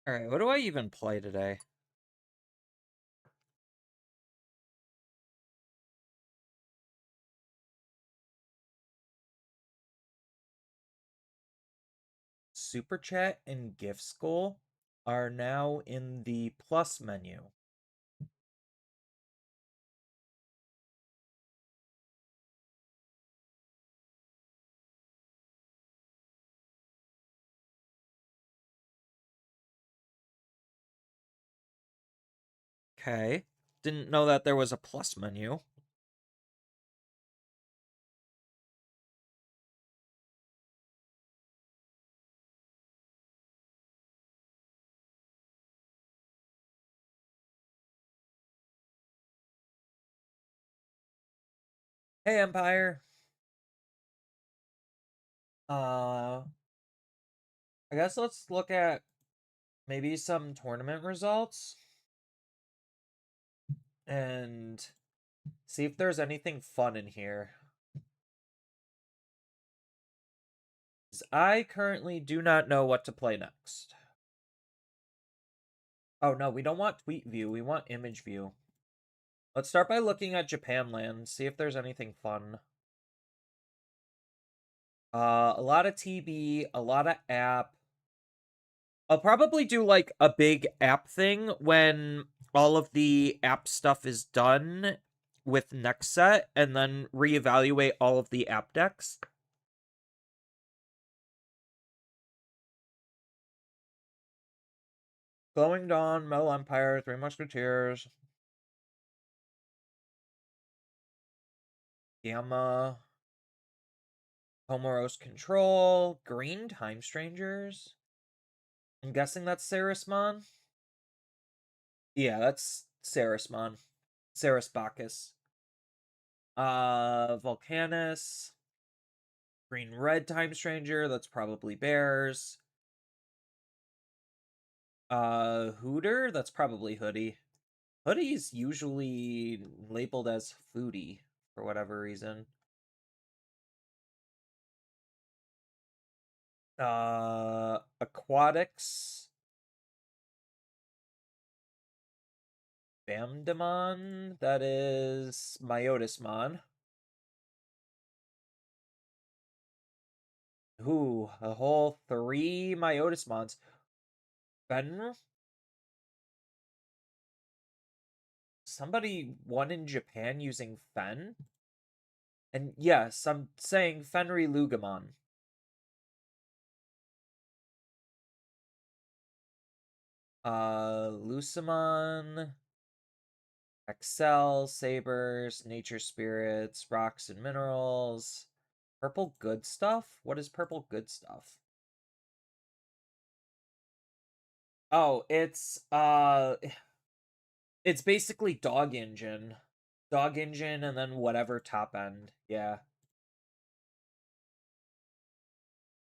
Alright, what do I even play today? Super Chat and Gift Goal are now in the plus menu. Okay. Didn't know that there was a plus menu. Hey, Empire. I guess let's look at maybe some tournament results and see if there's anything fun in here. I currently do not know what to play next. Oh no, we don't want tweet view, we want image view. Let's start by looking at Japanland, see if there's anything fun. A lot of TB, a lot of app. I'll probably do like a big app thing when all of the app stuff is done with next set, and then reevaluate all of the app decks. Glowing Dawn, Metal Empire, Three Musketeers, Gamma, Homoros Control, Green Time Strangers. I'm guessing that's Sarismon. Yeah, that's Sarismon. Saris Bacchus. Volcanus. Green Red Time Stranger, that's probably Bears. Hooter, that's probably Hoodie. Hoodie's usually labeled as foodie for whatever reason. Aquatics. Bamdemon, that is Myotismon. Ooh, a whole 3 Myotismons. Fenrir? Somebody won in Japan using Fen? And yes, I'm saying Fenry Lugamon. Lucimon, Excel, Sabers, Nature Spirits, Rocks and Minerals. Purple Good Stuff? What is Purple Good Stuff? Oh, it's basically Dog Engine. Dog Engine and then whatever top end. Yeah.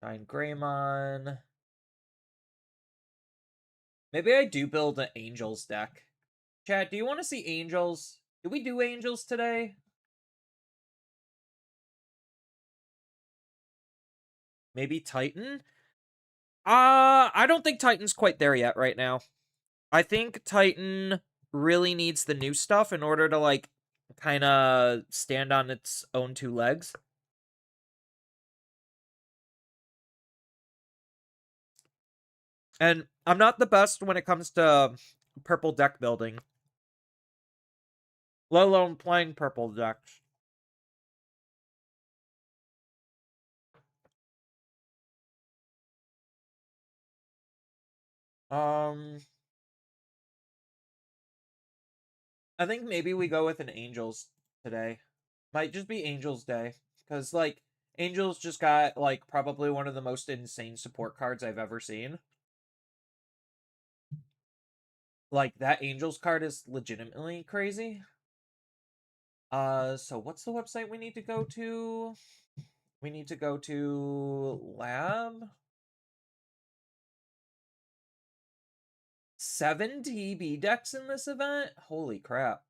Giant Greymon. Maybe I do build an Angels deck. Chat, do you want to see Angels? Did we do Angels today? Maybe Titan? I don't think Titan's quite there yet right now. I think Titan really needs the new stuff in order to, like, kind of stand on its own 2 legs. And I'm not the best when it comes to purple deck building, let alone playing purple decks. Um, I think maybe we go with an Angels today. Might just be Angels Day. Because, like, Angels just got, like, probably one of the most insane support cards I've ever seen. Like, that Angels card is legitimately crazy. So what's the website we need to go to? We need to go to lab. 7 TB decks in this event? Holy crap.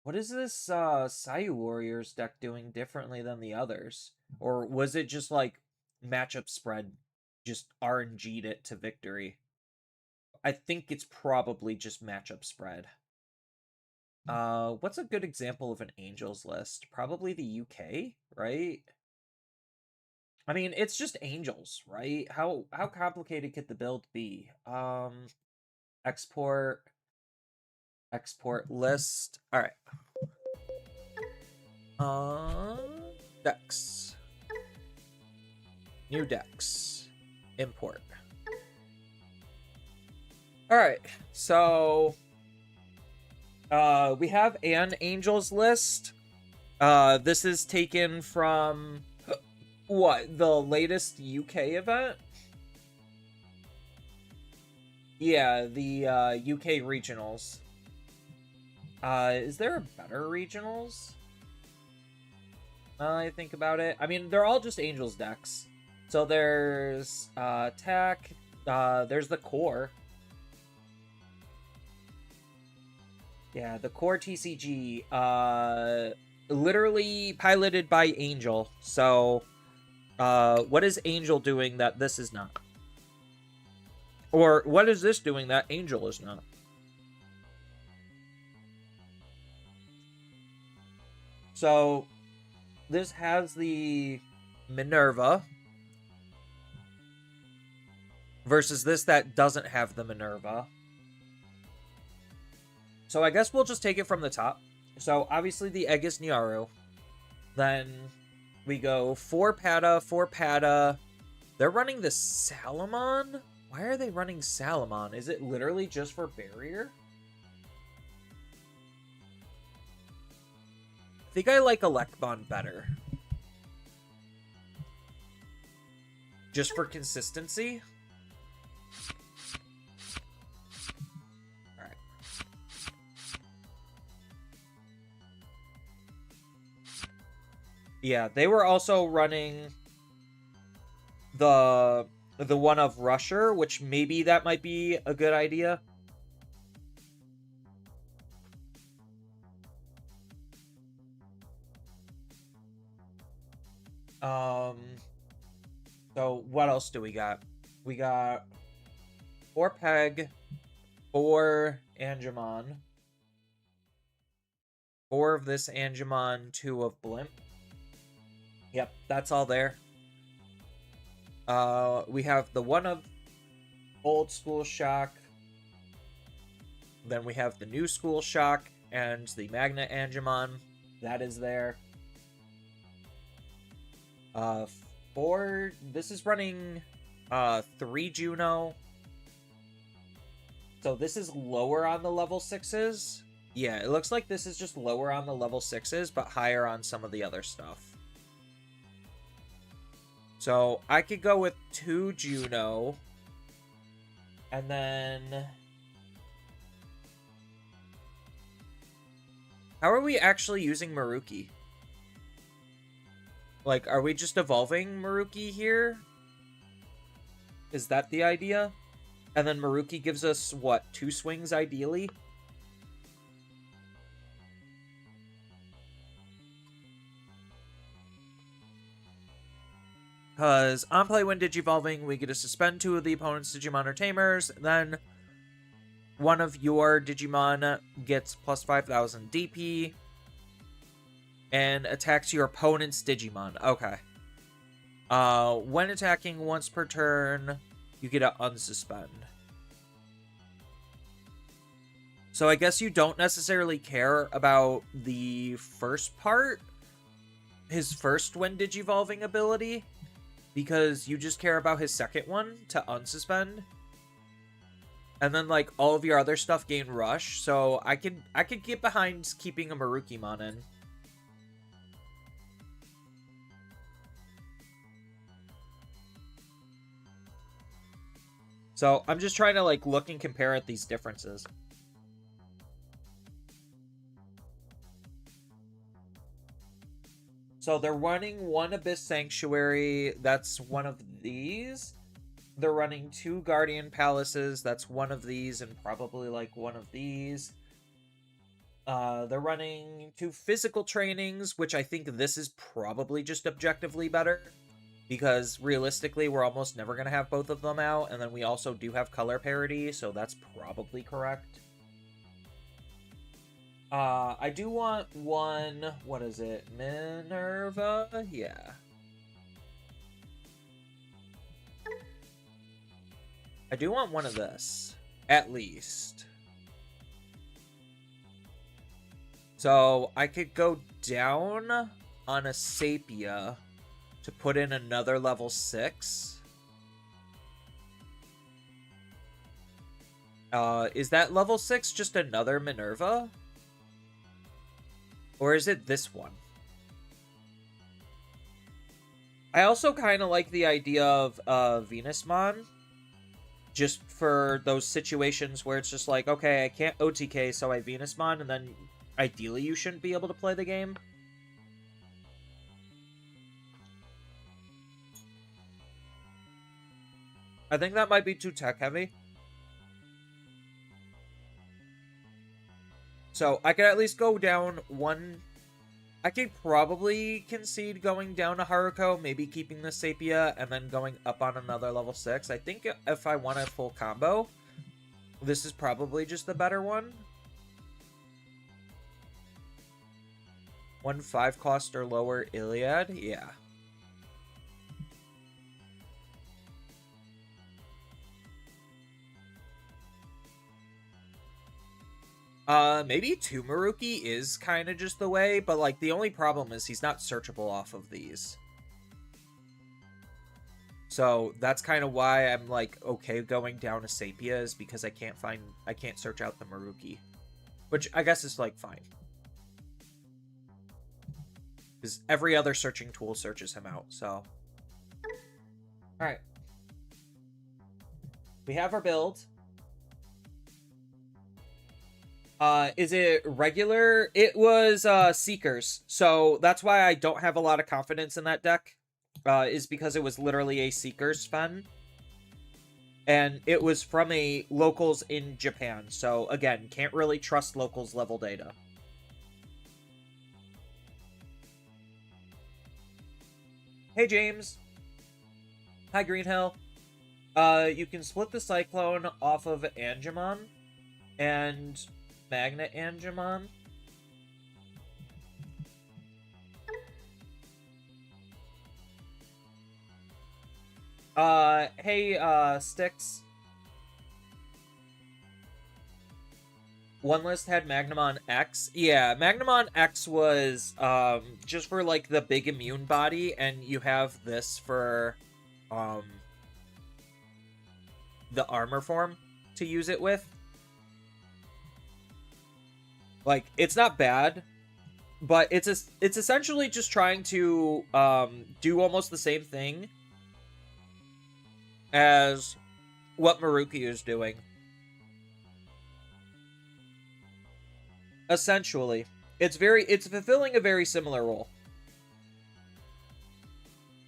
What is this Sayu Warriors deck doing differently than the others? Or was it just like matchup spread just RNG'd it to victory? I think it's probably just matchup spread. What's a good example of an Angels list? Probably the UK, right? I mean, it's just Angels, right? How complicated could the build be? Export list. All right. Decks. New decks. Import. All right. So we have an Angels list. This is taken from what, the latest UK event? Yeah, the UK regionals. Is there a better regionals? I think about it. I mean, they're all just Angels decks. So there's Attack, there's the Core. Yeah, the Core TCG, literally piloted by Angel. So, what is Angel doing that this is not? Or what is this doing that Angel is not? So, this has the Minerva versus this that doesn't have the Minerva. So I guess we'll just take it from the top. So obviously the Aegis Nyaru. Then we go 4 Pata, 4 Pata. They're running the Salamon? Why are they running Salamon? Is it literally just for barrier? I think I like Electbond better. Just for consistency. Alright. Yeah, they were also running the one of Rusher, which maybe that might be a good idea. So what else do we got? We got 4 Peg, 4 Angemon, 4 of this Angemon, 2 of Blimp. Yep, that's all there. We have the one of Old School Shock. Then we have the New School Shock and the Magna Angemon. That is there. 4. This is running 3 Juno. So this is lower on the level 6s. Yeah, it looks like this is just lower on the level 6s, but higher on some of the other stuff. So I could go with 2 Juno. And then... how are we actually using Maruki? Like, are we just evolving Maruki here? Is that the idea? And then Maruki gives us, what, 2 swings ideally? Because on play when Digivolving, we get to suspend 2 of the opponent's Digimon or Tamers. Then one of your Digimon gets plus 5,000 DP. And attacks your opponent's Digimon. Okay. When attacking once per turn, you get to unsuspend. So I guess you don't necessarily care about the first part. His first when Digivolving ability. Because you just care about his second one to unsuspend. And then, like, all of your other stuff gain rush. So I could get behind keeping a Marukimon in. So I'm just trying to, like, look and compare at these differences. So they're running 1 Abyss Sanctuary. That's one of these. They're running 2 Guardian Palaces. That's one of these and probably, like, one of these. They're running 2 physical trainings, which I think this is probably just objectively better. Because realistically, we're almost never going to have both of them out. And then we also do have color parity, so that's probably correct. I do want one... What is it? Minerva? Yeah. I do want one of this. At least. So, I could go down on a Sepia to put in another level 6. Is that level 6 just another Minerva? Or is it this one? I also kind of like the idea of Venusmon. Just for those situations where it's just like, okay, I can't OTK, so I Venusmon, and then ideally you shouldn't be able to play the game. I think that might be too tech-heavy. So, I could at least go down one... I could probably concede going down to Haruko, maybe keeping the Sepia, and then going up on another level 6. I think if I want a full combo, this is probably just the better one. 1/5 cost or lower Iliad? Yeah. Maybe 2 Maruki is kind of just the way, but, like, the only problem is he's not searchable off of these. So, that's kind of why I'm, like, okay going down to Sepia, is because I can't search out the Maruki. Which, I guess is, like, fine. Because every other searching tool searches him out, so... Alright. We have our build. Is it regular? It was, Seekers. So, that's why I don't have a lot of confidence in that deck. Is because it was literally a Seekers spend. And it was from a locals in Japan. So, again, can't really trust locals level data. Hey, James. Hi, Greenhill. You can split the Cyclone off of Angemon and Magnet Angemon. Hey, Sticks. One list had Magnamon X. Yeah, Magnamon X was, just for, like, the big immune body, and you have this for, the armor form to use it with. Like, it's not bad, but it's essentially just trying to, do almost the same thing as what Maruki is doing. Essentially. It's fulfilling a very similar role.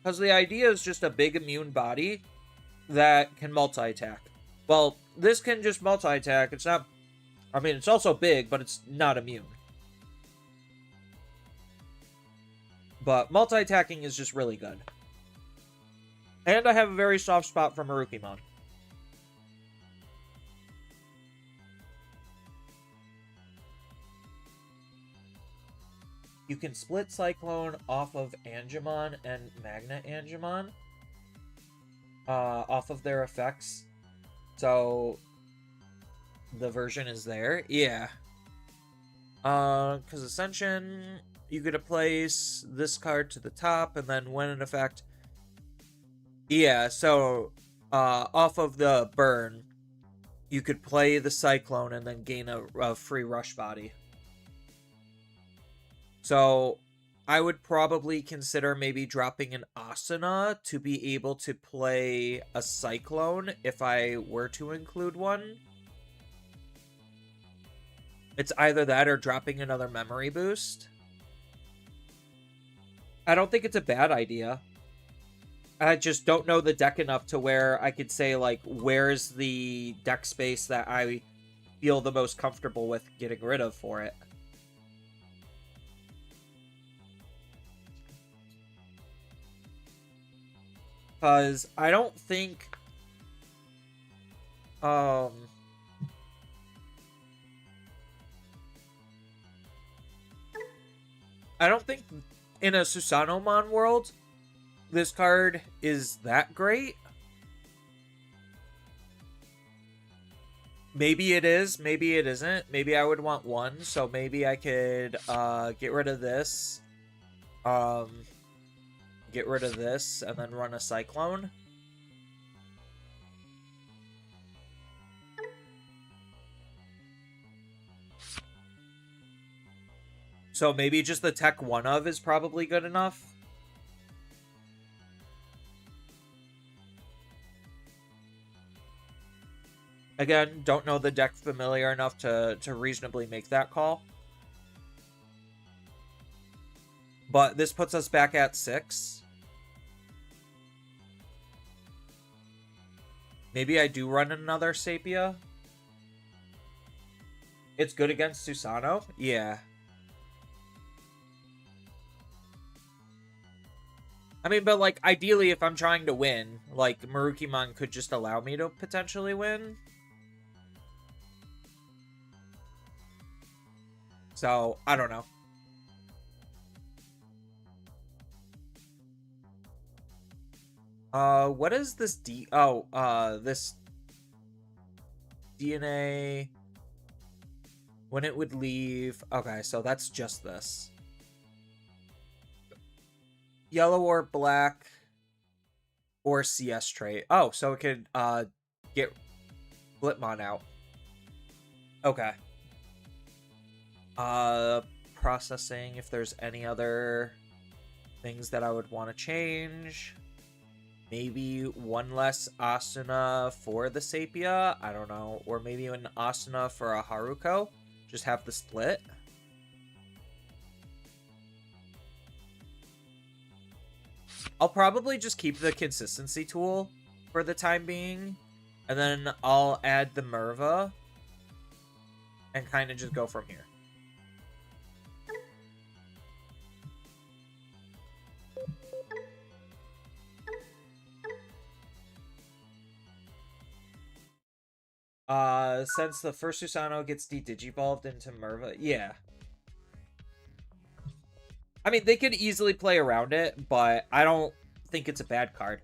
Because the idea is just a big immune body that can multi-attack. Well, this can just multi-attack. It's not... I mean, it's also big, but it's not immune. But multi-attacking is just really good. And I have a very soft spot for Marukimon. You can split Cyclone off of Angemon and Magna Angemon. Off of their effects. So... the version is there. Yeah. Because Ascension, you get to place this card to the top, and then when in effect... yeah, so, off of the burn, you could play the Cyclone and then gain a free rush body. So, I would probably consider maybe dropping an Asuna to be able to play a Cyclone if I were to include one. It's either that or dropping another memory boost. I don't think it's a bad idea. I just don't know the deck enough to where I could say, like, where's the deck space that I feel the most comfortable with getting rid of for it. Because I don't think... I don't think in a Susanomon world, this card is that great. Maybe it is, maybe it isn't. Maybe I would want one, so maybe I could get rid of this. Get rid of this, and then run a Cyclone. So maybe just the tech one of is probably good enough. Again, don't know the deck familiar enough to reasonably make that call. But this puts us back at 6. Maybe I do run another Sapia. It's good against Susano? Yeah. I mean, but, like, ideally, if I'm trying to win, like, Marukimon could just allow me to potentially win. So, I don't know. What is this this DNA... When it would leave... Okay, so that's just this. Yellow or black or CS trait. Oh, so it could get Blipmon out. Okay. Processing if there's any other things that I would want to change. Maybe one less Asuna for the Sapia. I don't know. Or maybe an Asuna for a Haruko. Just have the split. I'll probably just keep the consistency tool for the time being. And then I'll add the Merva. And kind of just go from here. Since the first Susano gets de-digivolved into Merva, yeah. I mean, they could easily play around it, but I don't think it's a bad card.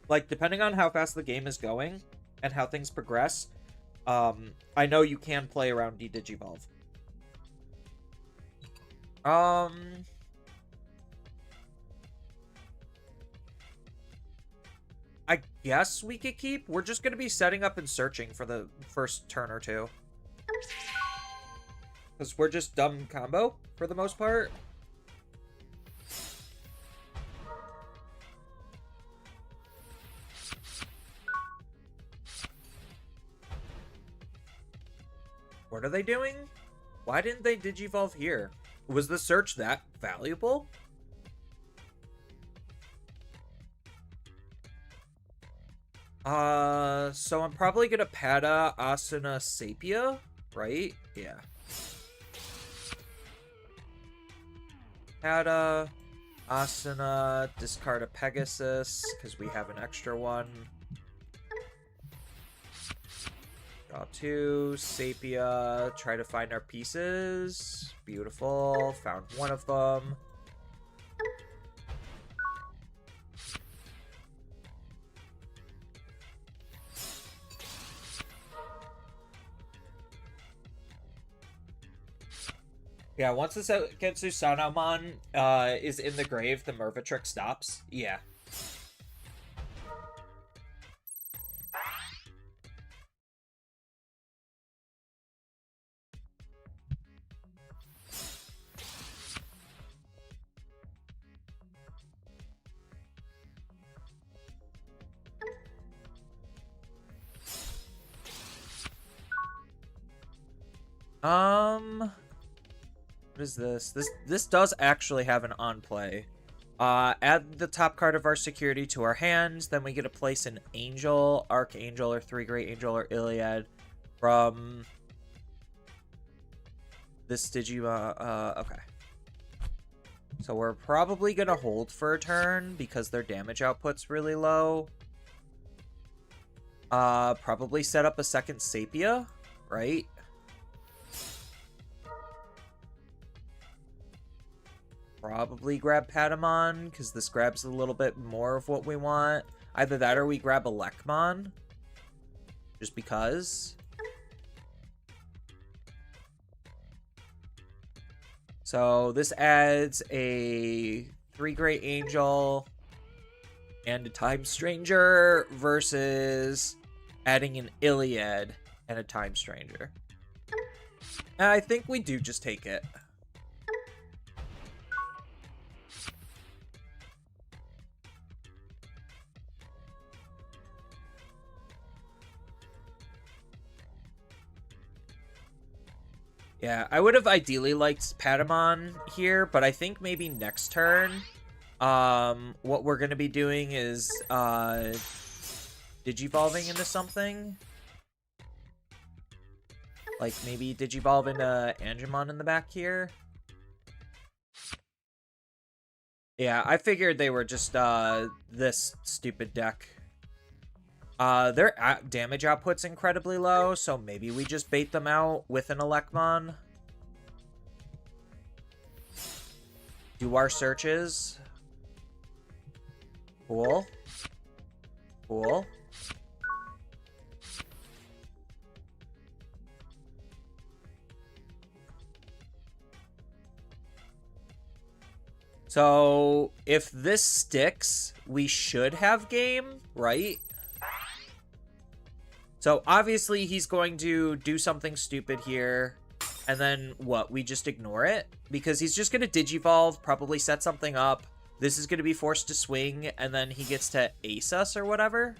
Like, depending on how fast the game is going and how things progress, I know you can play around de-digivolve. I guess we could keep. We're just going to be setting up and searching for the first turn or two. Because we're just dumb combo for the most part. What are they doing? Why didn't they digivolve here? Was the search that valuable? So I'm probably gonna Pada, Asuna, Sapia, right? Yeah. Pada, Asuna, discard a Pegasus, because we have an extra one. Draw 2, Sapia, try to find our pieces. Beautiful, found one of them. Yeah, once the Seketsu Sanomon is in the grave, the Merva trick stops. Yeah. What is this? This does actually have an on play. Add the top card of our security to our hands. Then we get to place an Angel, Archangel, or 3 Great Angel, or Iliad from this Digimon, okay. So we're probably gonna hold for a turn because their damage output's really low. Probably set up a second Sapia, right? Probably grab Patamon, because this grabs a little bit more of what we want. Either that or we grab a Lekmon. Just because. So this adds a 3 Great Angel and a Time Stranger versus adding an Iliad and a Time Stranger. And I think we do just take it. Yeah, I would have ideally liked Patamon here, but I think maybe next turn, what we're going to be doing is, Digivolving into something. Like, maybe Digivolve into Angemon in the back here. Yeah, I figured they were just, this stupid deck. Their damage output's incredibly low, so maybe we just bait them out with an Elecmon. Do our searches. Cool. Cool. So, if this sticks, we should have game, right? So, obviously, he's going to do something stupid here. And then, what? We just ignore it? Because he's just going to Digivolve, probably set something up. This is going to be forced to swing, and then he gets to ace us or whatever.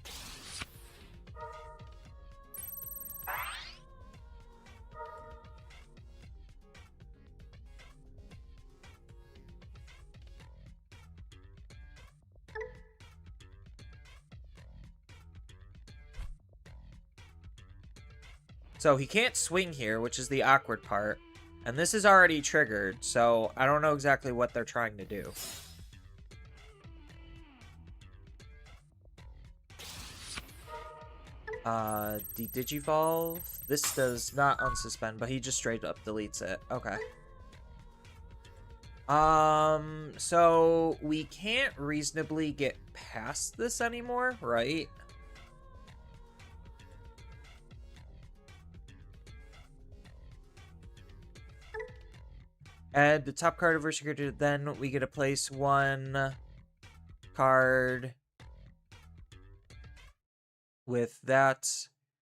So he can't swing here, which is the awkward part. And this is already triggered, so I don't know exactly what they're trying to do. Digivolve. This does not unsuspend, but he just straight up deletes it. Okay. So we can't reasonably get past this anymore, right? Add the top card of our secret, then we get to place one card with that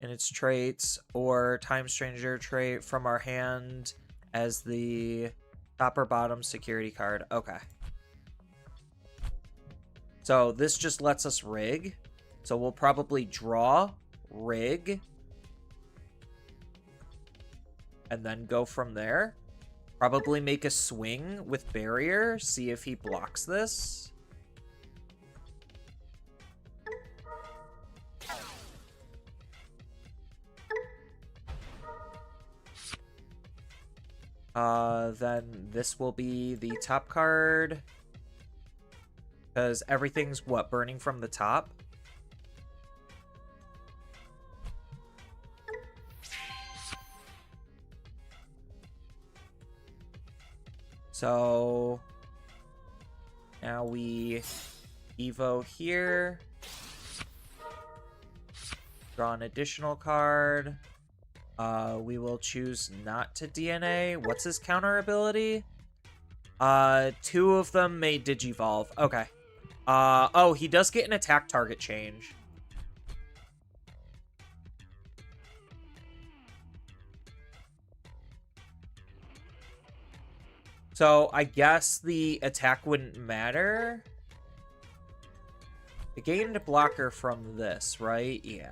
in its traits, or Time Stranger trait from our hand as the top or bottom security card. Okay. So this just lets us rig. So we'll probably draw, rig, and then go from there. Probably make a swing with barrier, see if he blocks this. Then this will be the top card. Because everything's, what, burning from the top? So now we Evo here. Draw an additional card. We will choose not to DNA. What's his counter ability? 2 of them may Digivolve. Okay. Oh, he does get an attack target change. So, I guess the attack wouldn't matter. I gained a blocker from this, right? Yeah.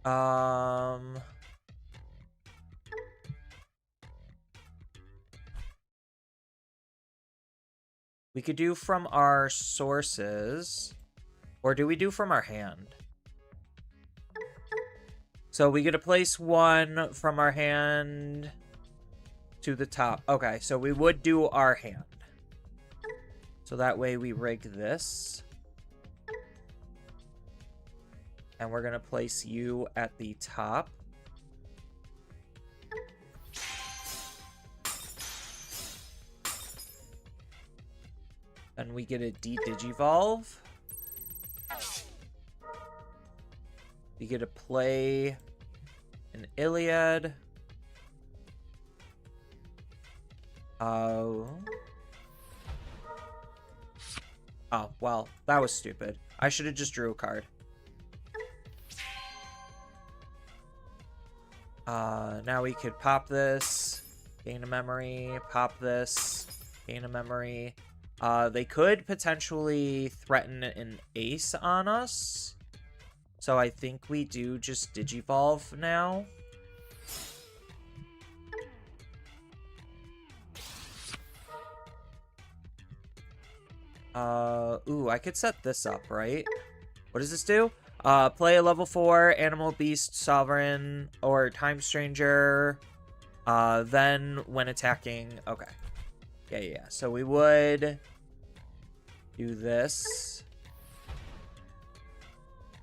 Um... We could do from our sources. Or do we do from our hand? So we get to place one from our hand to the top. Okay, so we would do our hand. So that way we rig this. And we're going to place you at the top. And we get a de-digivolve. We get to play an Iliad. Oh, well, that was stupid. I should have just drew a card. Now we could pop this, gain a memory, pop this, gain a memory. They could potentially threaten an ace on us. So I think we do just Digivolve now. Ooh, I could set this up, right? What does this do? Play a level 4 animal, beast, sovereign, or time stranger. Then when attacking, okay. Yeah. So we would do this.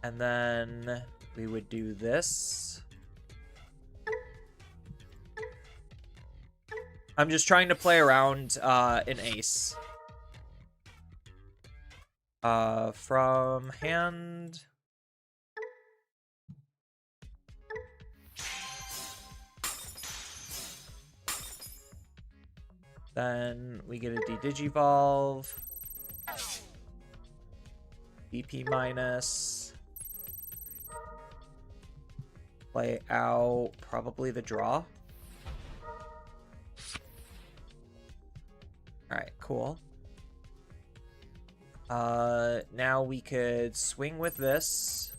And then we would do this. I'm just trying to play around an ace. From hand. Then we get a de-digivolve. DP minus. Play out probably the draw. Alright, cool. Now we could swing with this.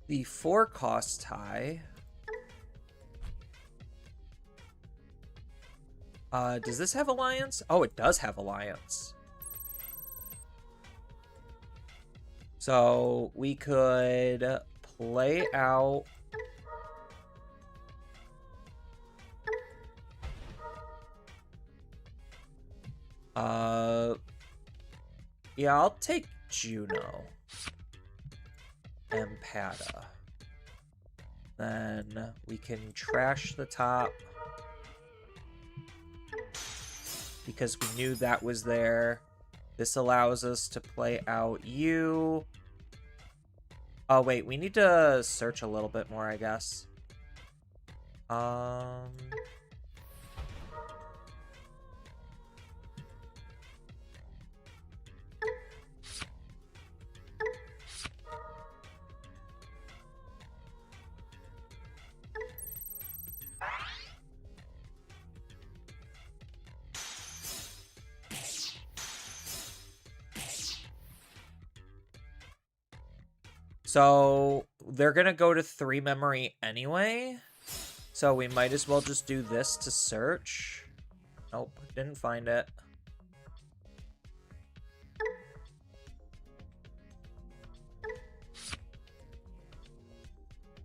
The 4-cost tie. Does this have alliance? Oh, it does have alliance. So we could play out. Yeah, I'll take Juno. Empada. Then we can trash the top. Because we knew that was there. This allows us to play out you. Oh, wait. We need to search a little bit more, I guess. So they're going to go to 3 memory anyway. So we might as well just do this to search. Nope, didn't find it.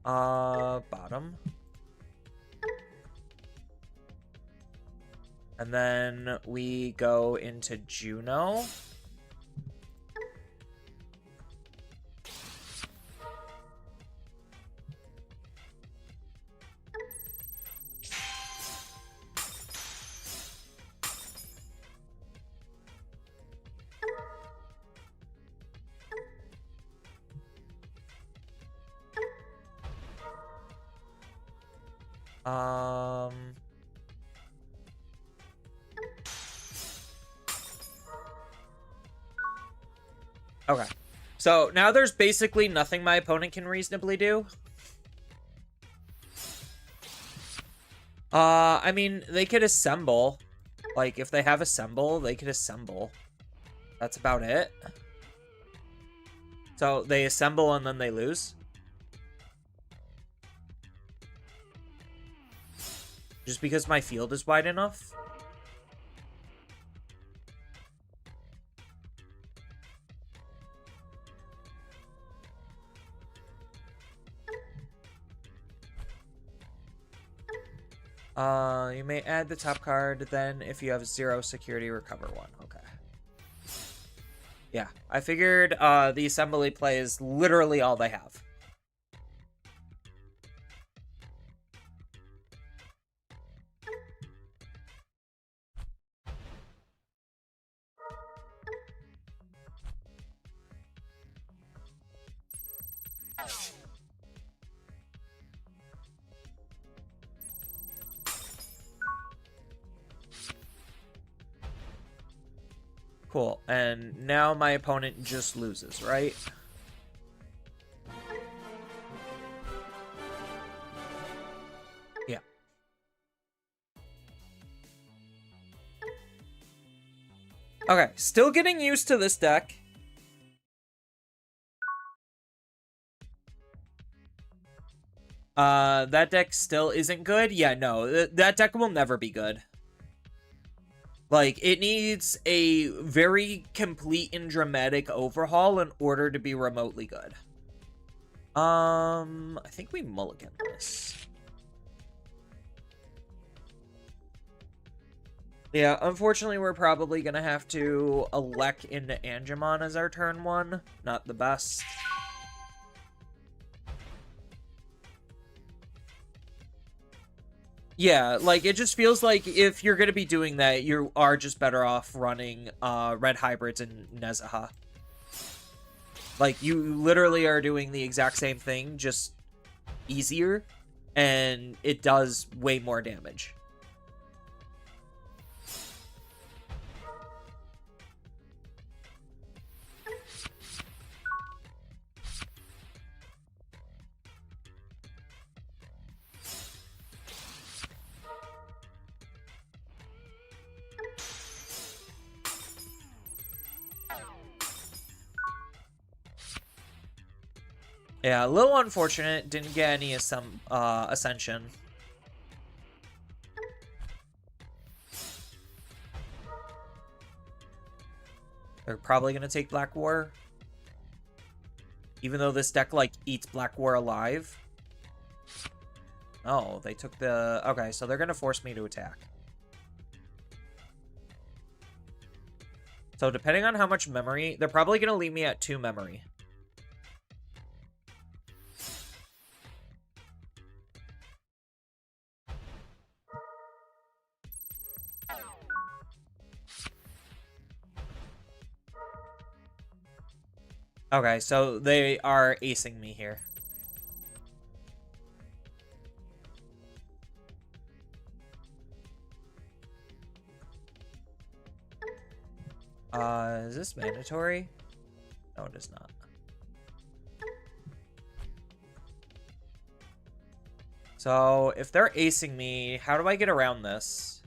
Bottom. And then we go into Juno. Okay. So now there's basically nothing my opponent can reasonably do. I mean, they could assemble. Like, if they have assemble, they could assemble. That's about it. So they assemble and then they lose. Just because my field is wide enough. You may add the top card, then if you have 0 security, recover 1. Okay. Yeah, I figured the assembly play is literally all they have. Cool, and now my opponent just loses, right? Yeah. Okay, still getting used to this deck. That deck still isn't good? Yeah, no, that deck will never be good. Like, it needs a very complete and dramatic overhaul in order to be remotely good. I think we mulligan this. Yeah, unfortunately, we're probably gonna have to elect into Angemon as our turn 1. Not the best. Yeah, like, it just feels like if you're gonna be doing that, you are just better off running red hybrids and Nezaha. Like, you literally are doing the exact same thing, just easier, and it does way more damage. Yeah, a little unfortunate. Didn't get any Ascension. They're probably going to take Black War. Even though this deck, like, eats Black War alive. Oh, they took the... Okay, so they're going to force me to attack. So depending on how much memory... They're probably going to leave me at 2 memory. Okay, so they are acing me here. Is this mandatory? No, it is not. So, if they're acing me, how do I get around this?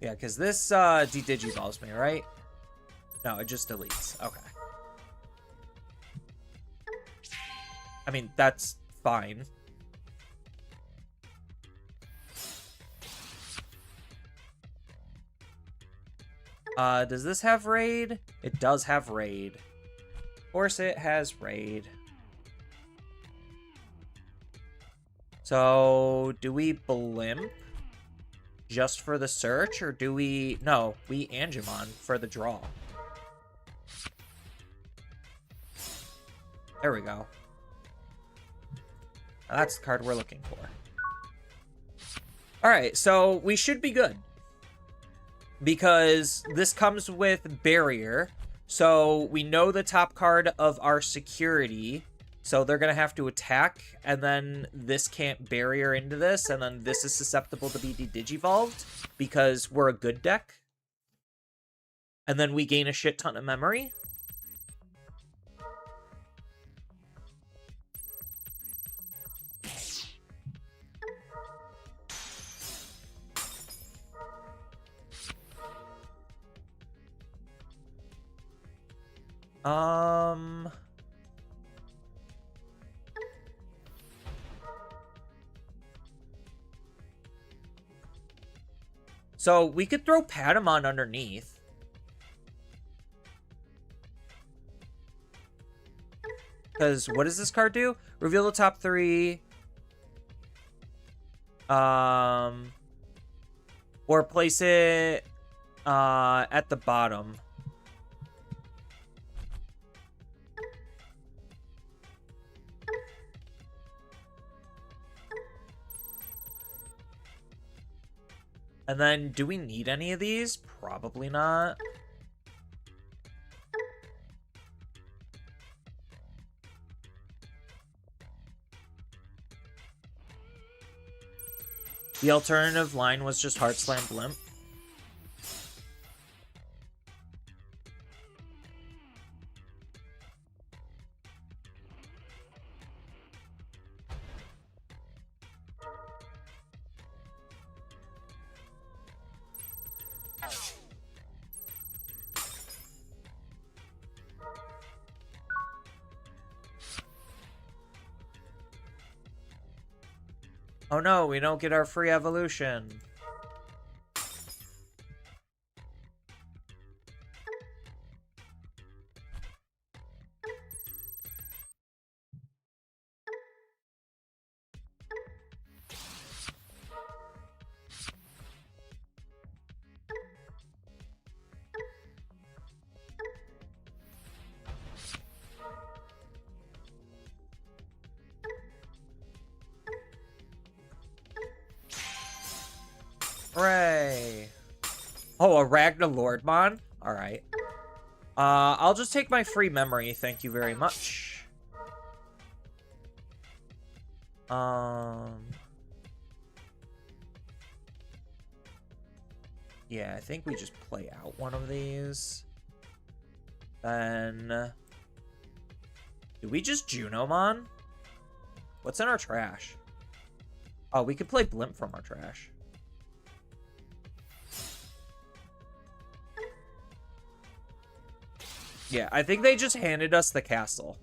Yeah, because this de-digivolves me, right? No, it just deletes. Okay. I mean, that's fine. Does this have raid? It does have raid. Of course it has raid. So, do we blimp just for the search, or do we... No, we Angemon for the draw. There we go. Now that's the card we're looking for. Alright, so we should be good. Because this comes with Barrier. So we know the top card of our security. So they're going to have to attack. And then this can't Barrier into this. And then this is susceptible to be de-digivolved. Because we're a good deck. And then we gain a shit ton of memory. Um... So we could throw Patamon underneath. Because what does this card do? Reveal the top 3. Or place it at the bottom. And then, do we need any of these? Probably not. The alternative line was just Heart Slam Blimp. Oh no, we don't get our free evolution. Hooray. Oh, a Ragnar Lordmon? Alright. I'll just take my free memory, thank you very much. Yeah, I think we just play out one of these. Then... Do we just Junomon? What's in our trash? Oh, we could play Blimp from our trash. Yeah, I think they just handed us the castle.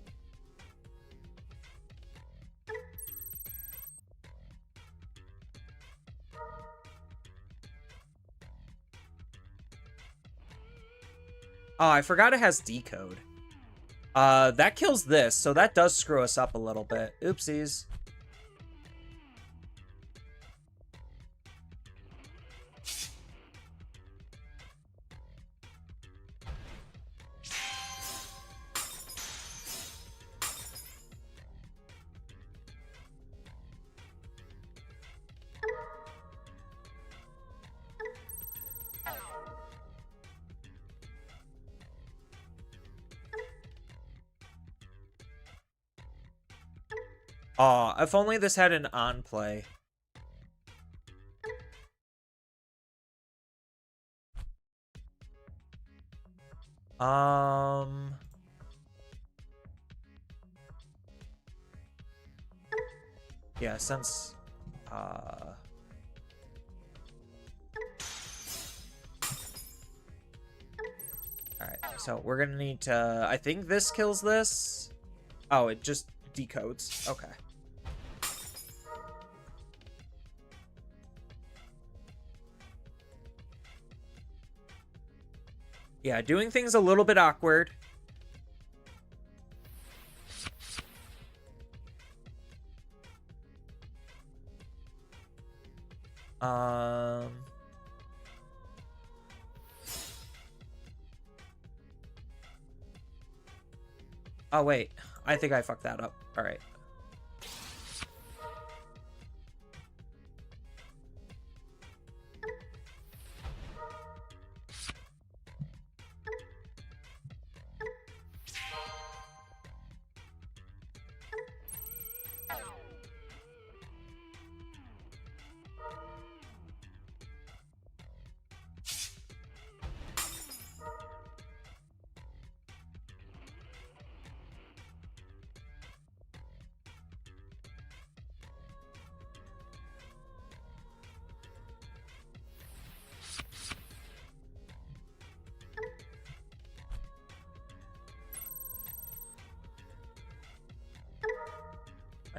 Oh, I forgot it has decode. That kills this, so that does screw us up a little bit. Oopsies. Aw, if only this had an on play. Yeah, since, alright, so we're gonna need to, I think this kills this. Oh, it just decodes. Okay. Yeah, doing things a little bit awkward. Oh, wait. I think I fucked that up. All right.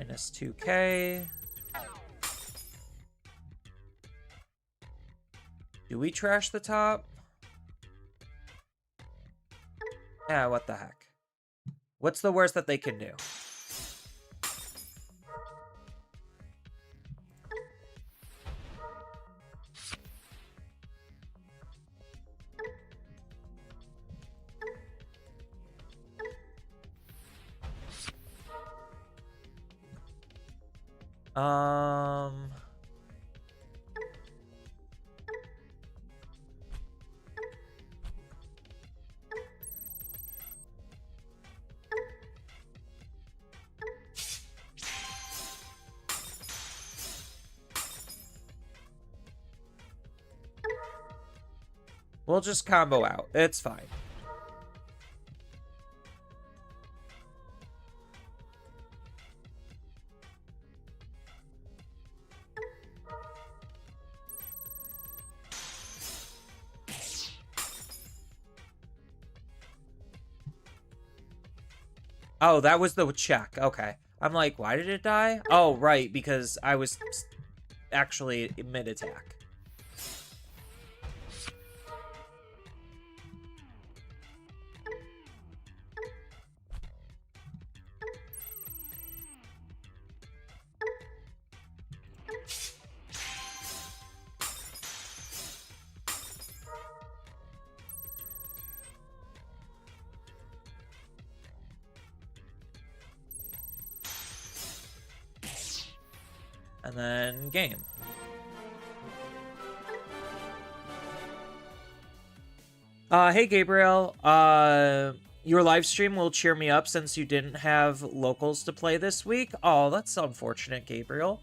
minus 2k. Do we trash the top? Yeah, what the heck. What's the worst that they can do? We'll just combo out. It's fine. Oh, that was the check. Okay. I'm like, why did it die? Oh, right, because I was actually mid-attack. And then game. Hey Gabriel, your live stream will cheer me up since you didn't have locals to play this week. Oh, that's unfortunate, Gabriel.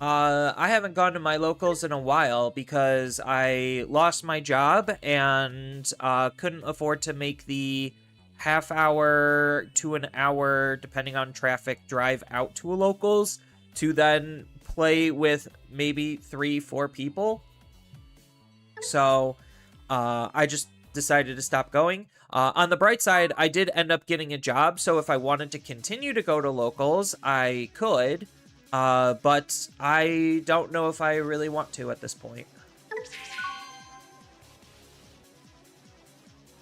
I haven't gone to my locals in a while because I lost my job and couldn't afford to make the half hour to an hour, depending on traffic, drive out to a locals to then play with maybe 3-4 people. So I just decided to stop going. On the bright side, I did end up getting a job, so if I wanted to continue to go to locals, I could. But I don't know if I really want to at this point.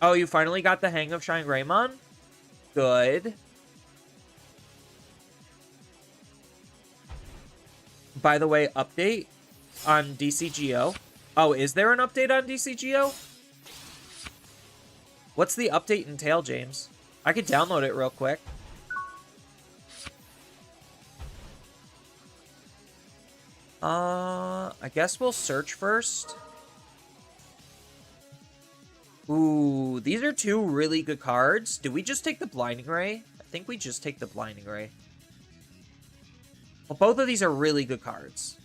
Oh, you finally got the hang of Shine Greymon? Good. By the way, update on DCGO. Oh, is there an update on DCGO? What's the update entail, James? I could download it real quick. I guess we'll search first. Ooh, these are two really good cards. Do we just take the Blinding Ray? I think we just take the Blinding Ray. Well, both of these are really good cards.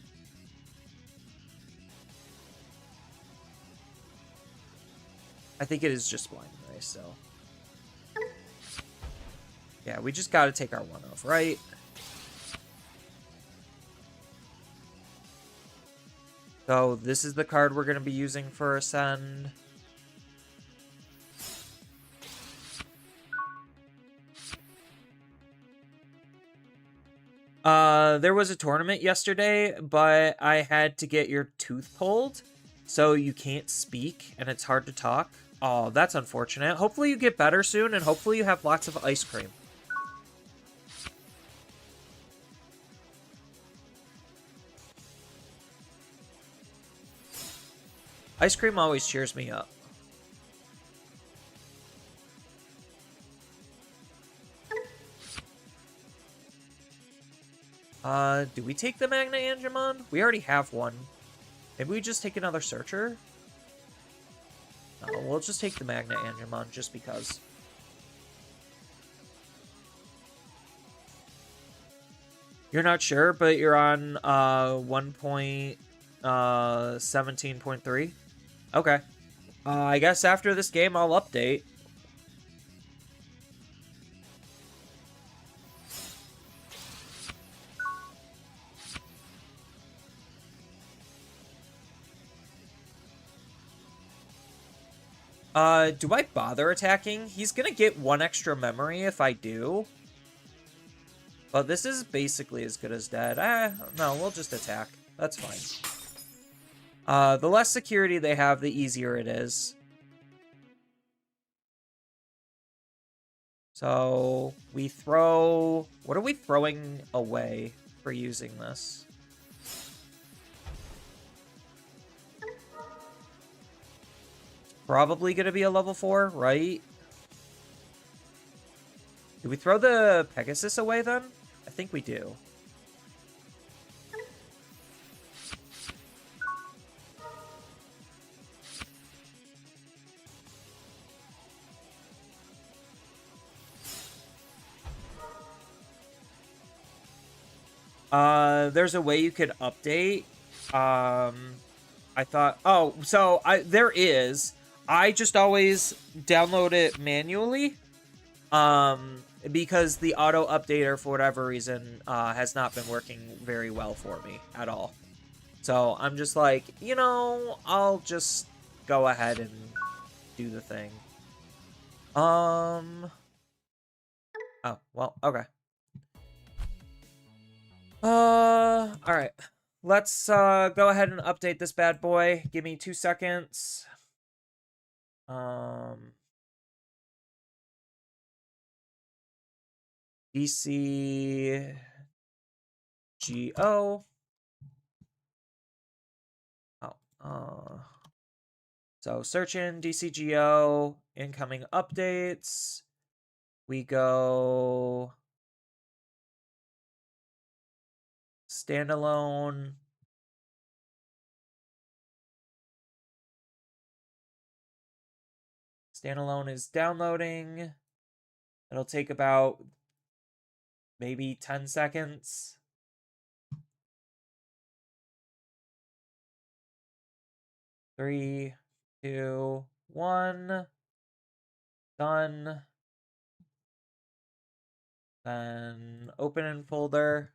I think it is just Blinding Ray, so. Yeah, we just gotta take our one off, right? So, this is the card we're gonna be using for Ascend. There was a tournament yesterday, but I had to get your tooth pulled, so you can't speak, and it's hard to talk. Oh, that's unfortunate. Hopefully you get better soon, and hopefully you have lots of ice cream. Ice cream always cheers me up. Do we take the Magna Angemon? We already have one. Maybe we just take another Searcher? No, we'll just take the Magna Angemon just because. You're not sure, but you're on 1.17.3? Okay. I guess after this game I'll update. Do I bother attacking? He's gonna get one extra memory if I do. Well, this is basically as good as dead. No, we'll just attack. That's fine. The less security they have, the easier it is. So, we throw... What are we throwing away for using this? Probably going to be a level 4, right? Do we throw the Pegasus away, then? I think we do. There's a way you could update. I thought, oh, so there is. I just always download it manually. Because the auto updater, for whatever reason, has not been working very well for me at all. So I'm just like, you know, I'll just go ahead and do the thing. Oh, well, okay. Alright. Let's, go ahead and update this bad boy. Give me 2 seconds. DCGO. So search in DCGO, incoming updates. We go standalone. Standalone is downloading. It'll take about maybe 10 seconds. Three, 2, 1. Done. Then open in folder.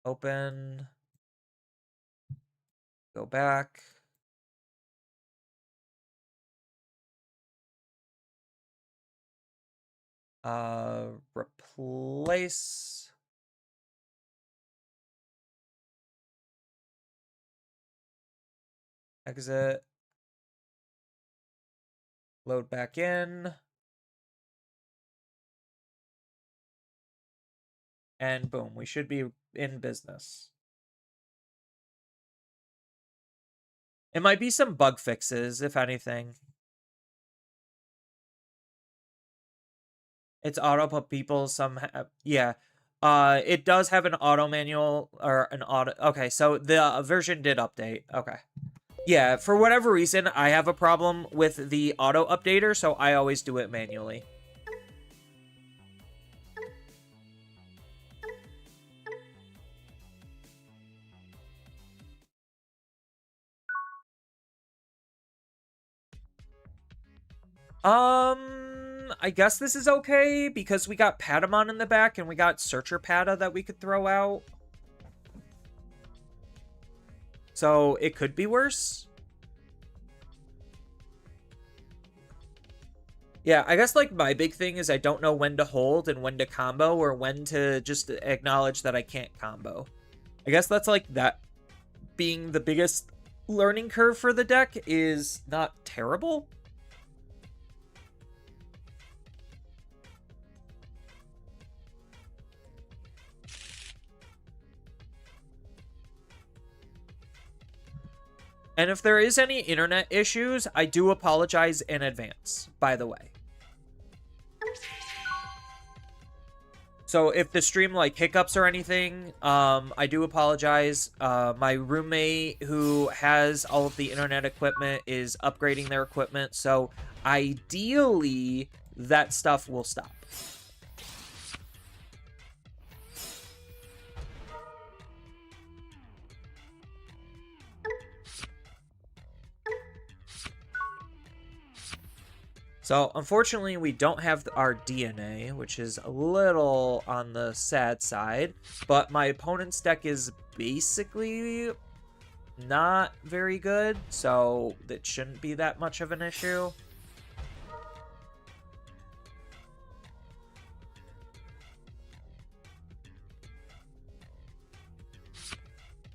Open. Go back. Replace. Exit. Load back in. And boom, we should be in business. It might be some bug fixes, if anything. It's auto put people some yeah. It does have an auto manual or an auto. Okay, so the version did update. Okay. Yeah, for whatever reason, I have a problem with the auto updater, so I always do it manually. I guess this is okay because we got Patamon in the back and we got Searcher Pata that we could throw out. So it could be worse. Yeah, I guess like my big thing is I don't know when to hold and when to combo or when to just acknowledge that I can't combo. I guess that's like that being the biggest learning curve for the deck is not terrible. And if there is any internet issues, I do apologize in advance, by the way. So if the stream like hiccups or anything, I do apologize. My roommate who has all of the internet equipment is upgrading their equipment. So ideally, that stuff will stop. So, unfortunately, we don't have our DNA, which is a little on the sad side. But my opponent's deck is basically not very good, so it shouldn't be that much of an issue.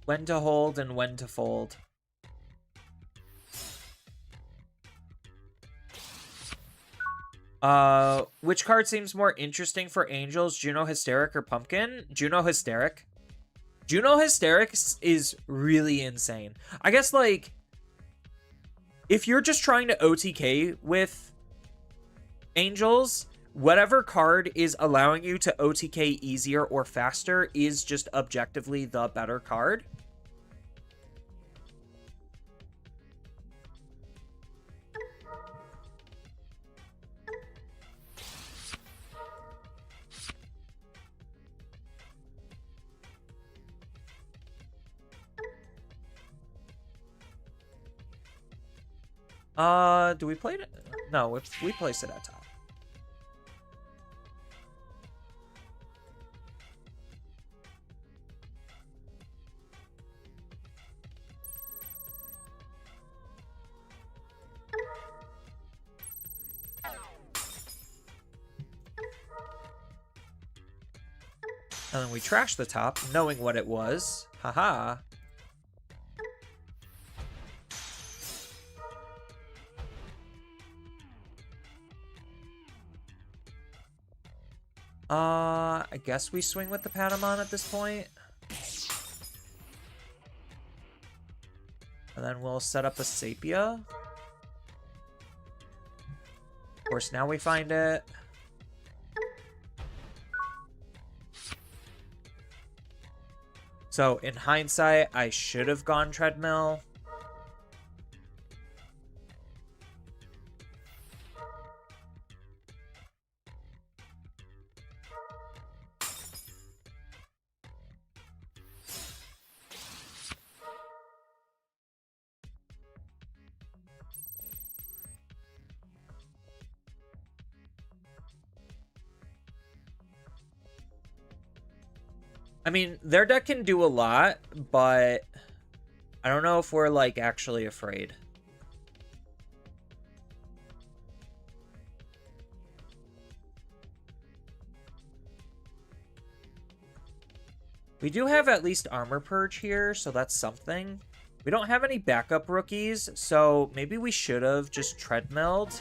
When to hold and when to fold. Which card seems more interesting for Angels, Juno Hysteric or Pumpkin? Juno Hysteric. Juno Hysteric is really insane. I guess, like, if you're just trying to OTK with Angels, whatever card is allowing you to OTK easier or faster is just objectively the better card. Do we play it? No, we place it at top. And then we trash the top, knowing what it was. Haha. I guess we swing with the Patamon at this point. And then we'll set up a Sapia. Of course, now we find it. So, in hindsight, I should have gone Treadmill. I mean, their deck can do a lot, but I don't know if we're, like, actually afraid. We do have at least Armor Purge here, so that's something. We don't have any backup rookies, so maybe we should have just treadmilled.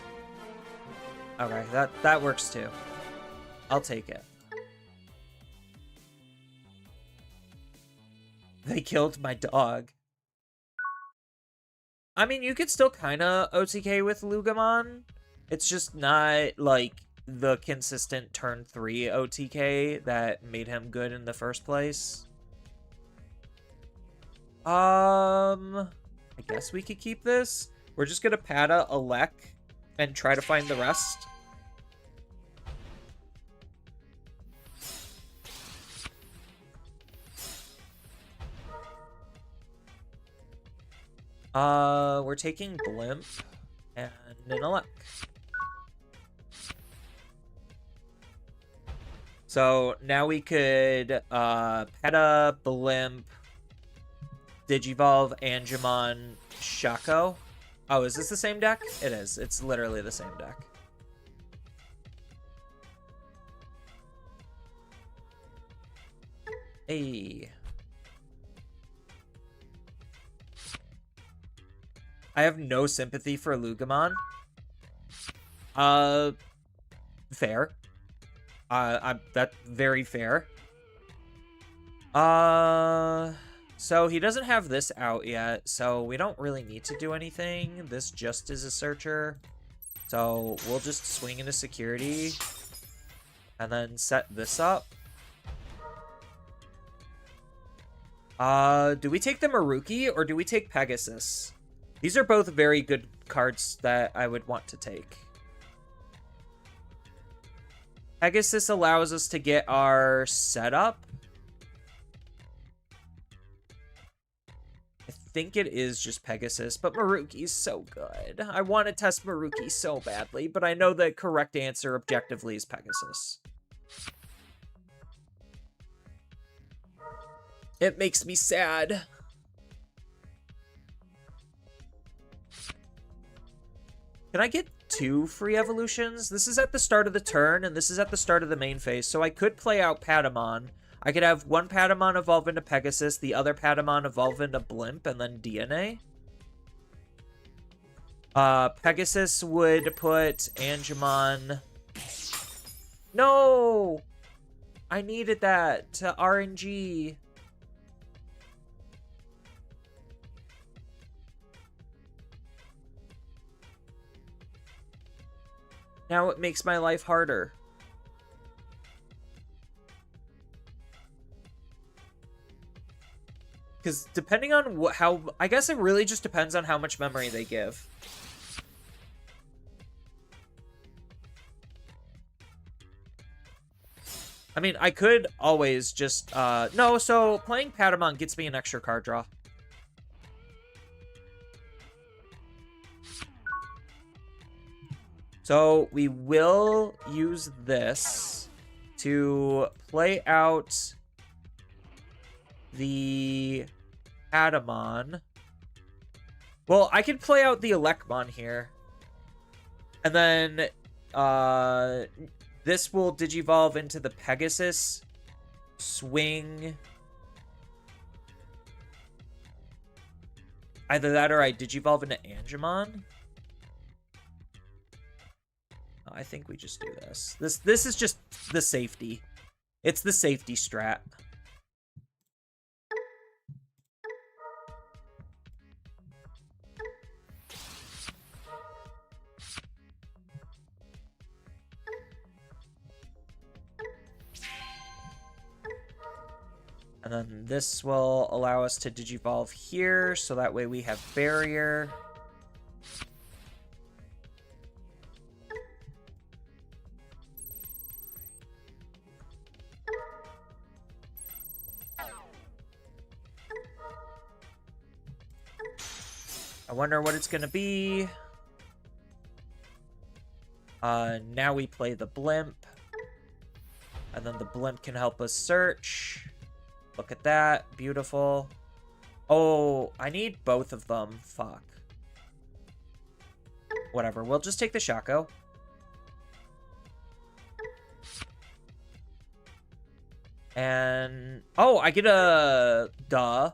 Okay, that works too. I'll take it. They killed my dog. I mean, you could still kind of OTK with Lugamon. It's just not, like, the consistent turn 3 OTK that made him good in the first place. I guess we could keep this. We're just gonna Pata Elec and try to find the rest. We're taking Blimp and an Elec. So now we could Peta, Blimp, Digivolve, Angemon, Shaco. Oh, is this the same deck? It is. It's literally the same deck. Hey. I have no sympathy for Lugamon. Fair. That's very fair. So he doesn't have this out yet, so we don't really need to do anything. This just is a searcher. So we'll just swing into security and then set this up. Do we take the Maruki or do we take Pegasus? These are both very good cards that I would want to take. Pegasus allows us to get our setup. I think it is just Pegasus, but Maruki's so good. I want to test Maruki so badly, but I know the correct answer objectively is Pegasus. It makes me sad. Can I get 2 free evolutions? This is at the start of the turn, and this is at the start of the main phase, so I could play out Patamon. I could have one Patamon evolve into Pegasus, the other Patamon evolve into Blimp, and then DNA. Pegasus would put Angemon... No! I needed that to RNG. Now it makes my life harder. Because depending on how... I guess it really just depends on how much memory they give. I mean, I could always just... no, so playing Patamon gets me an extra card draw. So we will use this to play out the Patamon. Well, I can play out the Elecmon here. And then this will Digivolve into the Pegasus. Swing. Either that or I Digivolve into Angemon. I think we just do this. This is just the safety. It's the safety strat. And then this will allow us to Digivolve here, so that way we have Barrier. I wonder what it's going to be. Now we play the Blimp. And then the Blimp can help us search. Look at that. Beautiful. Oh, I need both of them. Fuck. Whatever. We'll just take the Shaco. And... oh, I get a... duh.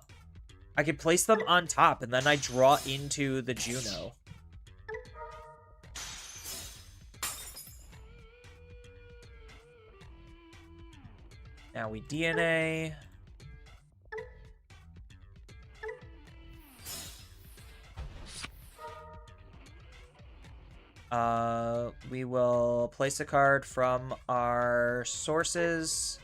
I can place them on top, and then I draw into the Juno. Now we DNA. We will place a card from our sources.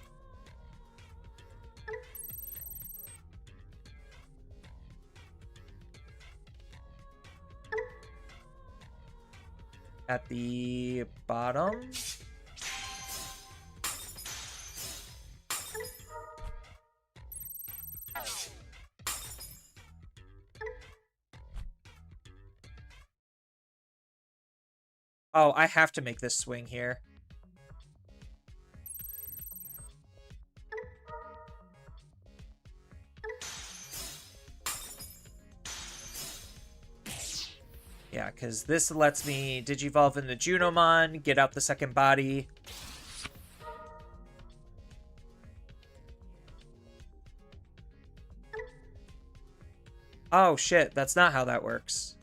At the bottom. Oh, I have to make this swing here. Yeah, because this lets me Digivolve in the Junomon, get out the second body. Oh, shit. That's not how that works.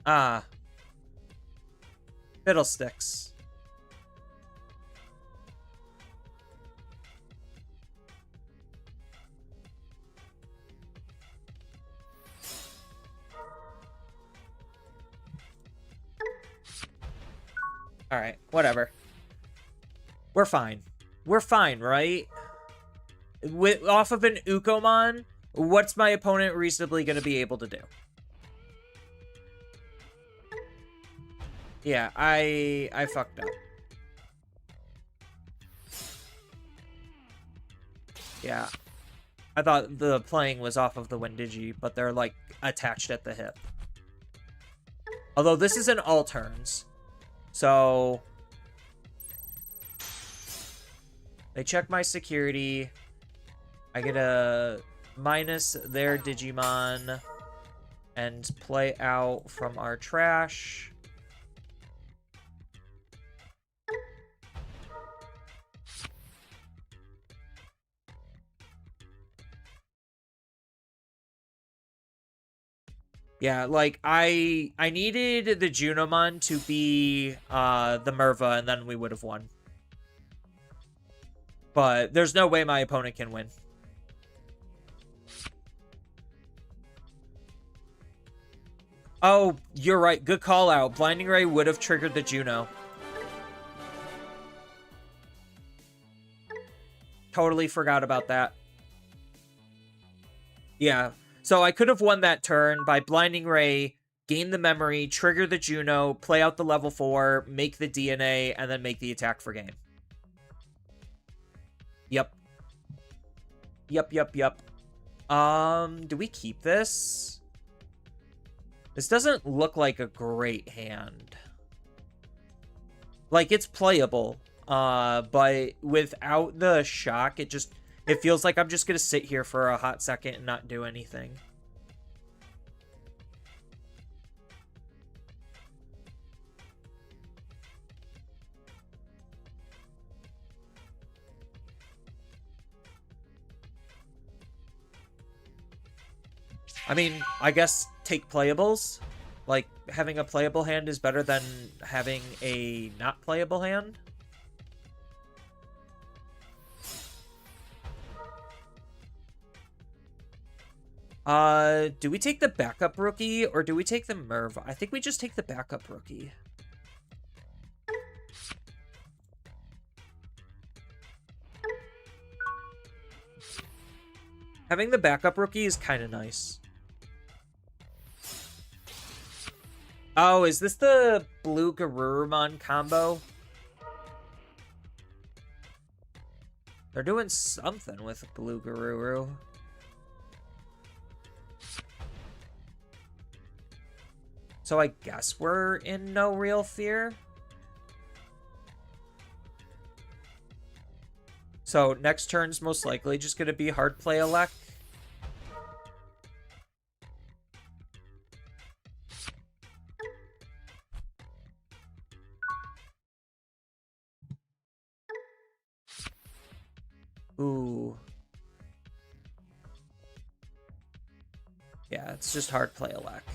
Ah. Fiddlesticks. Alright, whatever. We're fine. We're fine, right? Off of an Ukomon, what's my opponent reasonably going to be able to do? Yeah, I fucked up. Yeah. I thought the playing was off of the Windigi, but they're, like, attached at the hip. Although this is an all turns. So... they check my security. I get a minus their Digimon and play out from our trash. Yeah, like, I needed the Junomon to be the Merva, and then we would have won. But there's no way my opponent can win. Oh, you're right. Good call out. Blinding Ray would have triggered the Juno. Totally forgot about that. Yeah. So I could have won that turn by Blinding Ray, gain the memory, trigger the Juno, play out the level 4, make the DNA, and then make the attack for game. Yep. Yep. Do we keep this? This doesn't look like a great hand. Like, it's playable. But without the shock, it feels like I'm just gonna sit here for a hot second and not do anything. I mean, I guess take playables. Like, having a playable hand is better than having a not playable hand. Do we take the backup rookie or do we take the Merv? I think we just take the backup rookie. Having the backup rookie is kind of nice. Oh, is this the blue Garurumon combo? They're doing something with blue Garuru. So I guess we're in no real fear. So next turn's most likely just going to be hard play elect. Ooh. Yeah, it's just hard play elect.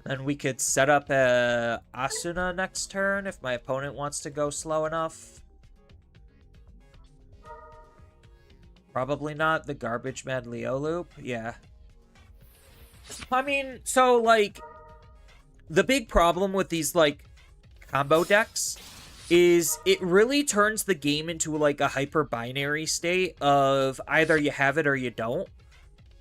Then we could set up a Asuna next turn if my opponent wants to go slow enough. Probably not the Garbage Man Leo loop. Yeah. I mean, so, like, the big problem with these, like, combo decks is it really turns the game into, like, a hyper-binary state of either you have it or you don't.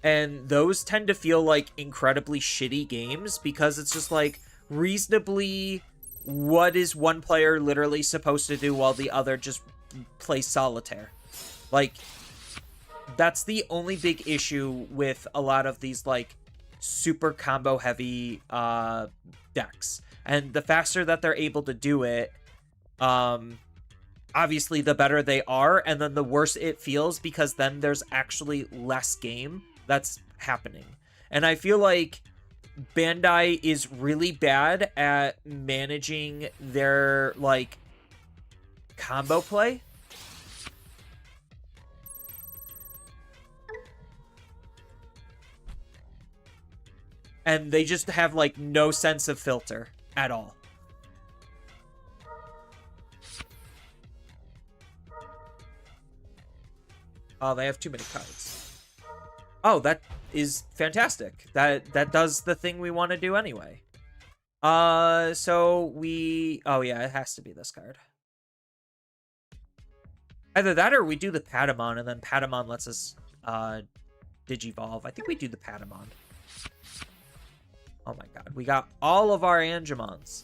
And those tend to feel like incredibly shitty games because it's just like reasonably what is one player literally supposed to do while the other just plays solitaire. Like, that's the only big issue with a lot of these like super combo heavy decks. And the faster that they're able to do it, obviously the better they are, and then the worse it feels because then there's actually less game that's happening. And I feel like Bandai is really bad at managing their like combo play. And they just have like no sense of filter at all. Oh, they have too many cards. Oh, that is fantastic. That does the thing we want to do anyway. So we... Oh, yeah, it has to be this card. Either that or we do the Patamon, and then Patamon lets us Digivolve. I think we do the Patamon. Oh my god. We got all of our Angemons.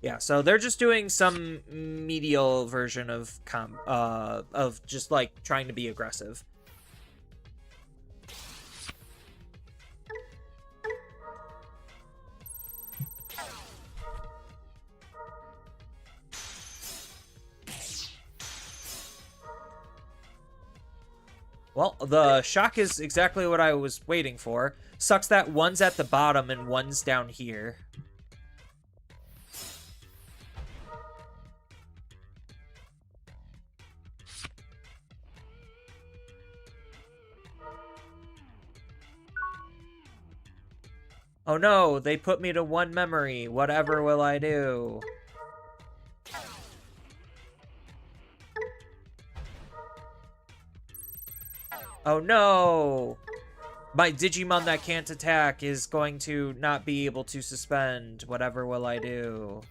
Yeah, so they're just doing some medial version of just like trying to be aggressive. Well, the shock is exactly what I was waiting for. Sucks that one's at the bottom and one's down here. Oh no, they put me to one memory. Whatever will I do? Oh no! My Digimon that can't attack is going to not be able to suspend. Whatever will I do?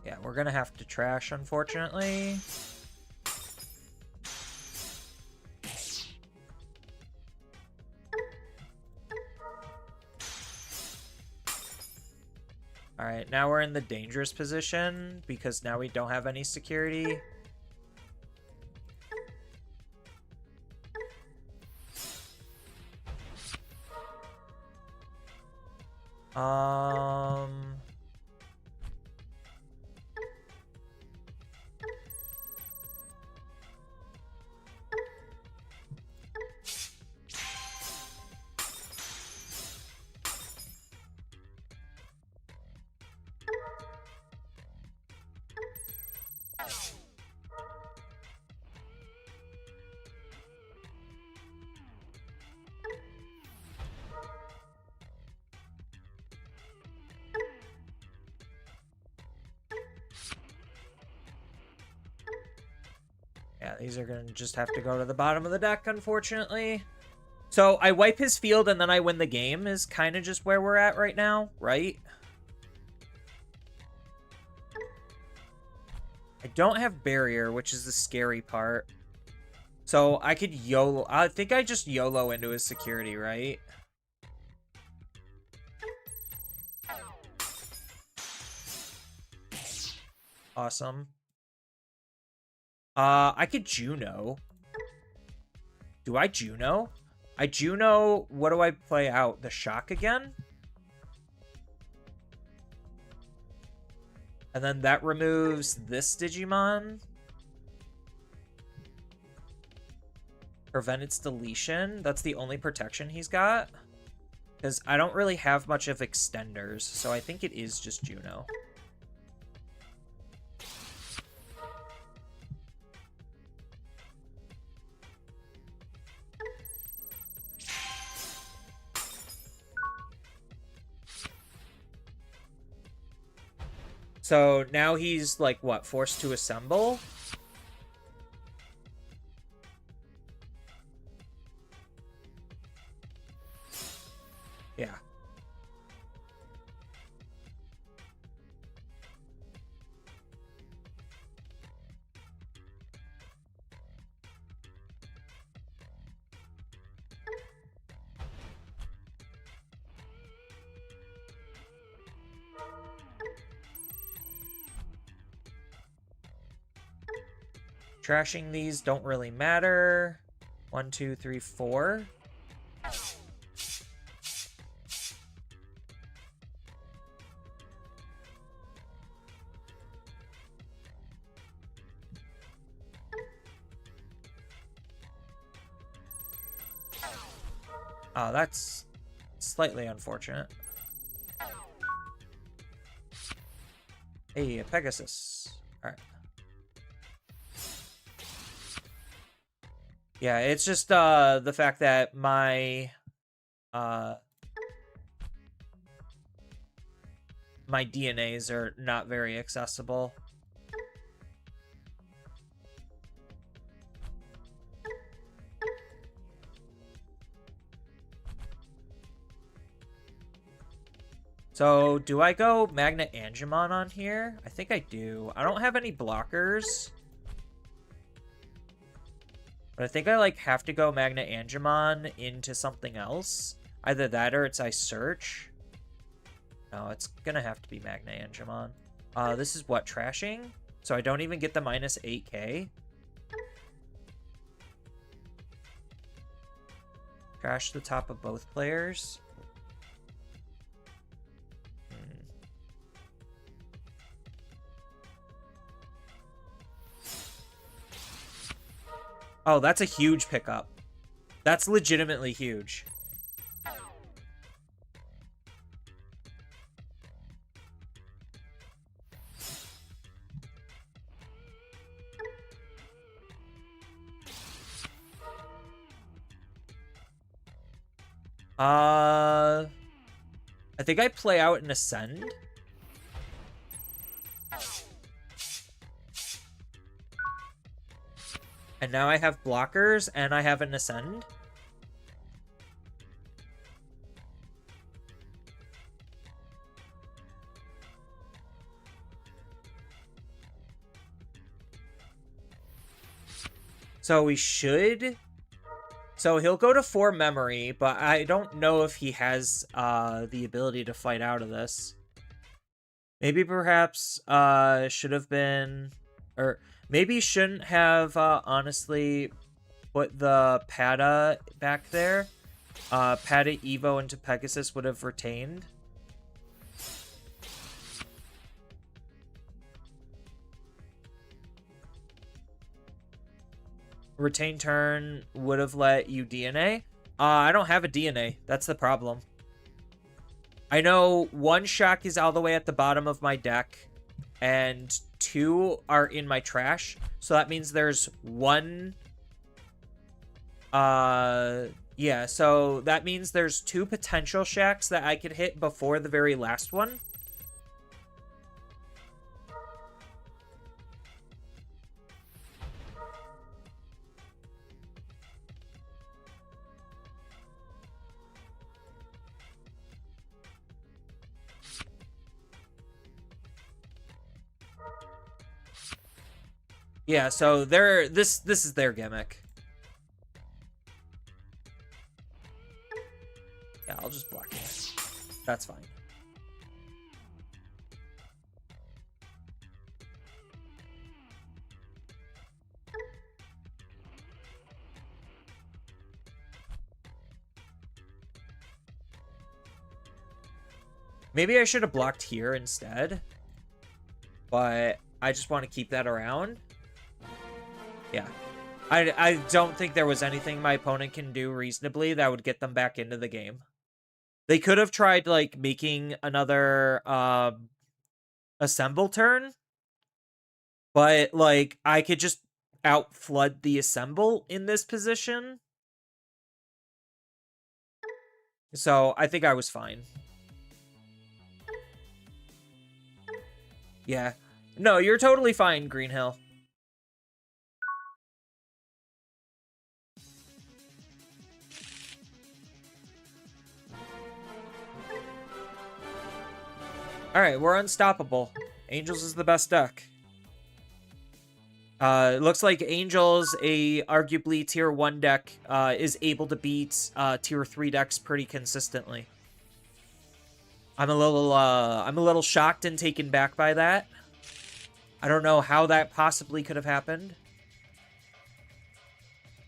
Yeah, we're gonna have to trash, unfortunately. Alright, now we're in the dangerous position because now we don't have any security. Yeah, these are gonna just have to go to the bottom of the deck, unfortunately. So I wipe his field and then I win the game is kind of just where we're at right now, right? I don't have barrier, which is the scary part. So I could YOLO. I think I just YOLO into his security, right? Awesome. I could Juno. Do I Juno? I Juno, what do I play out? The shock again? And then that removes this Digimon. Prevent its deletion. That's the only protection he's got. Because I don't really have much of extenders, so I think it is just Juno. So now he's, like, what, forced to assemble? Yeah. Trashing these don't really matter. 1, 2, 3, 4. Oh, that's slightly unfortunate. Hey, a Pegasus. Alright. Yeah, it's just the fact that uh my DNAs are not very accessible. So, do I go Magnet Angemon on here? I think I do. I don't have any blockers. But I think I, like, have to go Magnet Angemon into something else. Either that or it's I Search. No, it's gonna have to be Magnet Angemon. This is what, trashing? So I don't even get the minus 8k? Trash the top of both players? Oh, that's a huge pickup. That's legitimately huge. I think I play out an Ascend. And now I have blockers and I have an Ascend. So we should... So he'll go to 4 memory, but I don't know if he has the ability to fight out of this. Maybe perhaps should have been... Or maybe shouldn't have honestly put the Pata back there. Pata Evo into Pegasus would have retained. Retain turn would have let you DNA. I don't have a DNA. That's the problem. I know 1 Shock is all the way at the bottom of my deck, and 2 are in my trash. So that means there's 1... Yeah, so that means there's 2 potential Shacks that I could hit before the very last one. Yeah, so this is their gimmick. Yeah, I'll just block it. That's fine. Maybe I should have blocked here instead. But I just want to keep that around. Yeah. I don't think there was anything my opponent can do reasonably that would get them back into the game. They could have tried, like, making another assemble turn. But, like, I could just out-flood the assemble in this position. So, I think I was fine. Yeah. No, you're totally fine, Greenhill. Alright, we're unstoppable. Angels is the best deck. It looks like Angels, a arguably tier 1 deck, is able to beat tier 3 decks pretty consistently. I'm a little shocked and taken back by that. I don't know how that possibly could have happened.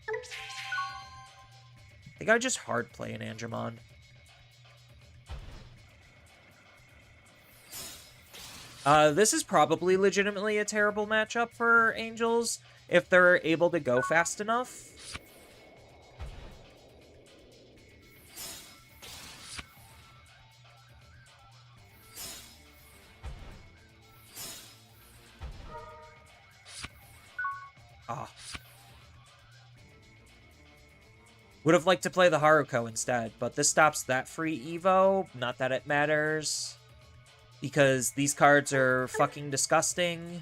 I think I just hard play an Angemon. This is probably legitimately a terrible matchup for Angels if they're able to go fast enough. Ah. Would have liked to play the Haruko instead, but this stops that free Evo. Not that it matters, because these cards are fucking disgusting.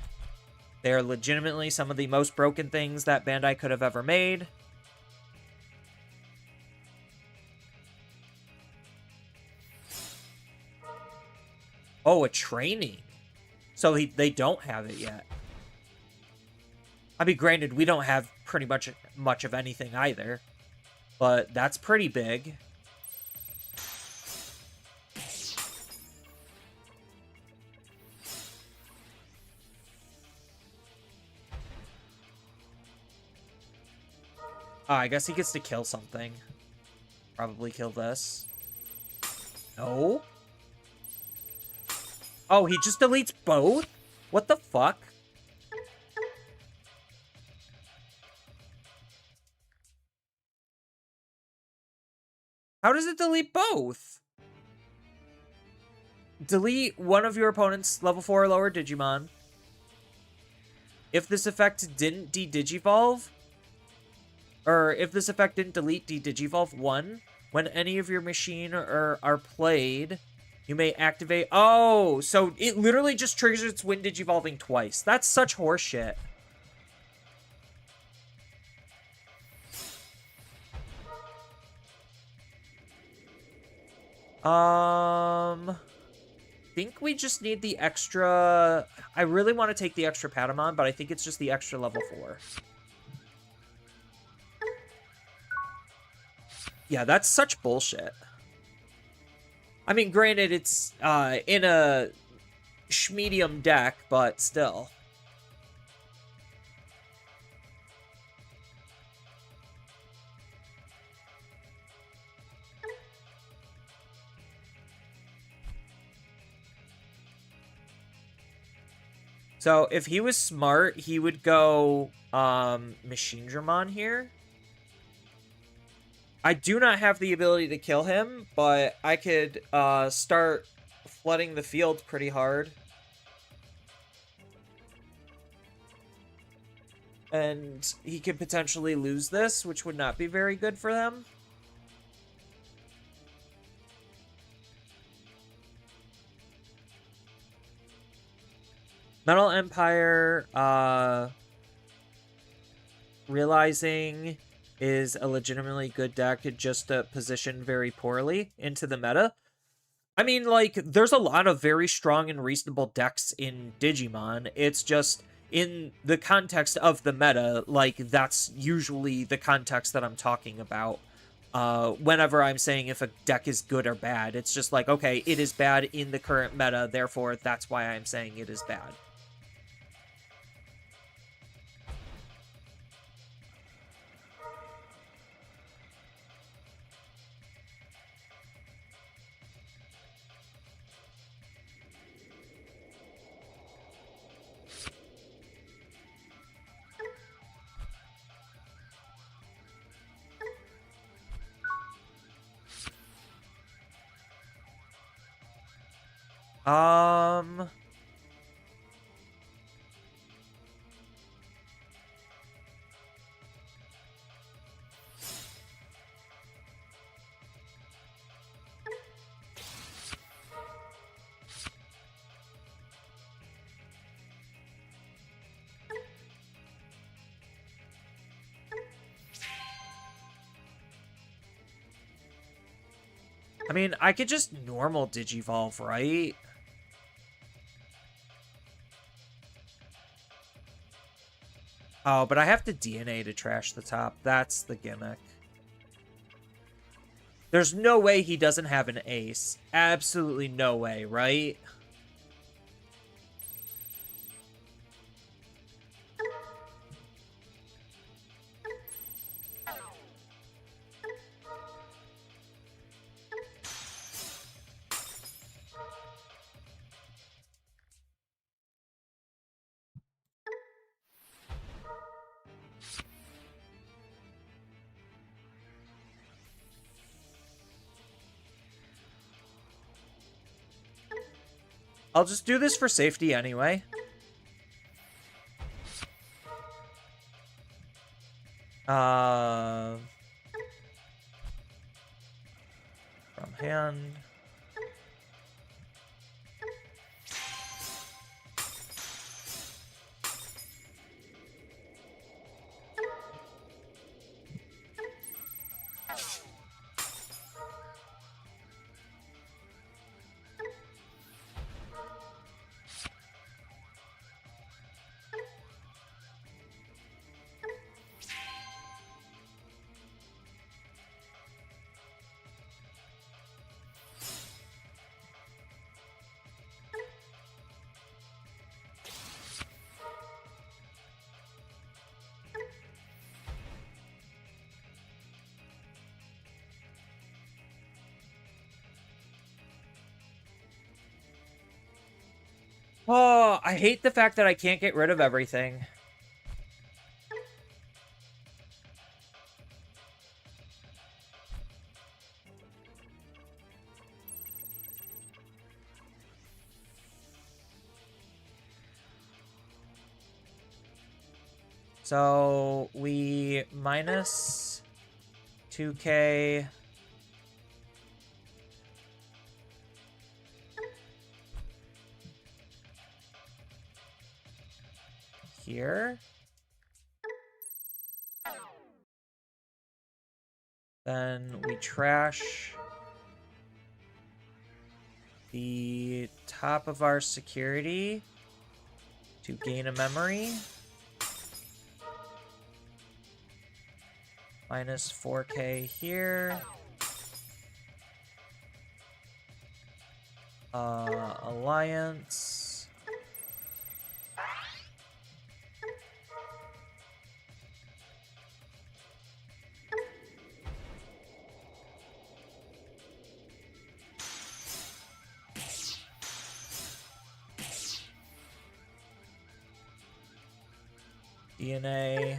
They're legitimately some of the most broken things that Bandai could have ever made. Oh, a training. So they don't have it yet. I mean, granted, we don't have pretty much of anything either. But that's pretty big. I guess he gets to kill something. Probably kill this. No? Oh, he just deletes both? What the fuck? How does it delete both? Delete one of your opponent's level 4 or lower Digimon. If this effect didn't de-digivolve, or if this effect didn't delete de-digivolve 1, when any of your machine are played, you may activate... Oh, so it literally just triggers its when digivolving twice. That's such horseshit. Think we just need the extra... I really want to take the extra Patamon, but I think it's just the extra level 4. Yeah, that's such bullshit. I mean, granted, it's in a schmedium deck, but still. So, if he was smart, he would go Machine Dramon here. I do not have the ability to kill him, but I could start flooding the field pretty hard. And he could potentially lose this, which would not be very good for them. Metal Empire, realizing is a legitimately good deck, just positioned very poorly into the meta. I mean, like, there's a lot of very strong and reasonable decks in Digimon. It's just, in the context of the meta, like, that's usually the context that I'm talking about. Whenever I'm saying if a deck is good or bad, it's just like, okay, it is bad in the current meta, therefore that's why I'm saying it is bad. I mean, I could just normal Digivolve, right? Oh, but I have to DNA to trash the top. That's the gimmick. There's no way he doesn't have an ace. Absolutely no way, right? I'll just do this for safety anyway. hand. Oh, I hate the fact that I can't get rid of everything. So we minus 2k. Here. Then we trash the top of our security to gain a memory. Minus 4k here. Alliance. DNA.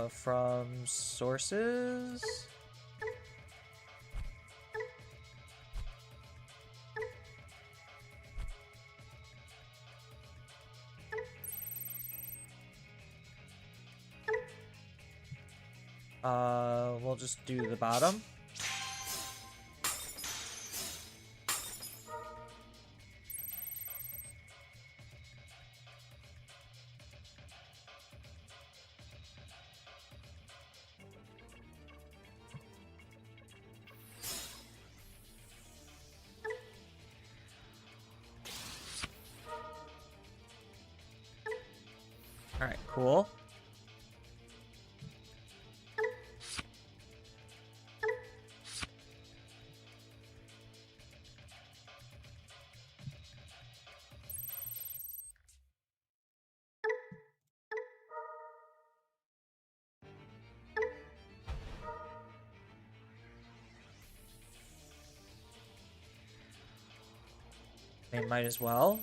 From sources. We'll just do the bottom. All right, cool. They might as well.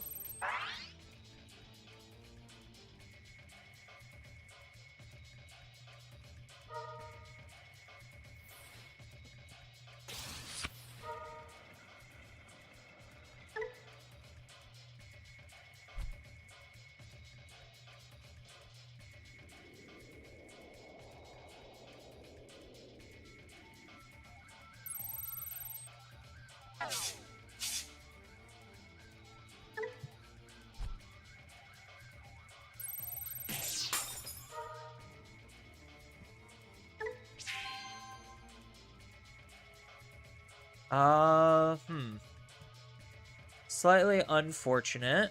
Slightly unfortunate.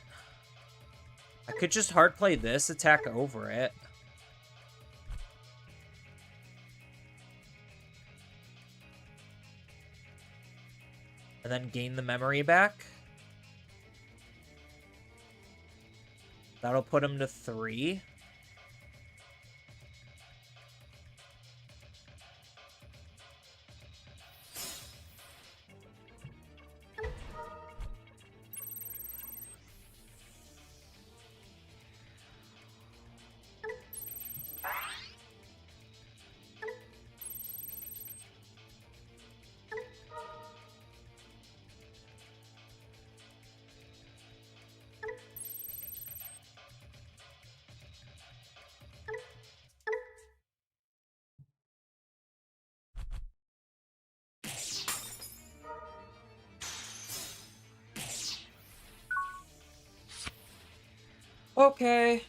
I could just hard play this, attack over it. And then gain the memory back. That'll put him to 3. Okay.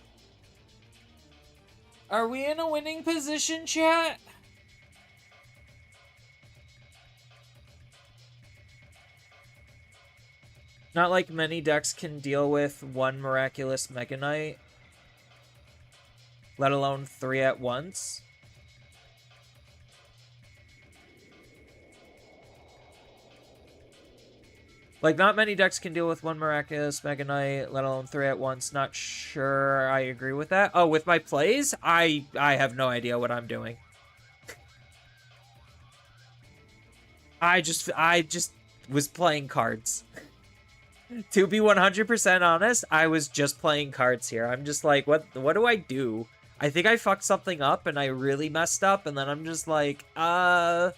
Are we in a winning position, chat? Not like many decks can deal with one Miraculous Mega Knight, let alone 3 at once. Like, not many decks can deal with one Miraculous Mega Knight, let alone 3 at once. Not sure I agree with that. Oh, with my plays? I have no idea what I'm doing. I just was playing cards. To be 100% honest, I was just playing cards here. I'm just like, what do I do? I think I fucked something up and I really messed up, and then I'm just like, because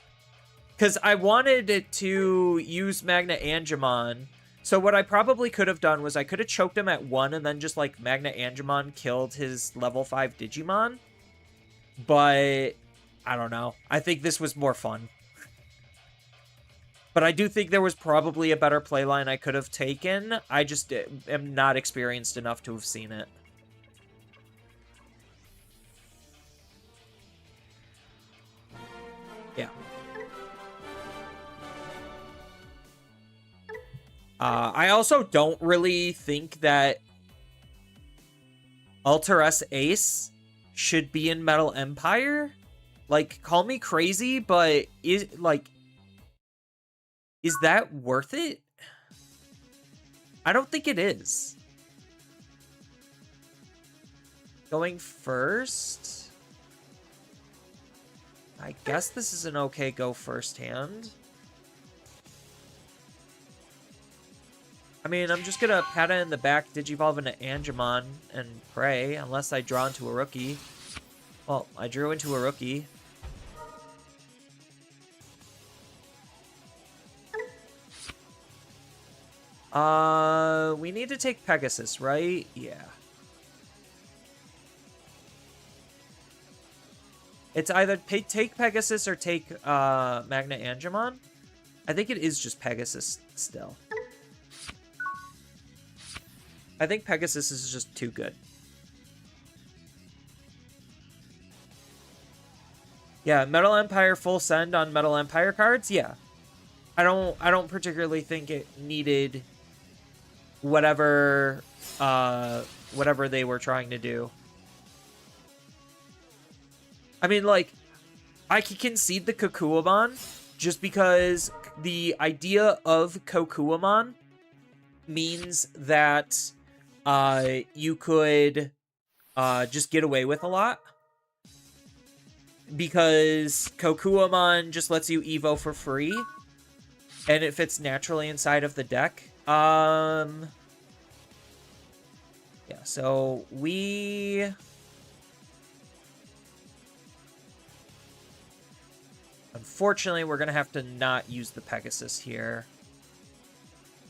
I wanted it to use Magna Angemon. So what I probably could have done was I could have choked him at 1 and then just, like, Magna Angemon killed his level 5 Digimon. But, I don't know. I think this was more fun. But I do think there was probably a better playline I could have taken. I just am not experienced enough to have seen it. Yeah. I also don't really think that Alter S Ace should be in Metal Empire. Like, call me crazy, but is that worth it? I don't think it is. Going first? I guess this is an okay go first hand. I mean, I'm just gonna pat it in the back, Digivolve into Angemon, and pray, unless I draw into a rookie. Well, I drew into a rookie. We need to take Pegasus, right? Yeah. It's either take Pegasus or take Magna Angemon. I think it is just Pegasus still. I think Pegasus is just too good. Yeah, Metal Empire full send on Metal Empire cards? Yeah. I don't particularly think it needed whatever they were trying to do. I mean, like, I can concede the Kokuamon just because the idea of Kokuamon means that you could just get away with a lot. Because Kokuamon just lets you Evo for free. And it fits naturally inside of the deck. Yeah, so we... Unfortunately, we're going to have to not use the Pegasus here.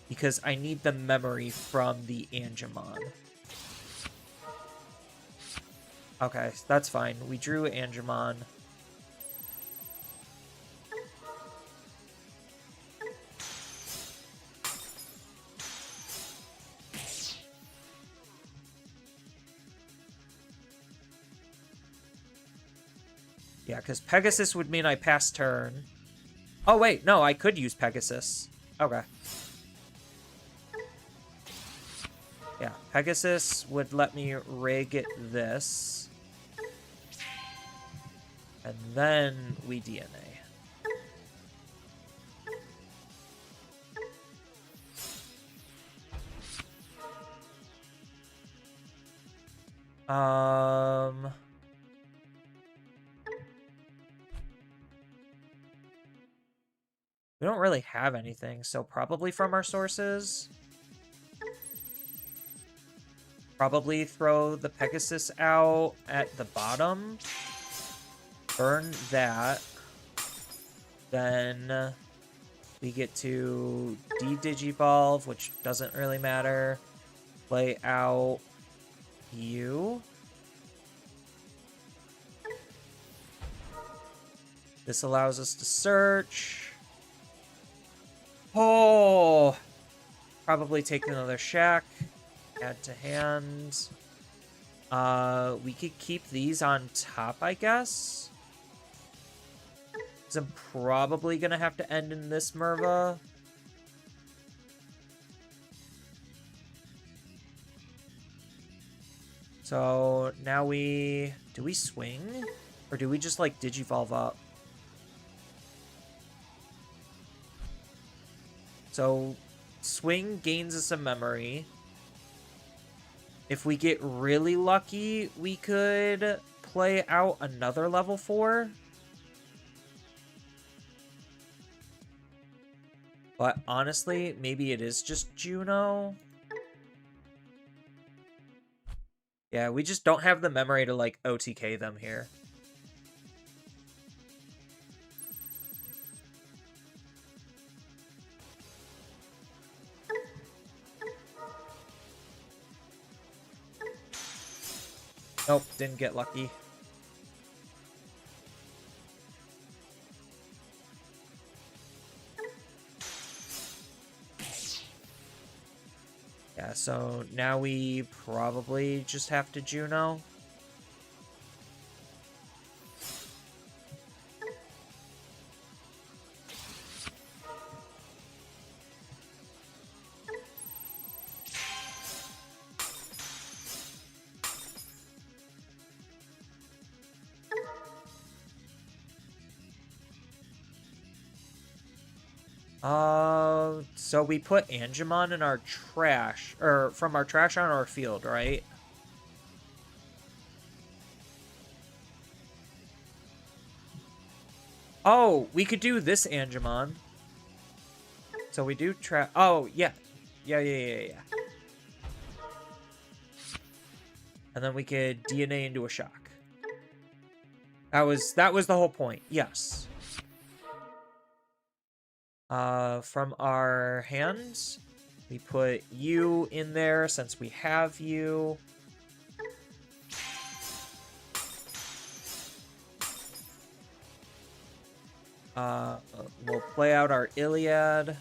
Because I need the memory from the Angemon. Okay, that's fine. We drew Angemon. Yeah, because Pegasus would mean I pass turn. Oh, wait. No, I could use Pegasus. Okay. Yeah, Pegasus would let me rig this. And then we DNA. We don't really have anything, so probably from our sources. Probably throw the Pegasus out at the bottom. Burn that. Then we get to de-digivolve, which doesn't really matter. Play out you. This allows us to search. Oh! Probably take another shack. Add to hand. We could keep these on top, I guess. Because I'm probably gonna have to end in this Merva. So now do we swing? Or do we just like Digivolve up? So swing gains us some memory. If we get really lucky, we could play out another level 4. But honestly, maybe it is just Juno. Yeah, we just don't have the memory to, like, OTK them here. Nope, didn't get lucky. Yeah, so now we probably just have to Juno. So we put Angemon in our trash, or from our trash on our field, right? Oh, we could do this Angemon. So we do oh, yeah. Yeah. And then we could DNA into a shock. That was the whole point. Yes. From our hands, we put you in there since we have you. We'll play out our Iliad.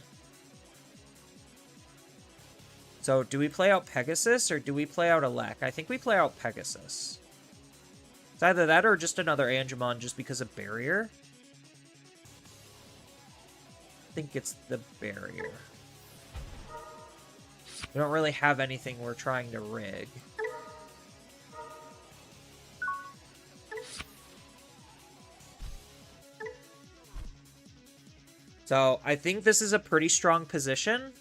So, do we play out Pegasus or do we play out Elec? I think we play out Pegasus. It's either that or just another Angemon just because of barrier. I think it's the barrier. We don't really have anything we're trying to rig. So, I think this is a pretty strong position.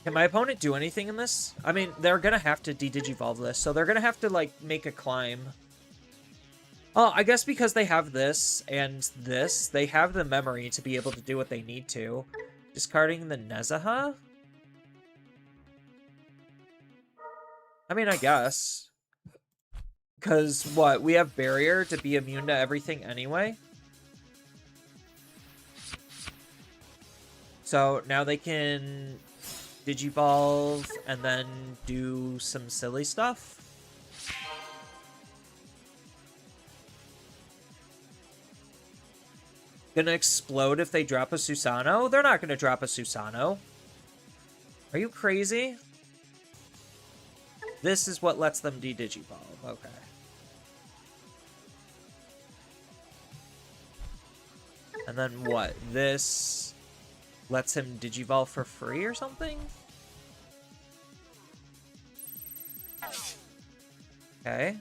Can my opponent do anything in this? I mean, they're gonna have to de-digivolve this, so they're gonna have to, like, make a climb. Oh, I guess because they have this and this, they have the memory to be able to do what they need to. Discarding the Nezaha? I mean, I guess. Because, what, we have Barrier to be immune to everything anyway? So, now they can Digivolve and then do some silly stuff? Gonna explode if they drop a Susano? They're not gonna drop a Susano. Are you crazy? This is what lets them de-digivolve. Okay. And then what? This lets him digivolve for free or something? Okay.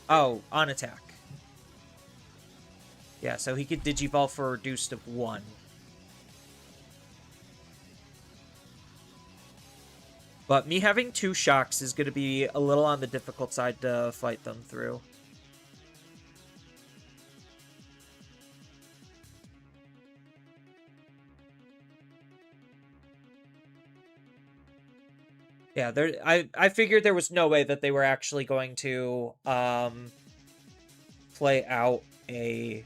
Oh, on attack. Yeah, so he could digivolve for a reduced of 1. But me having 2 shocks is going to be a little on the difficult side to fight them through. Yeah, I figured there was no way that they were actually going to play out a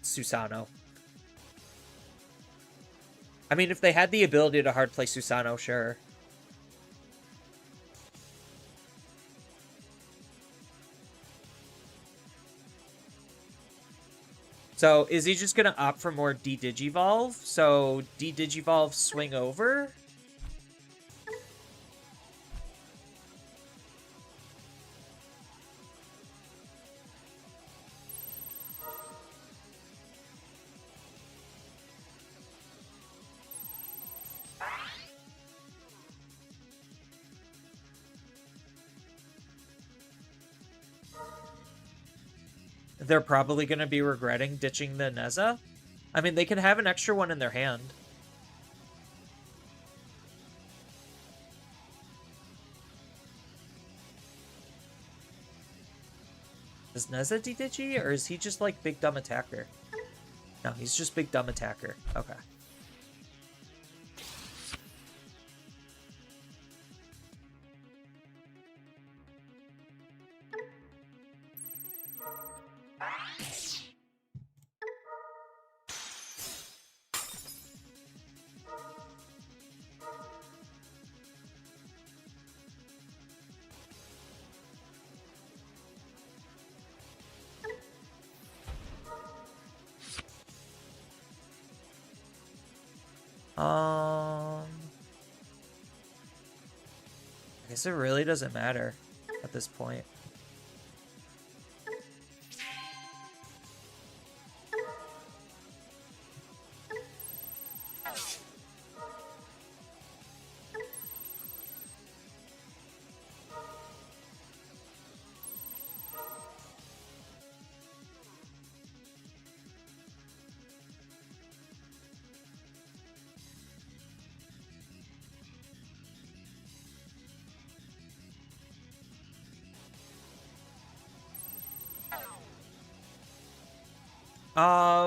Susanoo. I mean, if they had the ability to hard play Susanoo, sure. So, is he just gonna opt for more D-Digivolve? So, D-Digivolve swing over? They're probably gonna be regretting ditching the Neza. I mean, they can have an extra one in their hand. Is Neza D-Digi, or is he just like big dumb attacker? No, he's just big dumb attacker. Okay. I guess it really doesn't matter at this point.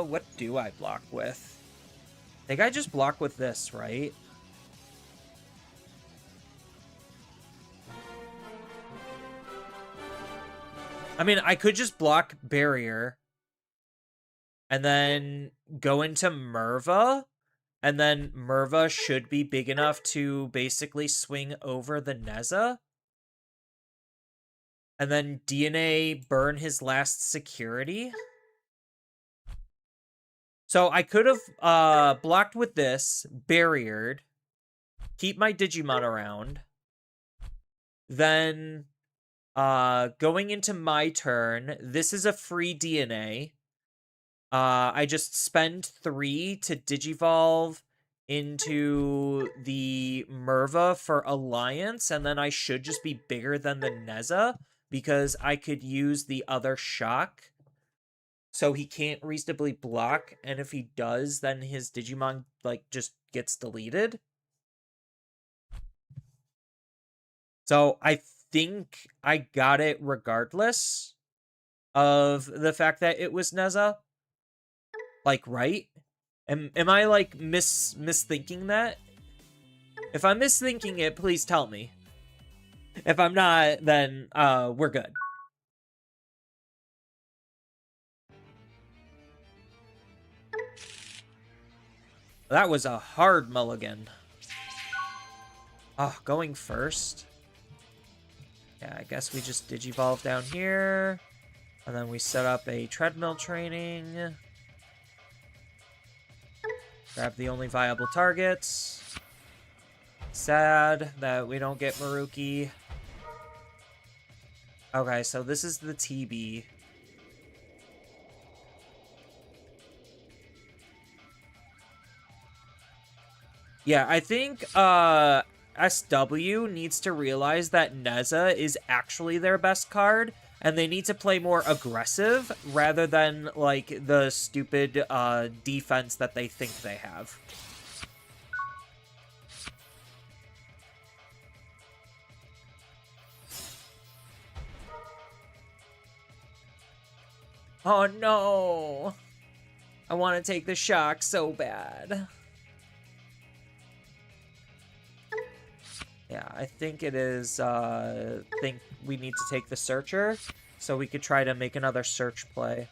What do I block with? I think I just block with this, right? I mean, I could just block Barrier and then go into Merva, and then Merva should be big enough to basically swing over the Neza. And then DNA burn his last security. So I could have blocked with this, barriered, keep my Digimon around. Then going into my turn, this is a free DNA. I just spend 3 to Digivolve into the Merva for Alliance, and then I should just be bigger than the Neza because I could use the other shock. So he can't reasonably block, and if he does, then his Digimon, like, just gets deleted. So I think I got it regardless of the fact that it was Neza. Like, right? Am I, like, misthinking that? If I'm misthinking it, please tell me. If I'm not, then, we're good. That was a hard mulligan. Oh, going first? Yeah, I guess we just Digivolve down here. And then we set up a treadmill training. Grab the only viable targets. Sad that we don't get Maruki. Okay, so this is the TB. Yeah, I think SW needs to realize that Neza is actually their best card, and they need to play more aggressive rather than, like, the stupid defense that they think they have. Oh no! I want to take the shock so bad. Yeah, I think it is, think we need to take the Searcher, so we could try to make another search play.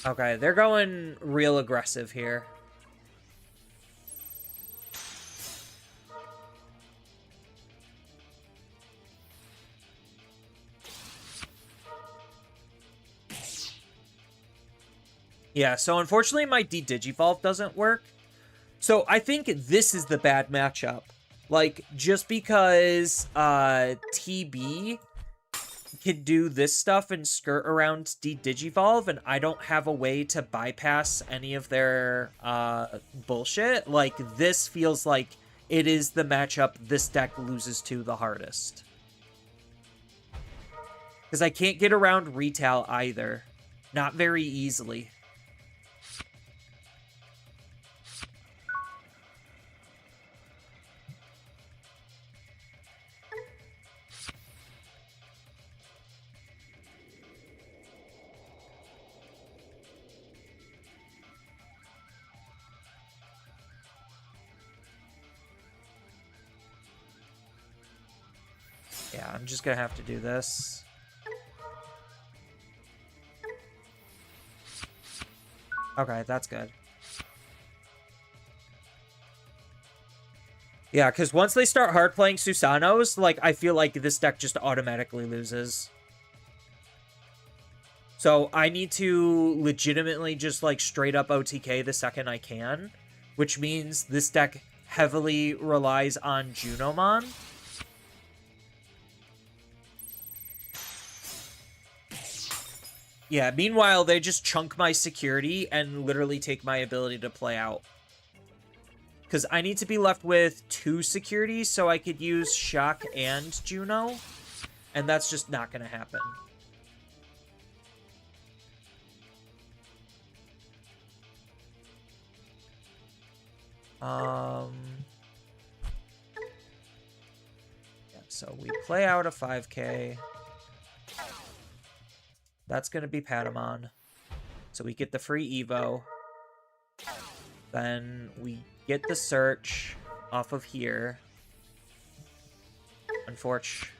Okay, they're going real aggressive here. Yeah, so unfortunately my de-digivolve doesn't work. So I think this is the bad matchup. Like, just because TB can do this stuff and skirt around de-digivolve, and I don't have a way to bypass any of their bullshit, like, this feels like it is the matchup this deck loses to the hardest. Because I can't get around retail either. Not very easily. Yeah, I'm just gonna have to do this. Okay, that's good. Yeah, because once they start hard playing Susanos, like, I feel like this deck just automatically loses. So I need to legitimately just, like, straight up OTK the second I can, which means this deck heavily relies on Junomon. Yeah, meanwhile, they just chunk my security and literally take my ability to play out. Because I need to be left with 2 securities so I could use Shock and Juno. And that's just not going to happen. Yeah, so we play out a 5k. That's going to be Patamon. So we get the free Evo. Then we get the search off of here. Unfortunately.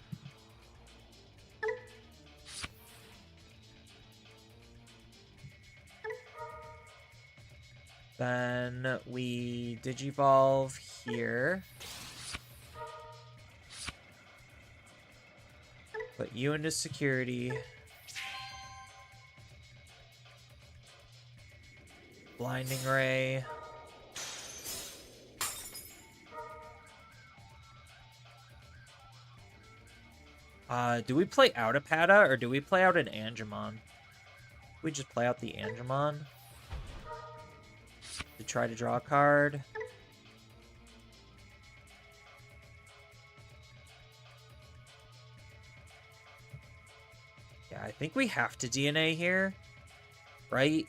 Then we Digivolve here. Put you into security. Blinding Ray. Do we play out a Pata or do we play out an Angemon? We just play out the Angemon to try to draw a card. Yeah, I think we have to DNA here, right?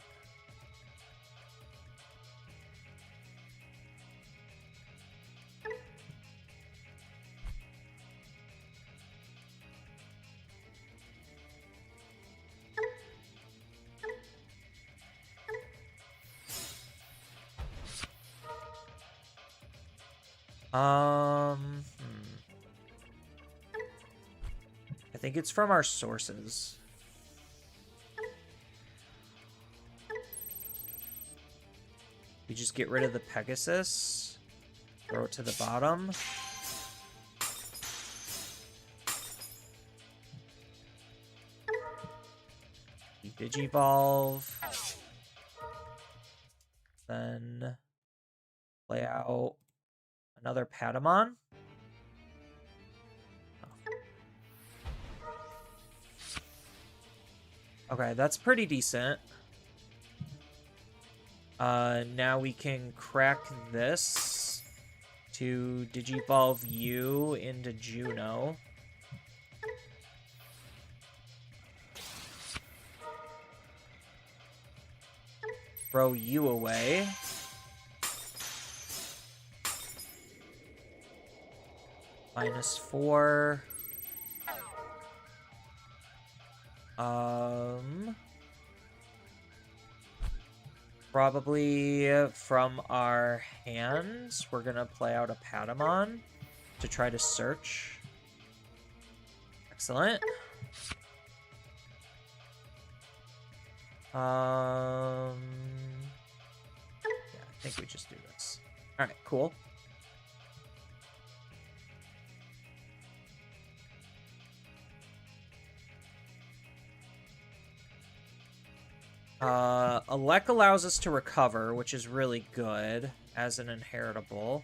I think it's from our sources. We just get rid of the Pegasus. Throw it to the bottom. Digivolve. Then play out another Patamon. Okay, that's pretty decent. Now we can crack this to Digivolve you into Juno. Throw you away. -4. Probably from our hands, we're gonna play out a Patamon to try to search. Excellent. Yeah, I think we just do this. Alright, cool. Elec allows us to recover, which is really good as an inheritable.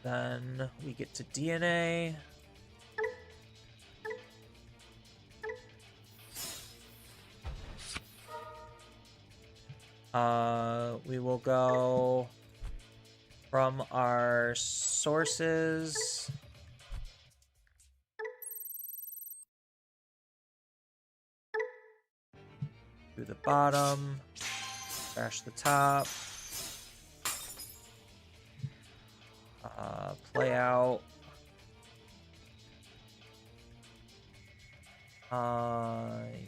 Then we get to DNA. We will go from our sources. To the bottom. Crash the top. Play out.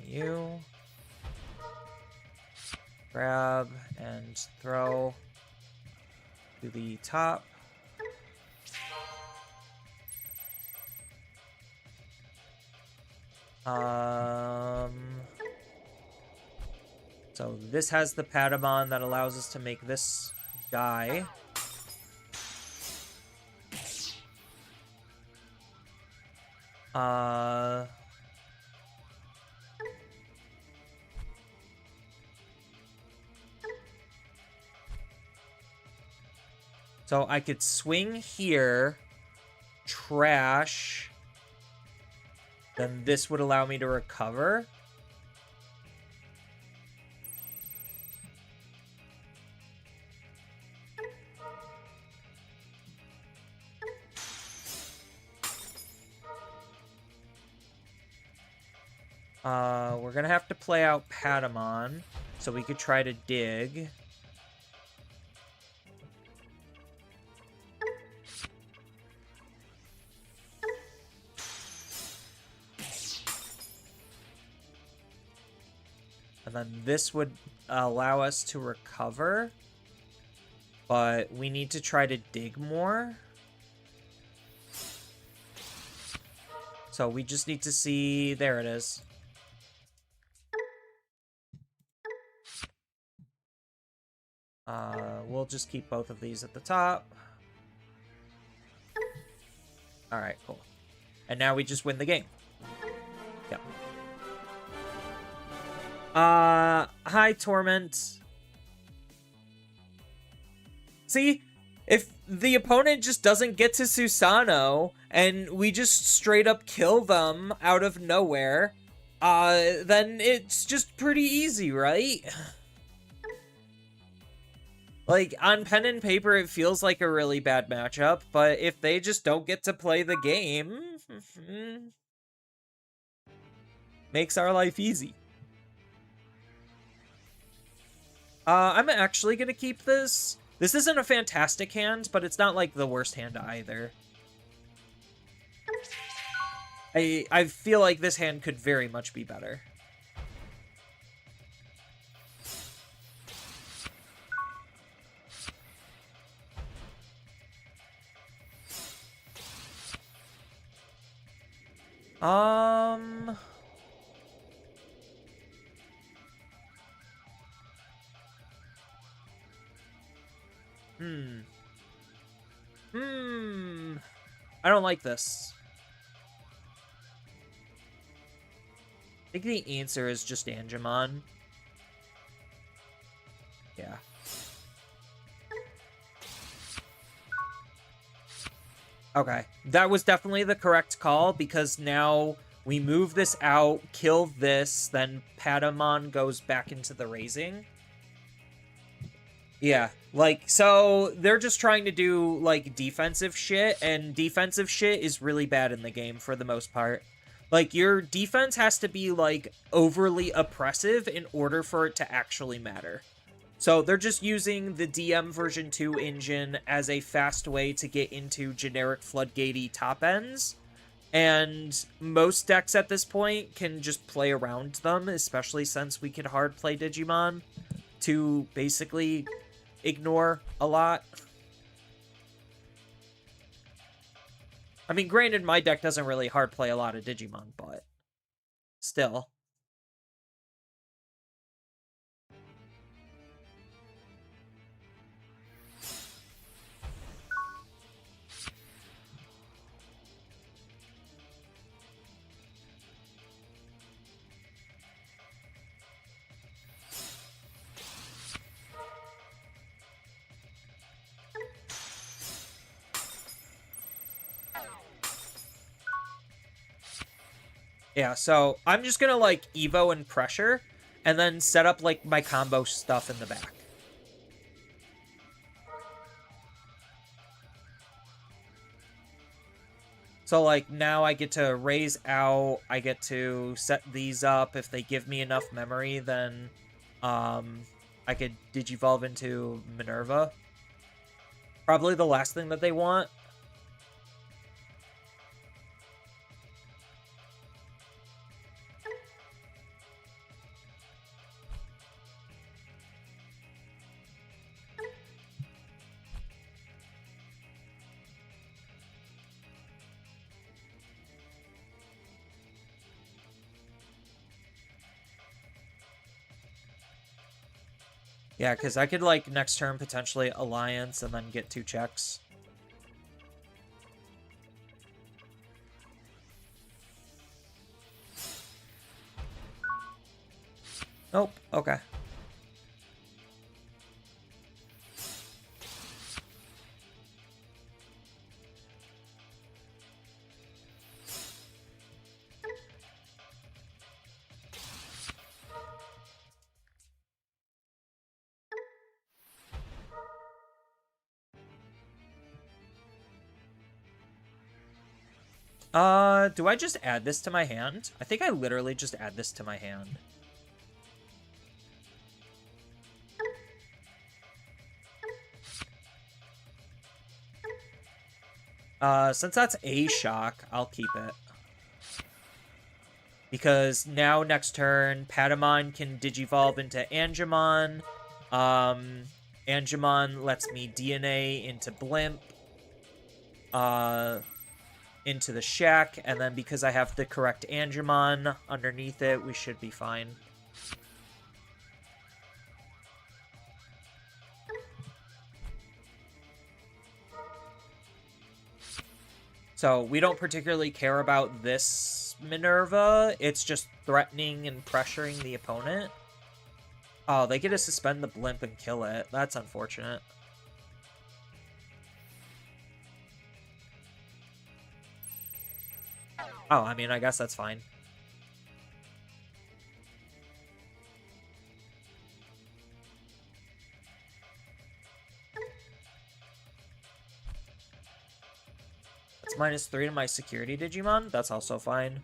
You. Grab and throw to the top. So this has the Patamon that allows us to make this guy. So I could swing here, trash, then this would allow me to recover. We're gonna have to play out Patamon, so we could try to dig. And then this would allow us to recover. But we need to try to dig more. So we just need to see... There it is. We'll just keep both of these at the top. Alright, cool. And now we just win the game. Yep. Hi, Torment. See, if the opponent just doesn't get to Susano, and we just straight up kill them out of nowhere, then it's just pretty easy, right? Like, on pen and paper, it feels like a really bad matchup, but if they just don't get to play the game, makes our life easy. I'm actually gonna keep this. This isn't a fantastic hand, but it's not, like, the worst hand either. I feel like this hand could very much be better. I don't like this. I think the answer is just Angemon. Yeah. Okay, that was definitely the correct call, because now we move this out, kill this, then Patamon goes back into the raising. Yeah, like, so they're just trying to do, like, defensive shit, and defensive shit is really bad in the game for the most part. Like, your defense has to be, like, overly oppressive in order for it to actually matter. So they're just using the DM version 2 engine as a fast way to get into generic floodgatey top ends. And most decks at this point can just play around them, especially since we can hard play Digimon. to basically ignore a lot. I mean, granted, my deck doesn't really hard play a lot of Digimon, but still. Yeah, so I'm just gonna, like, Evo and pressure, and then set up, like, my combo stuff in the back. So, like, now I get to raise out, I get to set these up. If they give me enough memory, then I could Digivolve into Minerva. Probably the last thing that they want. Yeah, because I could, like, next turn potentially Alliance and then get 2 checks. Nope, okay. Do I just add this to my hand? I think I literally just add this to my hand. Since that's a shock, I'll keep it. Because now, next turn, Patamon can Digivolve into Angemon. Angemon lets me DNA into Blimp. Into the Shack, and then because I have the correct Angemon underneath it, we should be fine. So, we don't particularly care about this Minerva. It's just threatening and pressuring the opponent. Oh, they get to suspend the Blimp and kill it. That's unfortunate. Oh, I mean, I guess that's fine. It's -3 to my security Digimon. That's also fine.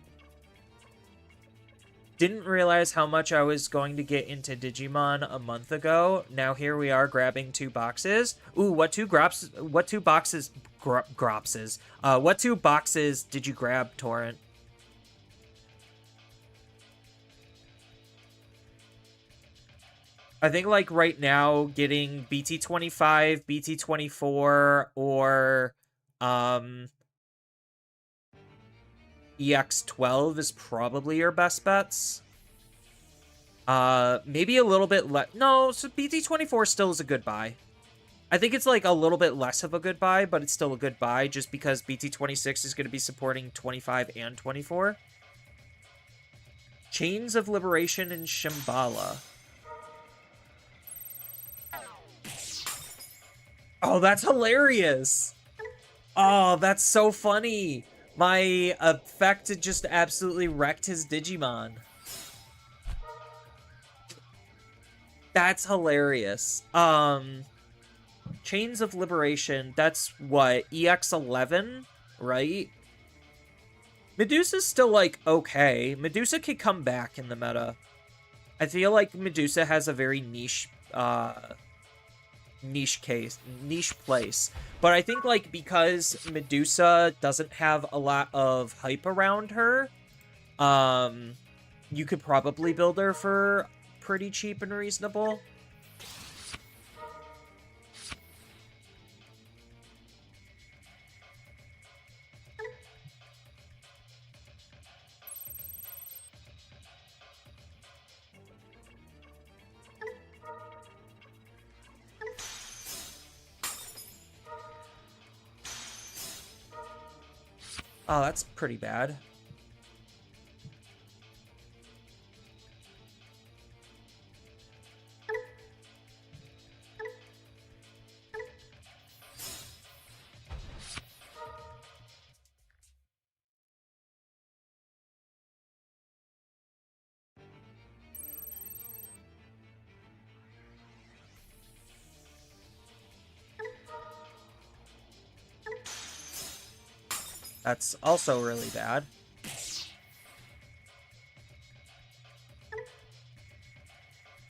Didn't realize how much I was going to get into Digimon a month ago. Now here we are grabbing 2 boxes. Ooh, what two boxes did you grab, Torrent? I think, like, right now, getting BT25, BT24, or EX12 is probably your best bets. Maybe a little bit less. No, so BT24 still is a good buy. I think it's, like, a little bit less of a good buy, but it's still a good buy just because BT26 is going to be supporting 25 and 24. Chains of Liberation and Shambhala. Oh, that's hilarious. Oh, that's so funny. My effect just absolutely wrecked his Digimon. That's hilarious. Chains of Liberation, that's what, EX11, right? Medusa's still, like, okay. Medusa could come back in the meta. I feel like Medusa has a very niche place. But I think, like, because Medusa doesn't have a lot of hype around her, you could probably build her for pretty cheap and reasonable. Oh, that's pretty bad. That's also really bad.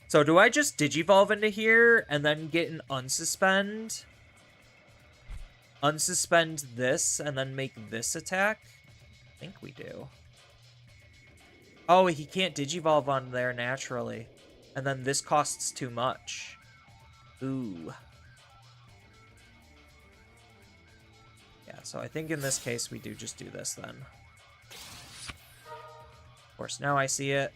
So do I just Digivolve into here and then get an unsuspend? Unsuspend this and then make this attack? I think we do. Oh, he can't Digivolve on there naturally. And then this costs too much. Ooh. Yeah, so I think in this case we do just do this then. Of course, now I see it.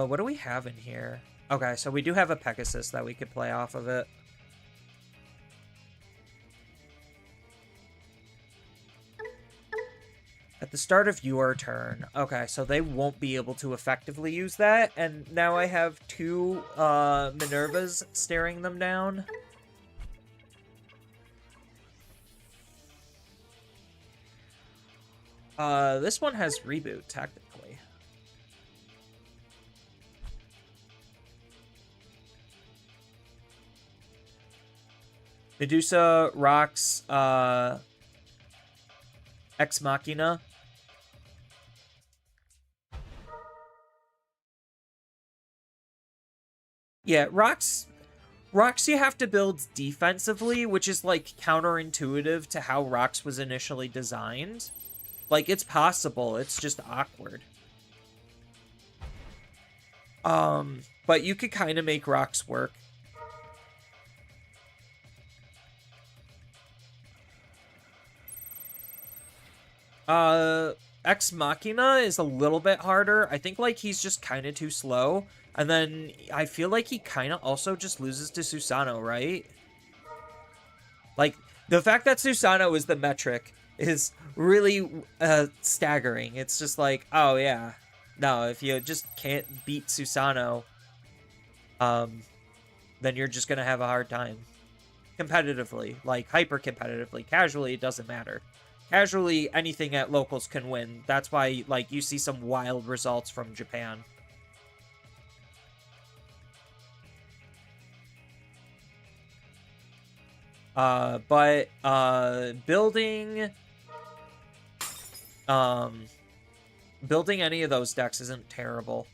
What do we have in here? Okay, so we do have a Pegasus that we could play off of it. At the start of your turn. Okay, so they won't be able to effectively use that. And now I have two Minervas staring them down. This one has reboot, technically. Medusa rocks Ex Machina. Yeah, rocks you have to build defensively, which is like counterintuitive to how rocks was initially designed. Like, it's possible, it's just awkward. But you could kind of make rocks work. Ex Machina is a little bit harder. I think, like, he's just kind of too slow. And then I feel like he kind of also just loses to Susano, right? Like, the fact that Susano is the metric is really staggering. It's just like, oh, yeah. No, if you just can't beat Susano, then you're just going to have a hard time. Competitively. Like, hyper-competitively. Casually, it doesn't matter. Casually, anything at locals can win. That's why, like, you see some wild results from Japan. But building any of those decks isn't terrible.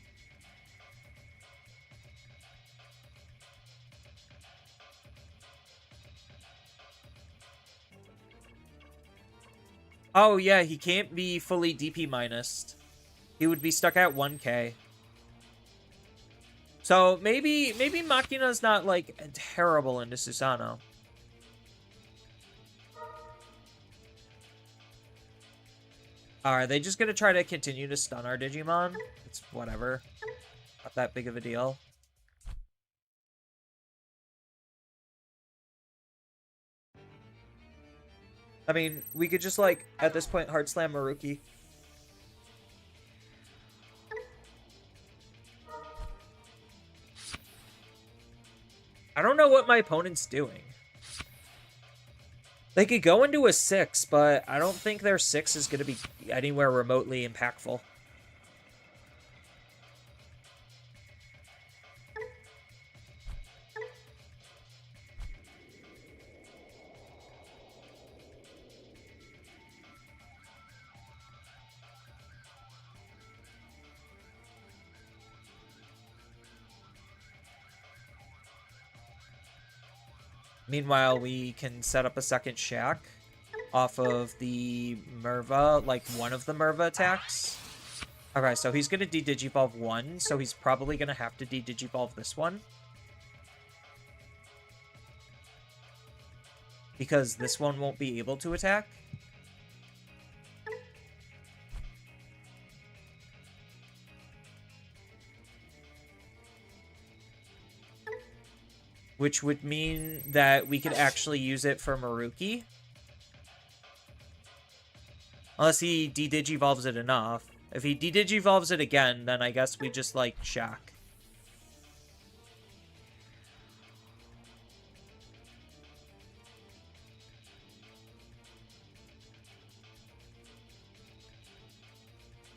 Oh yeah, he can't be fully DP minused. He would be stuck at 1k. So maybe Machina's not like terrible into Susano. Are they just gonna try to continue to stun our Digimon? It's whatever. Not that big of a deal. I mean, we could just, like, at this point, hard slam Maruki. I don't know what my opponent's doing. They could go into a 6, but I don't think their 6 is going to be anywhere remotely impactful. Meanwhile, we can set up a second shack off of the Merva, like one of the Merva attacks. Okay, so he's going to de-digivolve one, so he's probably going to have to de-digivolve this one. Because this one won't be able to attack. which would mean that we could actually use it for Maruki. Unless he de-digivolves it enough. If he de-digivolves it again, then I guess we just, like, shack.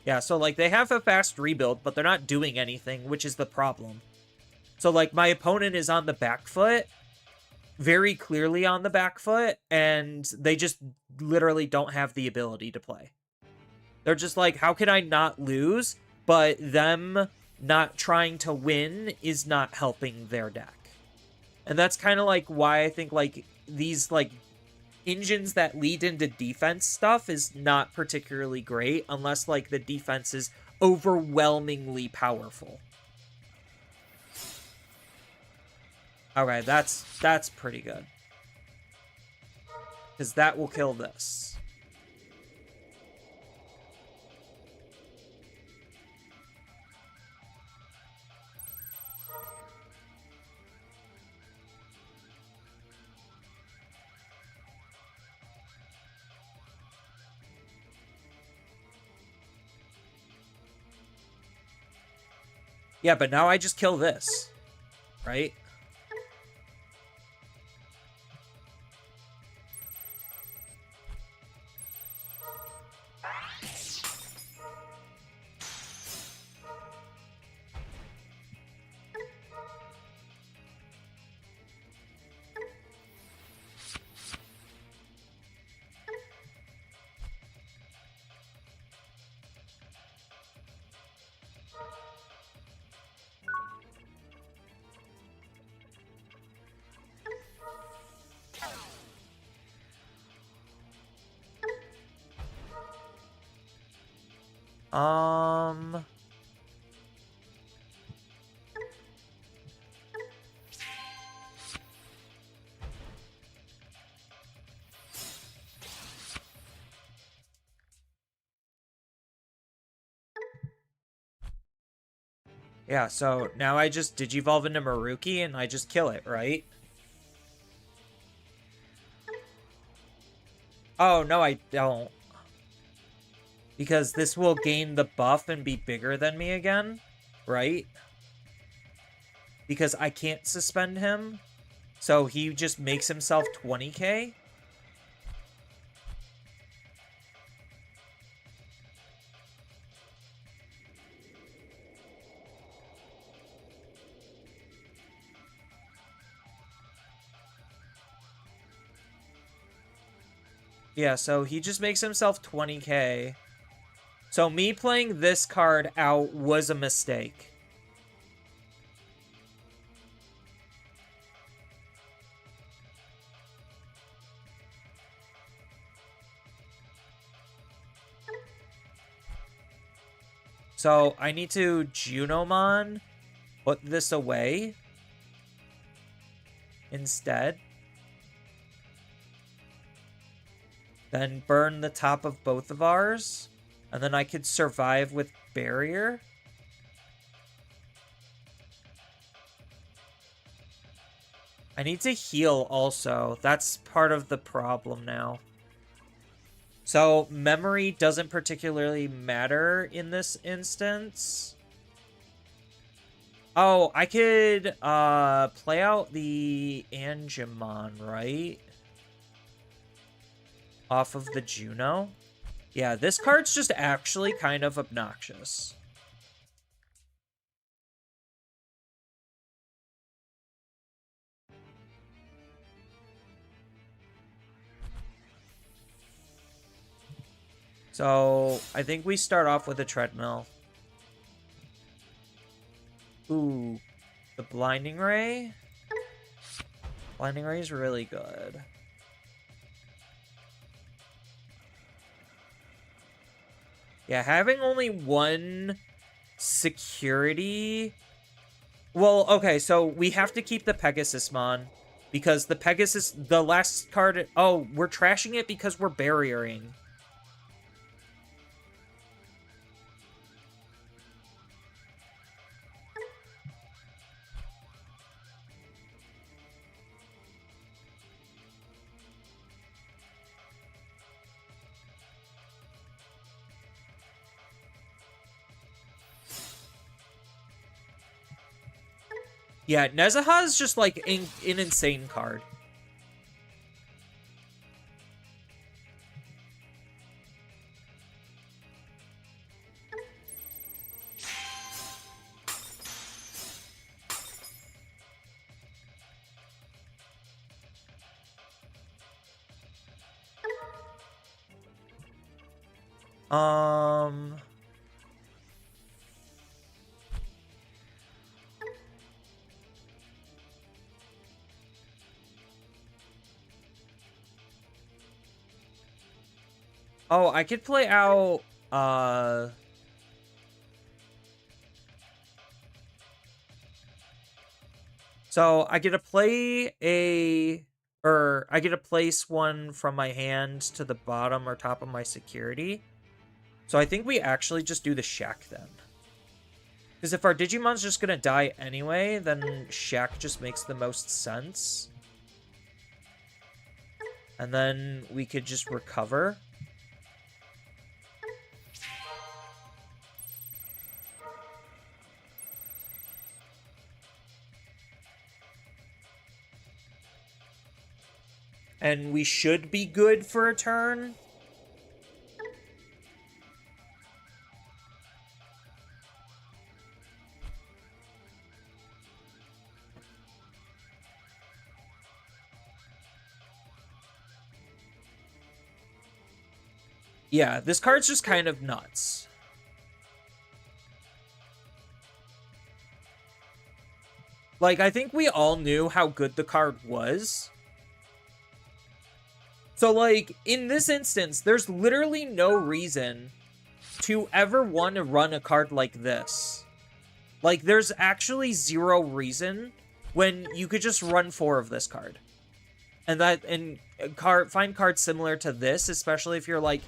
Yeah, so, like, they have a fast rebuild, but they're not doing anything, which is the problem. So, like, my opponent is on the back foot, very clearly on the back foot, and they just literally don't have the ability to play. They're just like, how can I not lose? But them not trying to win is not helping their deck. And that's kind of like why I think, like, these, like, engines that lead into defense stuff is not particularly great unless, like, the defense is overwhelmingly powerful. Okay, that's pretty good. Because that will kill this. Yeah, but now I just kill this, right? Yeah, so now I just Digivolve into Maruki and I just kill it, right? Oh, no, I don't. Because this will gain the buff and be bigger than me again, right? Because I can't suspend him. So he just makes himself 20k. Yeah, so he just makes himself 20k. So me playing this card out was a mistake. So I need to Junomon, put this away instead. Then burn the top of both of ours. And then I could survive with barrier. I need to heal also. That's part of the problem now. So memory doesn't particularly matter in this instance. Oh, I could play out the Angemon, right? Off of the Juno. Yeah, this card's just actually kind of obnoxious. So, I think we start off with a treadmill. Ooh, the Blinding Ray? Blinding Ray is really good. Yeah, having only one security... Well, okay, so we have to keep the Pegasusmon. Because the Pegasus, the last card... Oh, we're trashing it because we're barriering. Yeah, Nezaha is just, like, an insane card. Oh, I could play out, So I get to play I get to place one from my hand to the bottom or top of my security. So I think we actually just do the Shack then. Because if our Digimon's just gonna die anyway, then Shack just makes the most sense. And then we could just recover. And we should be good for a turn. Yeah, this card's just kind of nuts. Like, I think we all knew how good the card was. So, like, in this instance, there's literally no reason to ever want to run a card like this. Like, there's actually zero reason when you could just run 4 of this card. And find cards similar to this, especially if you're, like,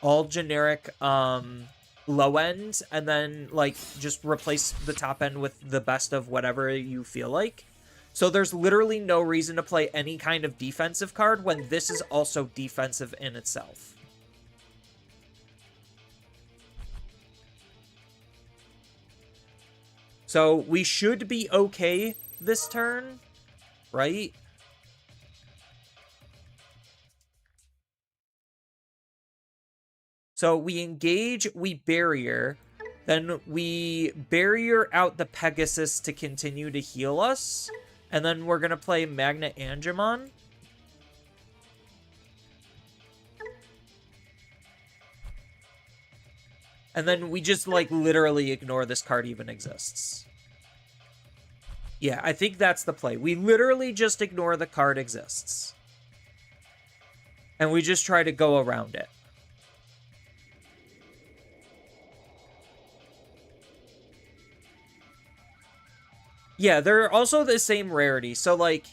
all generic, low end, and then, like, just replace the top end with the best of whatever you feel like. So there's literally no reason to play any kind of defensive card when this is also defensive in itself. So we should be okay this turn, right? So we engage, we barrier, then we barrier out the Pegasus to continue to heal us. And then we're going to play Magna Angemon. And then we just, like, literally ignore this card even exists. Yeah, I think that's the play. We literally just ignore the card exists. And we just try to go around it. Yeah, they're also the same rarity. So, like,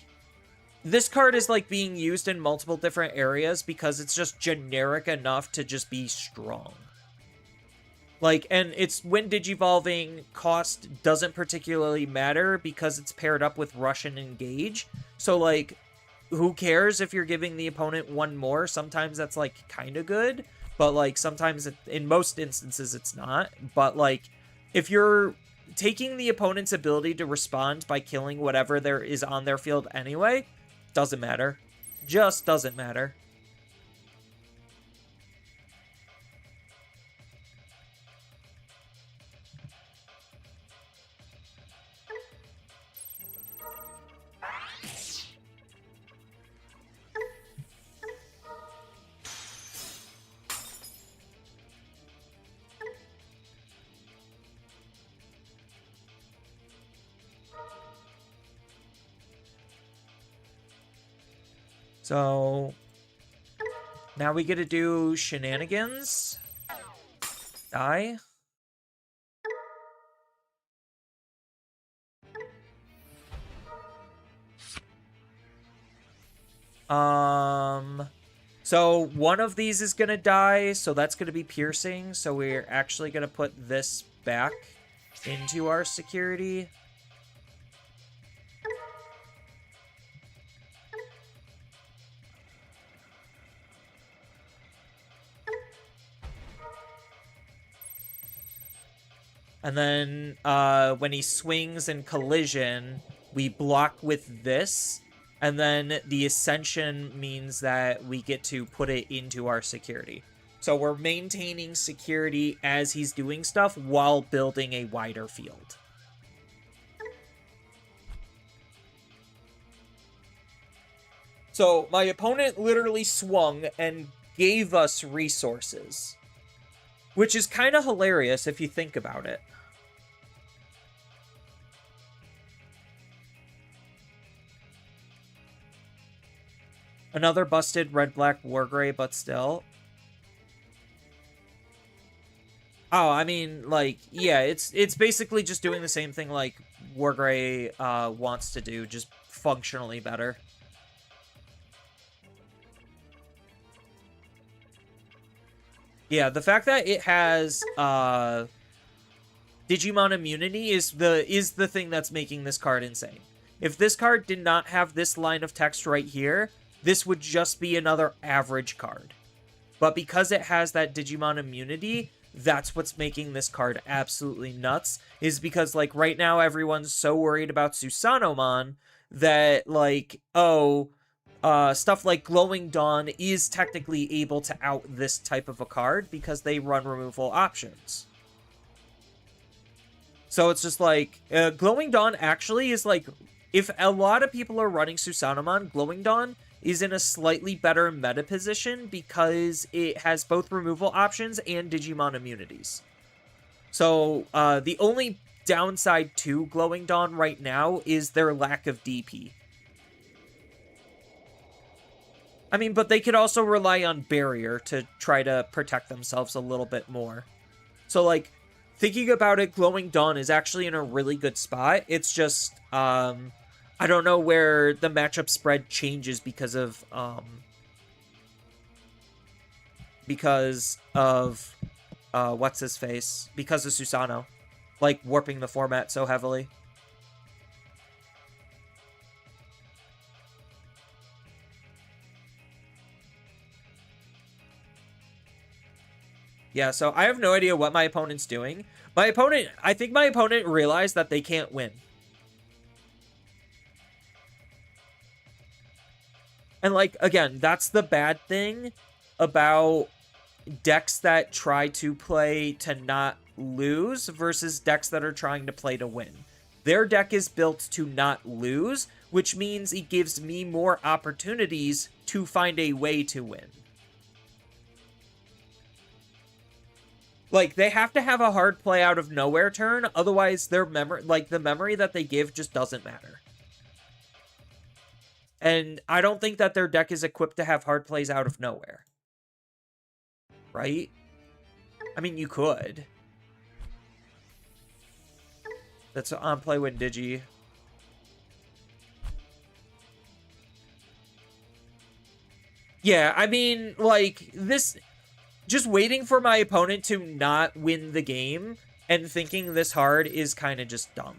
this card is, like, being used in multiple different areas because it's just generic enough to just be strong. Like, and it's when Digivolving cost doesn't particularly matter because it's paired up with Rush and Engage. So, like, who cares if you're giving the opponent one more? Sometimes that's, like, kind of good. But, like, sometimes, in most instances, it's not. But, like, if you're taking the opponent's ability to respond by killing whatever there is on their field anyway, doesn't matter. Just doesn't matter. So now we get to do shenanigans. Die. So one of these is gonna die, so that's gonna be piercing. So we're actually gonna put this back into our security. And then when he swings in collision, We block with this, and then the Ascension means that we get to put it into our security. So we're maintaining security as he's doing stuff while building a wider field. So my opponent literally swung and gave us resources, which is kind of hilarious if you think about it. Another busted red-black Wargrey, but still. Oh, I mean, like, yeah, it's basically just doing the same thing like Wargrey wants to do, just functionally better. Yeah, the fact that it has Digimon immunity is the thing that's making this card insane. If this card did not have this line of text right here, this would just be another average card. But because it has that Digimon immunity, that's what's making this card absolutely nuts, is because, like, right now everyone's so worried about Susanomon that, like, oh, stuff like Glowing Dawn is technically able to out this type of a card because they run removal options. So it's just like, Glowing Dawn actually is like, if a lot of people are running Susanomon, Glowing Dawn is in a slightly better meta position because it has both removal options and Digimon immunities. So the only downside to Glowing Dawn right now is their lack of DP. I mean, but they could also rely on Barrier to try to protect themselves a little bit more. So, like, thinking about it, Glowing Dawn is actually in a really good spot. It's just, I don't know where the matchup spread changes because of what's his face? Because of Susano, like, warping the format so heavily. Yeah, so I have no idea what my opponent's doing. I think my opponent realized that they can't win. And, like, again, that's the bad thing about decks that try to play to not lose versus decks that are trying to play to win. Their deck is built to not lose, which means it gives me more opportunities to find a way to win. Like, they have to have a hard play out of nowhere turn, otherwise their memory, like, the memory that they give just doesn't matter. And I don't think that their deck is equipped to have hard plays out of nowhere. Right? I mean, you could. That's on play with Digi. Yeah, I mean, like, this... Just waiting for my opponent to not win the game and thinking this hard is kind of just dumb.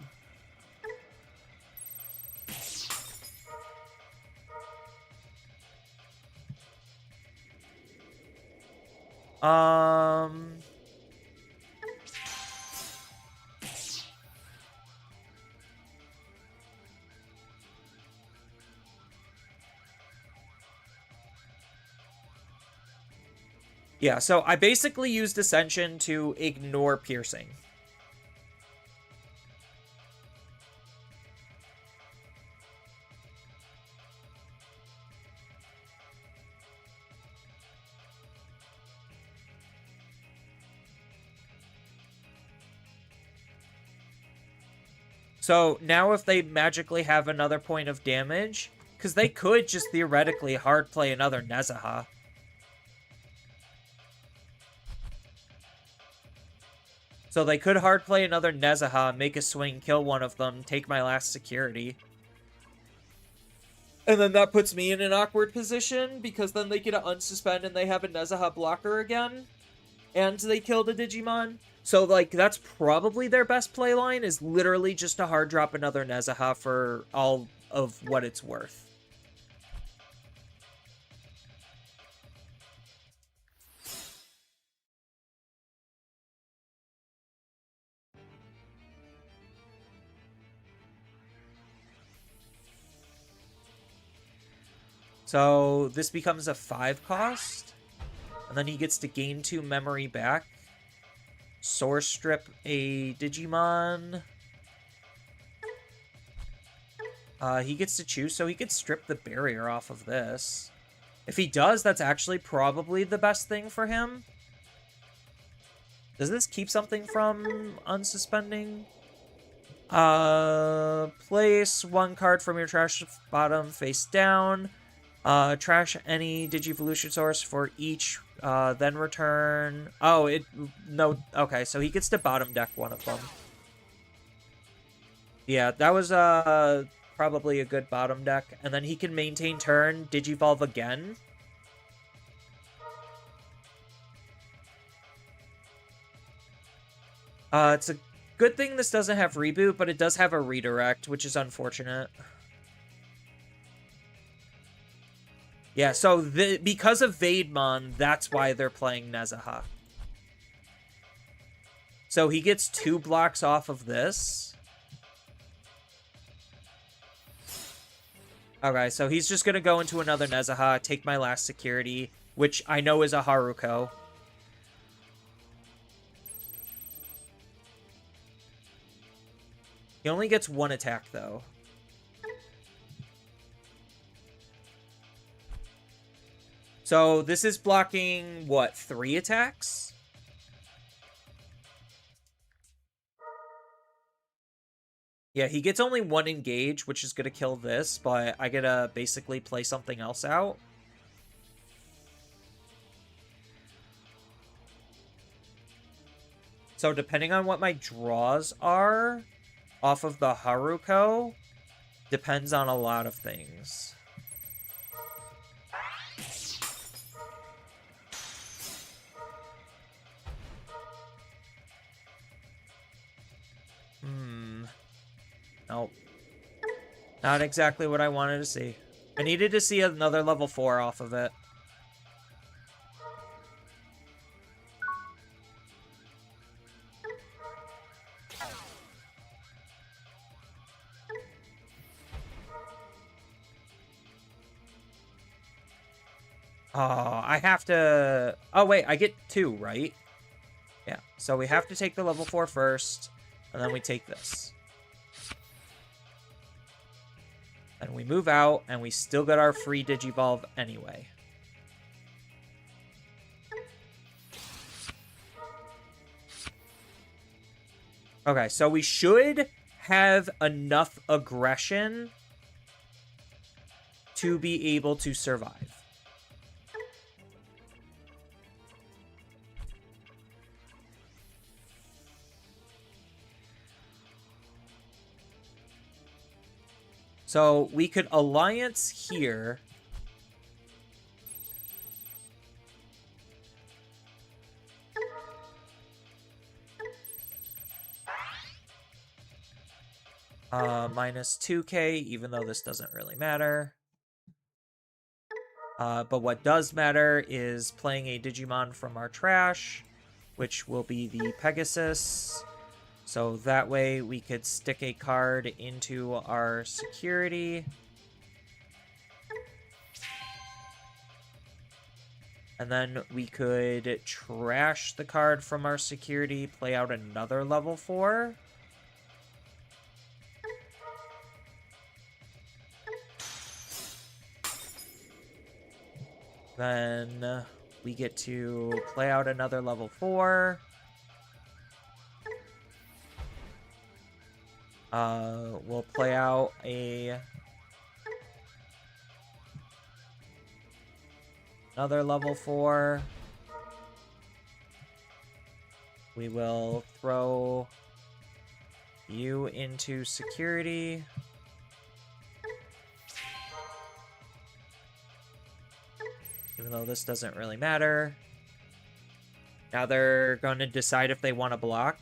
Yeah, so I basically used Ascension to ignore Piercing. So now if they magically have another point of damage, because they could just theoretically hard play another Nezaha. So they could hard play another Nezaha, make a swing, kill one of them, take my last security. And then that puts me in an awkward position, because then they get to unsuspend and they have a Nezaha blocker again. And they kill the Digimon. So, like, that's probably their best play line, is literally just to hard drop another Nezaha for all of what it's worth. So this becomes a 5 cost. And then he gets to gain 2 memory back. Source strip a Digimon. He gets to choose, so he could strip the barrier off of this. If he does, that's actually probably the best thing for him. Does this keep something from unsuspending? Place 1 card from your trash bottom face down. Trash any Digivolution source for each, then return. Oh, no, okay, so he gets to bottom deck one of them. Yeah, that was, probably a good bottom deck. And then he can maintain turn, Digivolve again. It's a good thing this doesn't have reboot, but it does have a redirect, which is unfortunate. Yeah, so because of Vaidmon, that's why they're playing Nezaha. So he gets 2 blocks off of this. Okay, so he's just going to go into another Nezaha, take my last security, which I know is a Haruko. He only gets 1 attack, though. So this is blocking, what, 3 attacks? Yeah, he gets only 1 engage, which is going to kill this, but I get to basically play something else out. So depending on what my draws are off of the Haruko, depends on a lot of things. Nope. Not exactly what I wanted to see. I needed to see another level 4 off of it. Oh, I have to... Oh, wait, I get 2, right? Yeah, so we have to take the level 4 first, and then we take this. And we move out, and we still get our free Digivolve anyway. Okay, so we should have enough aggression to be able to survive. So we could alliance here. Minus 2k, even though this doesn't really matter. But what does matter is playing a Digimon from our trash, which will be the Pegasus. So that way we could stick a card into our security. And then we could trash the card from our security, play out another level 4. Then we get to play out another level 4. We'll play out another level 4. We will throw you into security. Even though this doesn't really matter. Now they're going to decide if they want to block.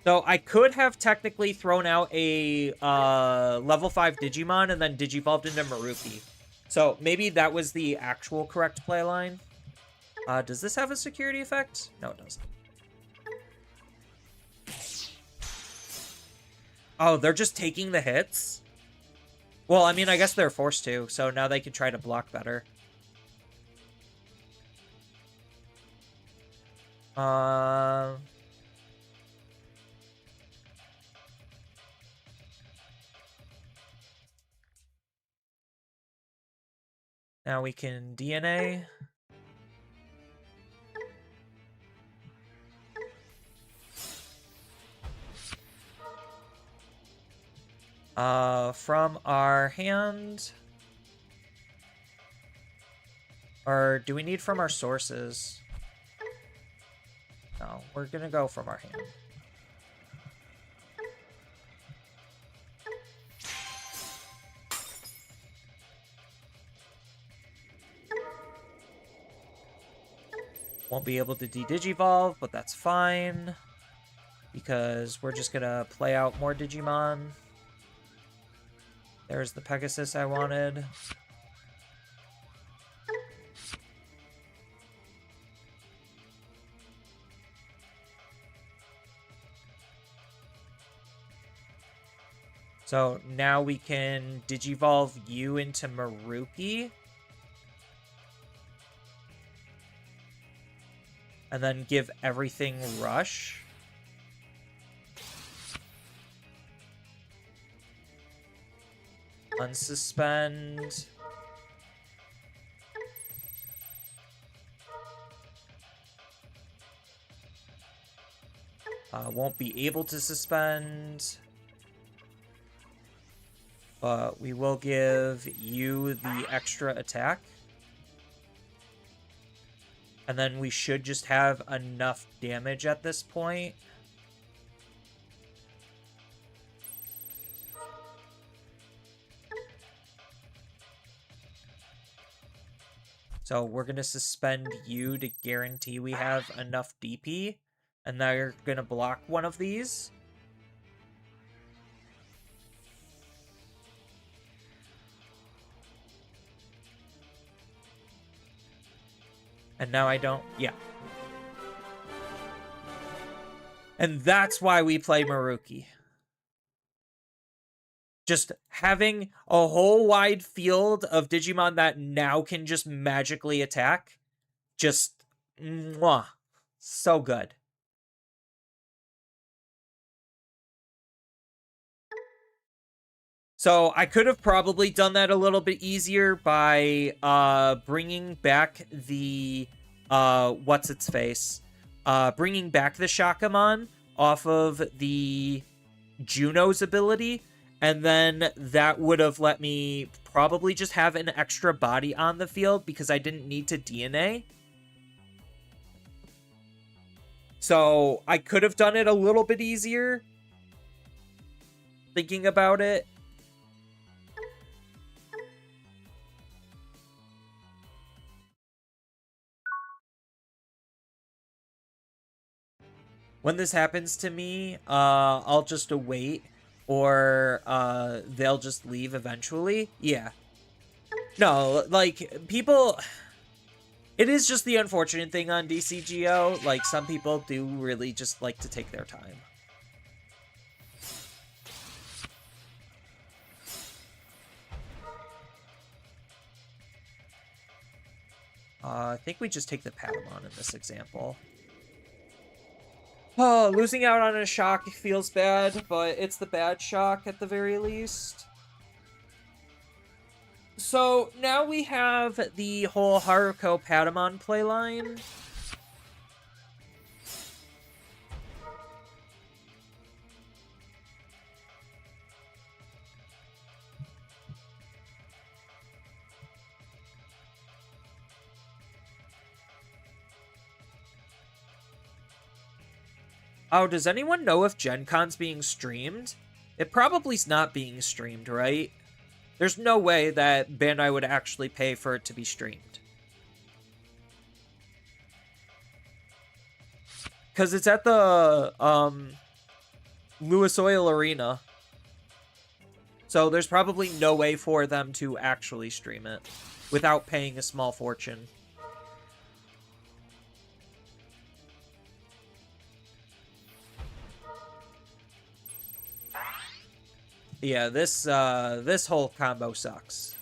So I could have technically thrown out a level 5 Digimon and then Digivolved into Maruki. So maybe that was the actual correct play line. Does this have a security effect? No, it doesn't. Oh, they're just taking the hits? Well, I mean, I guess they're forced to, so now they can try to block better. Now we can DNA. From our hand. Or do we need from our sources? No, we're gonna go from our hand. Won't be able to de-digivolve, but that's fine. Because we're just gonna play out more Digimon. There's the Pegasus I wanted. So now we can Digivolve you into Maruki. And then give everything Rush. Unsuspend. Won't be able to suspend. But we will give you the extra attack. And then we should just have enough damage at this point. So we're going to suspend you to guarantee we have enough DP. And now you're going to block one of these. And now I don't... Yeah. And that's why we play Maruki. Just having a whole wide field of Digimon that now can just magically attack. Just... Mwah. So good. So I could have probably done that a little bit easier by bringing back the what's-its-face. Bringing back the Shakamon off of the Juno's ability, and then that would have let me probably just have an extra body on the field because I didn't need to DNA. So I could have done it a little bit easier, thinking about it. When this happens to me, I'll just await, or they'll just leave eventually. Yeah. No, like, people... It is just the unfortunate thing on DCGO. Like, some people do really just like to take their time. I think we just take the Patamon in this example. Oh, losing out on a shock feels bad, but it's the bad shock at the very least. So now we have the whole Haruko Patamon playline. Oh, does anyone know if Gen Con's being streamed? It probably's not being streamed, right? There's no way that Bandai would actually pay for it to be streamed. Because it's at the, Lewis Oil Arena. So there's probably no way for them to actually stream it without paying a small fortune. Yeah, this whole combo sucks.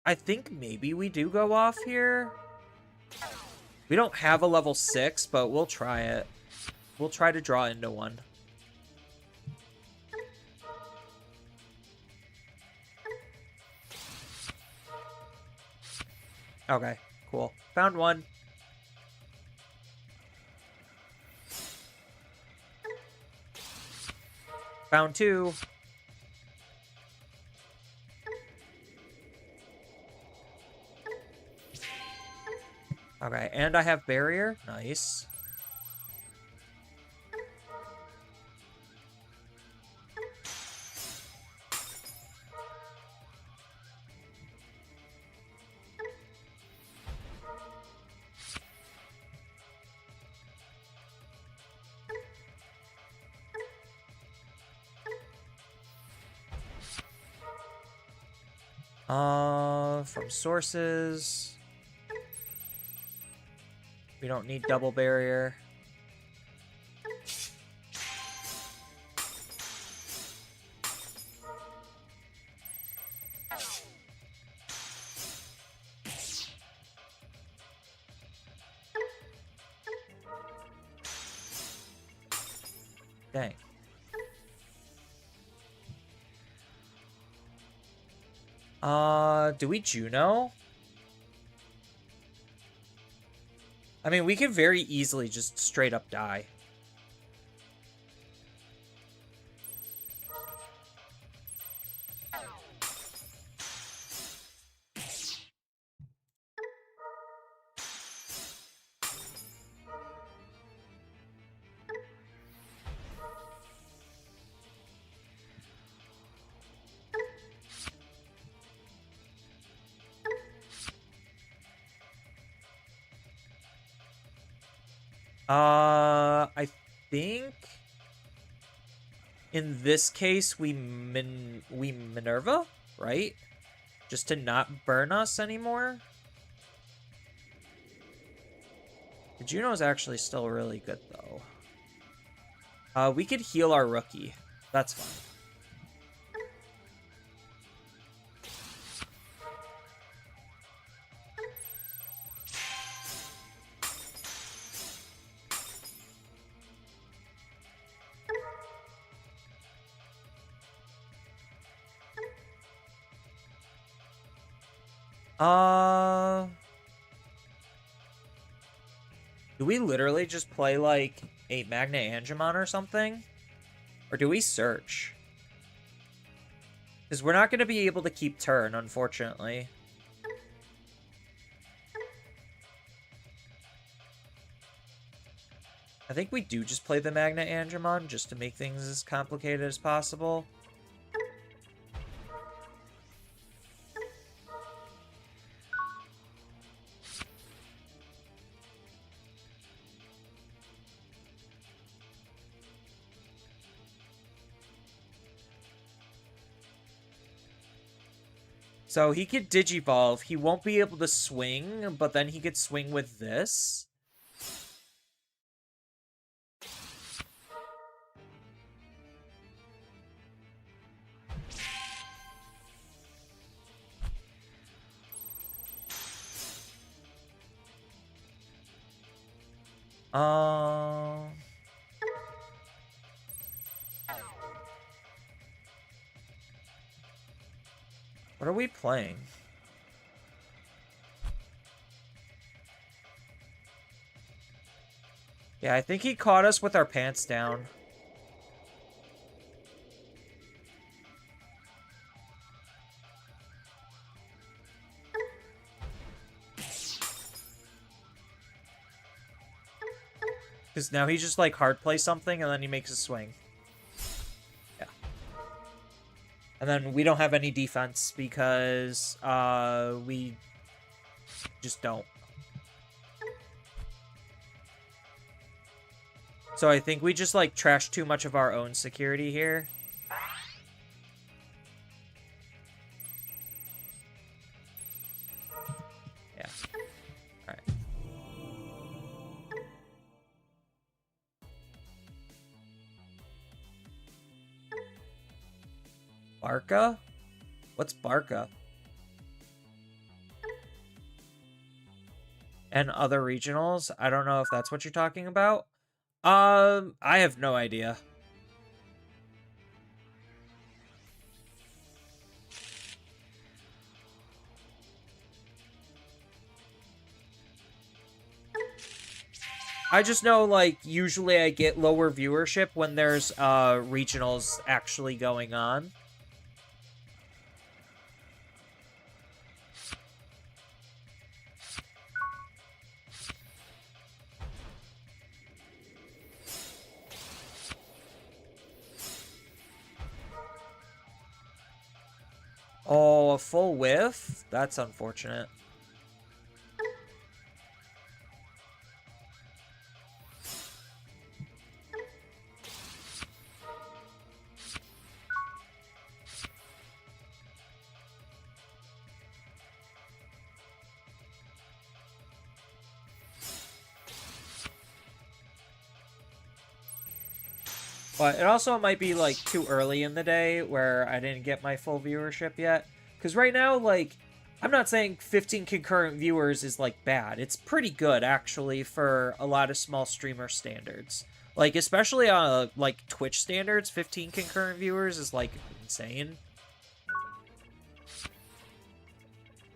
I think maybe we do go off here. We don't have a level 6, but we'll try it. We'll try to draw into one. Okay, cool. Found one. Found two. Okay, and I have barrier. Nice. From sources. We don't need double barrier. Dang. Do we Juno? I mean, we can very easily just straight up die. I think in this case we Minerva, right? Just to not burn us anymore. The Juno's actually still really good though. We could heal our rookie. That's fine. Do we literally just play, like, a Magna Angemon or something? Or do we search? Because we're not going to be able to keep turn, unfortunately. I think we do just play the Magna Angemon just to make things as complicated as possible. So he could Digivolve. He won't be able to swing, but then he could swing with this. What are we playing? Yeah, I think he caught us with our pants down. Because now he just, like, hard play something, and then he makes a swing. Yeah. And then we don't have any defense, because, we just don't. So I think we just, like, trash too much of our own security here. Barca? What's Barca? And other regionals? I don't know if that's what you're talking about. I have no idea. I just know, like, usually I get lower viewership when there's, regionals actually going on. Oh, a full whiff? That's unfortunate. But it also might be, like, too early in the day where I didn't get my full viewership yet. Because right now, like, I'm not saying 15 concurrent viewers is, like, bad. It's pretty good, actually, for a lot of small streamer standards. Like, especially on, like, Twitch standards, 15 concurrent viewers is, like, insane.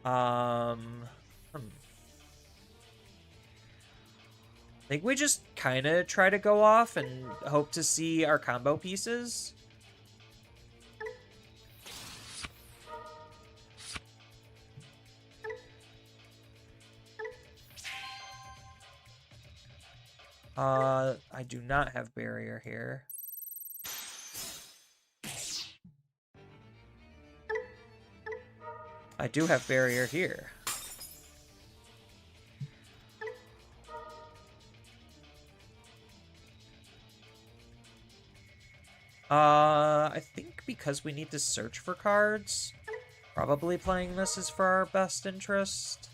I think we just kind of try to go off and hope to see our combo pieces. I do not have barrier here. I do have barrier here. I think because we need to search for cards, probably playing this is for our best interest.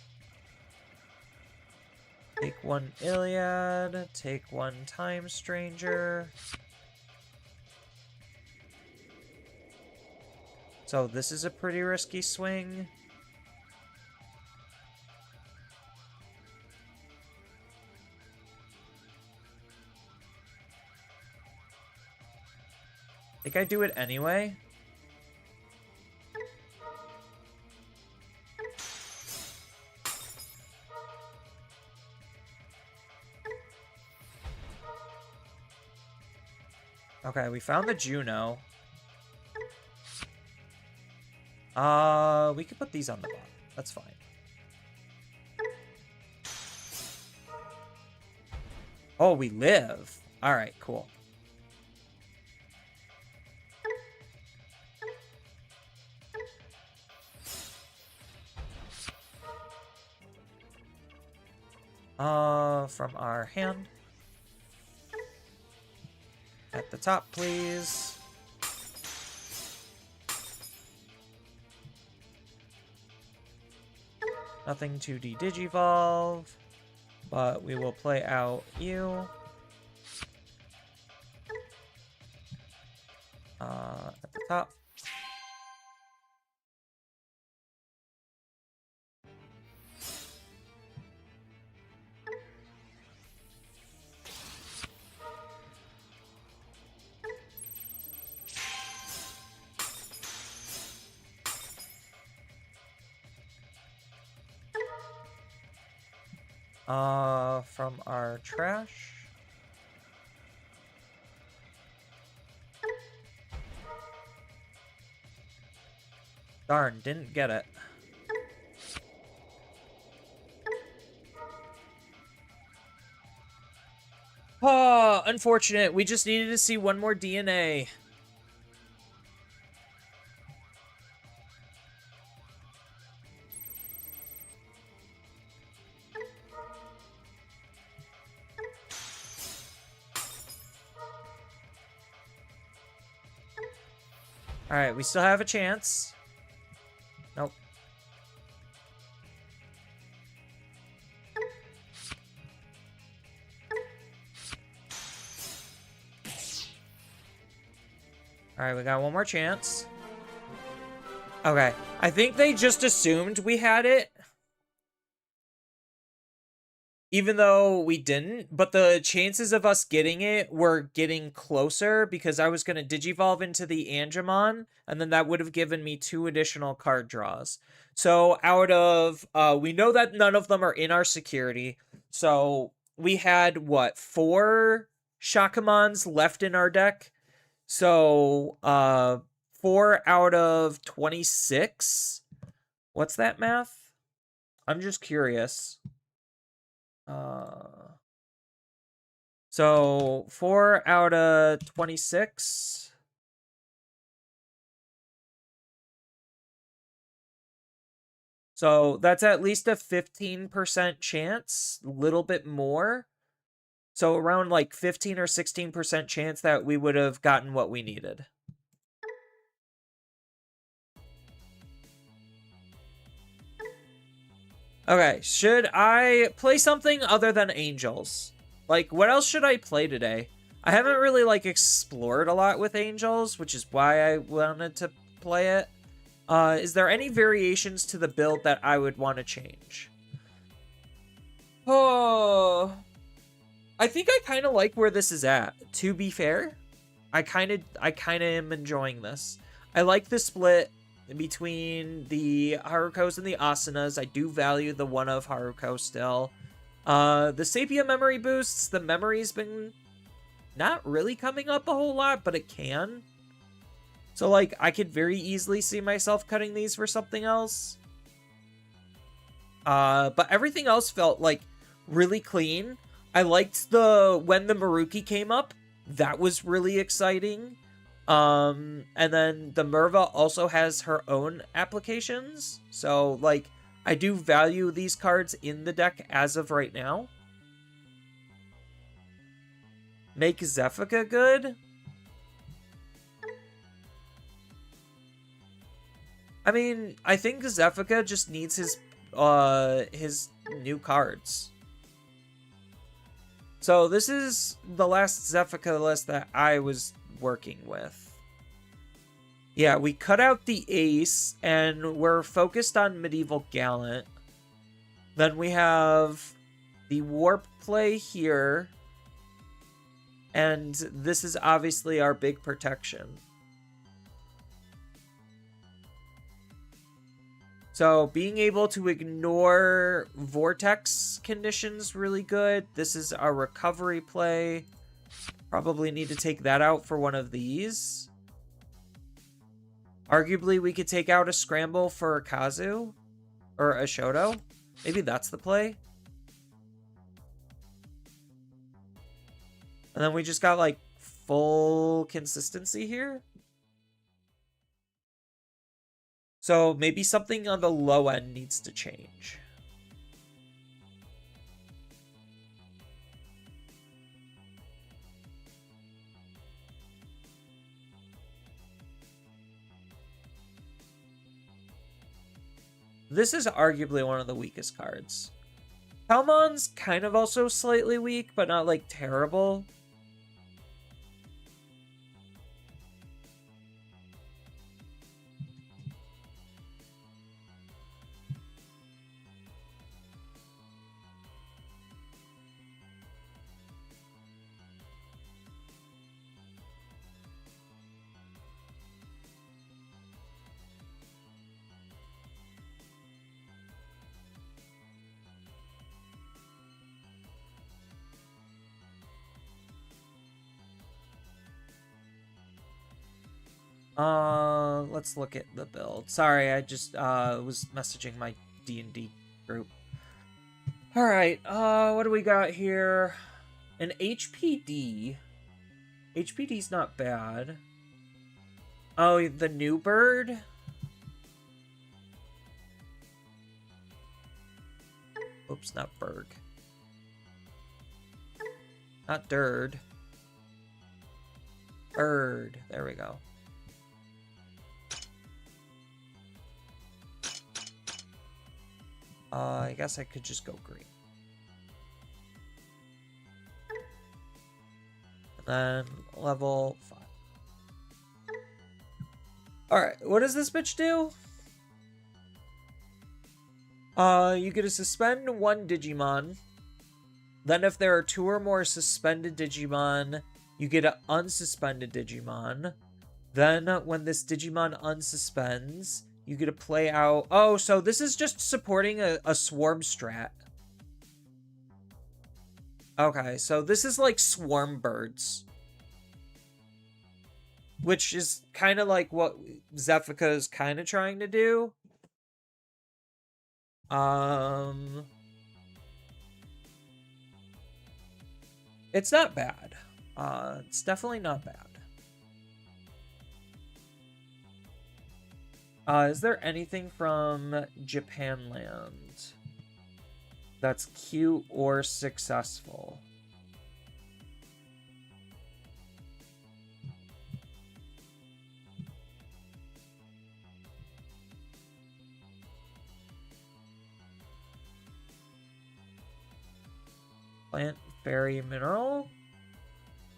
Take one Iliad, take one Time Stranger. So this is a pretty risky swing. I think I do it anyway. Okay, we found the Juno. We could put these on the bottom. That's fine. Oh, we live. All right, cool. From our hand. At the top, please. Nothing to de-digivolve, but we will play out you. At the top. From our trash. Darn, didn't get it. Oh, unfortunate. We just needed to see one more DNA. Alright, we still have a chance. Nope. Alright, we got one more chance. Okay. I think they just assumed we had it. Even though we didn't, but the chances of us getting it were getting closer because I was going to Digivolve into the Angemon, and then that would have given me 2 additional card draws. So out of, we know that none of them are in our security. So we had, what, 4 Shakamons left in our deck? So, 4 out of 26? What's that math? I'm just curious. So 4 out of 26. So that's at least a 15% chance, a little bit more. So around like 15 or 16% chance that we would have gotten what we needed. Okay, should I play something other than Angels? Like, what else should I play today? I haven't really, like, explored a lot with Angels, which is why I wanted to play it. Is there any variations to the build that I would want to change? Oh, I think I kind of like where this is at. To be fair, I kind of am enjoying this. I like the split between the Harukos and the Asanas. I do value the one of Haruko still. The Sapia memory boosts, the memory's been not really coming up a whole lot, but it can. So, like, I could very easily see myself cutting these for something else. But everything else felt, like, really clean. I liked when the Maruki came up. That was really exciting. And then the Merva also has her own applications. So, like, I do value these cards in the deck as of right now. Make Zefika good? I mean, I think Zefika just needs his new cards. So this is the last Zefika list that I was working with. Yeah, we cut out the Ace, and we're focused on Medieval Gallant. Then we have the Warp play here. And this is obviously our big protection. So being able to ignore Vortex conditions really good. This is our recovery play. Probably need to take that out for one of these. Arguably, we could take out a Scramble for a Kazu. Or a Shoto. Maybe that's the play. And then we just got, like, full consistency here. So maybe something on the low end needs to change. This is arguably one of the weakest cards. Palmon's kind of also slightly weak, but not, like, terrible. Let's look at the build. Sorry, I just was messaging my D&D group. All right, what do we got here? An HPD. HPD's not bad. Oh, the new bird? Oops, not Berg. Not Dird. Bird. There we go. I guess I could just go green. And then level 5. Alright, what does this bitch do? You get to suspend one Digimon. Then if there are 2 or more suspended Digimon, you get an unsuspended Digimon. Then when this Digimon unsuspends, you get to play out... Oh, so this is just supporting a swarm strat. Okay, so this is like swarm birds. Which is kind of like what Zefika is kind of trying to do. It's not bad. It's definitely not bad. Is there anything from Japanland that's cute or successful? Plant, fairy, mineral?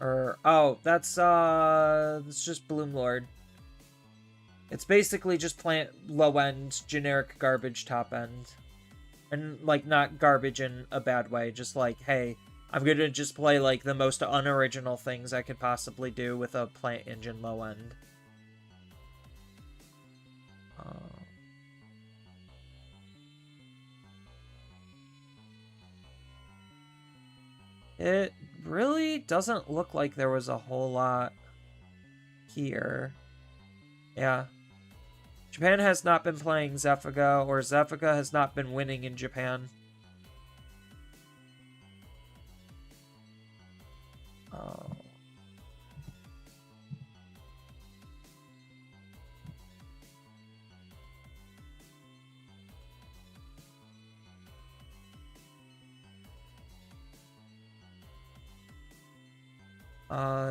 Or, oh, that's just Bloom Lord. It's basically just plant low end, generic garbage top end. And, like, not garbage in a bad way, just like, hey, I'm gonna just play, like, the most unoriginal things I could possibly do with a plant engine low end. It really doesn't look like there was a whole lot here. Yeah. Japan has not been playing Zefika, or Zefika has not been winning in Japan. Oh.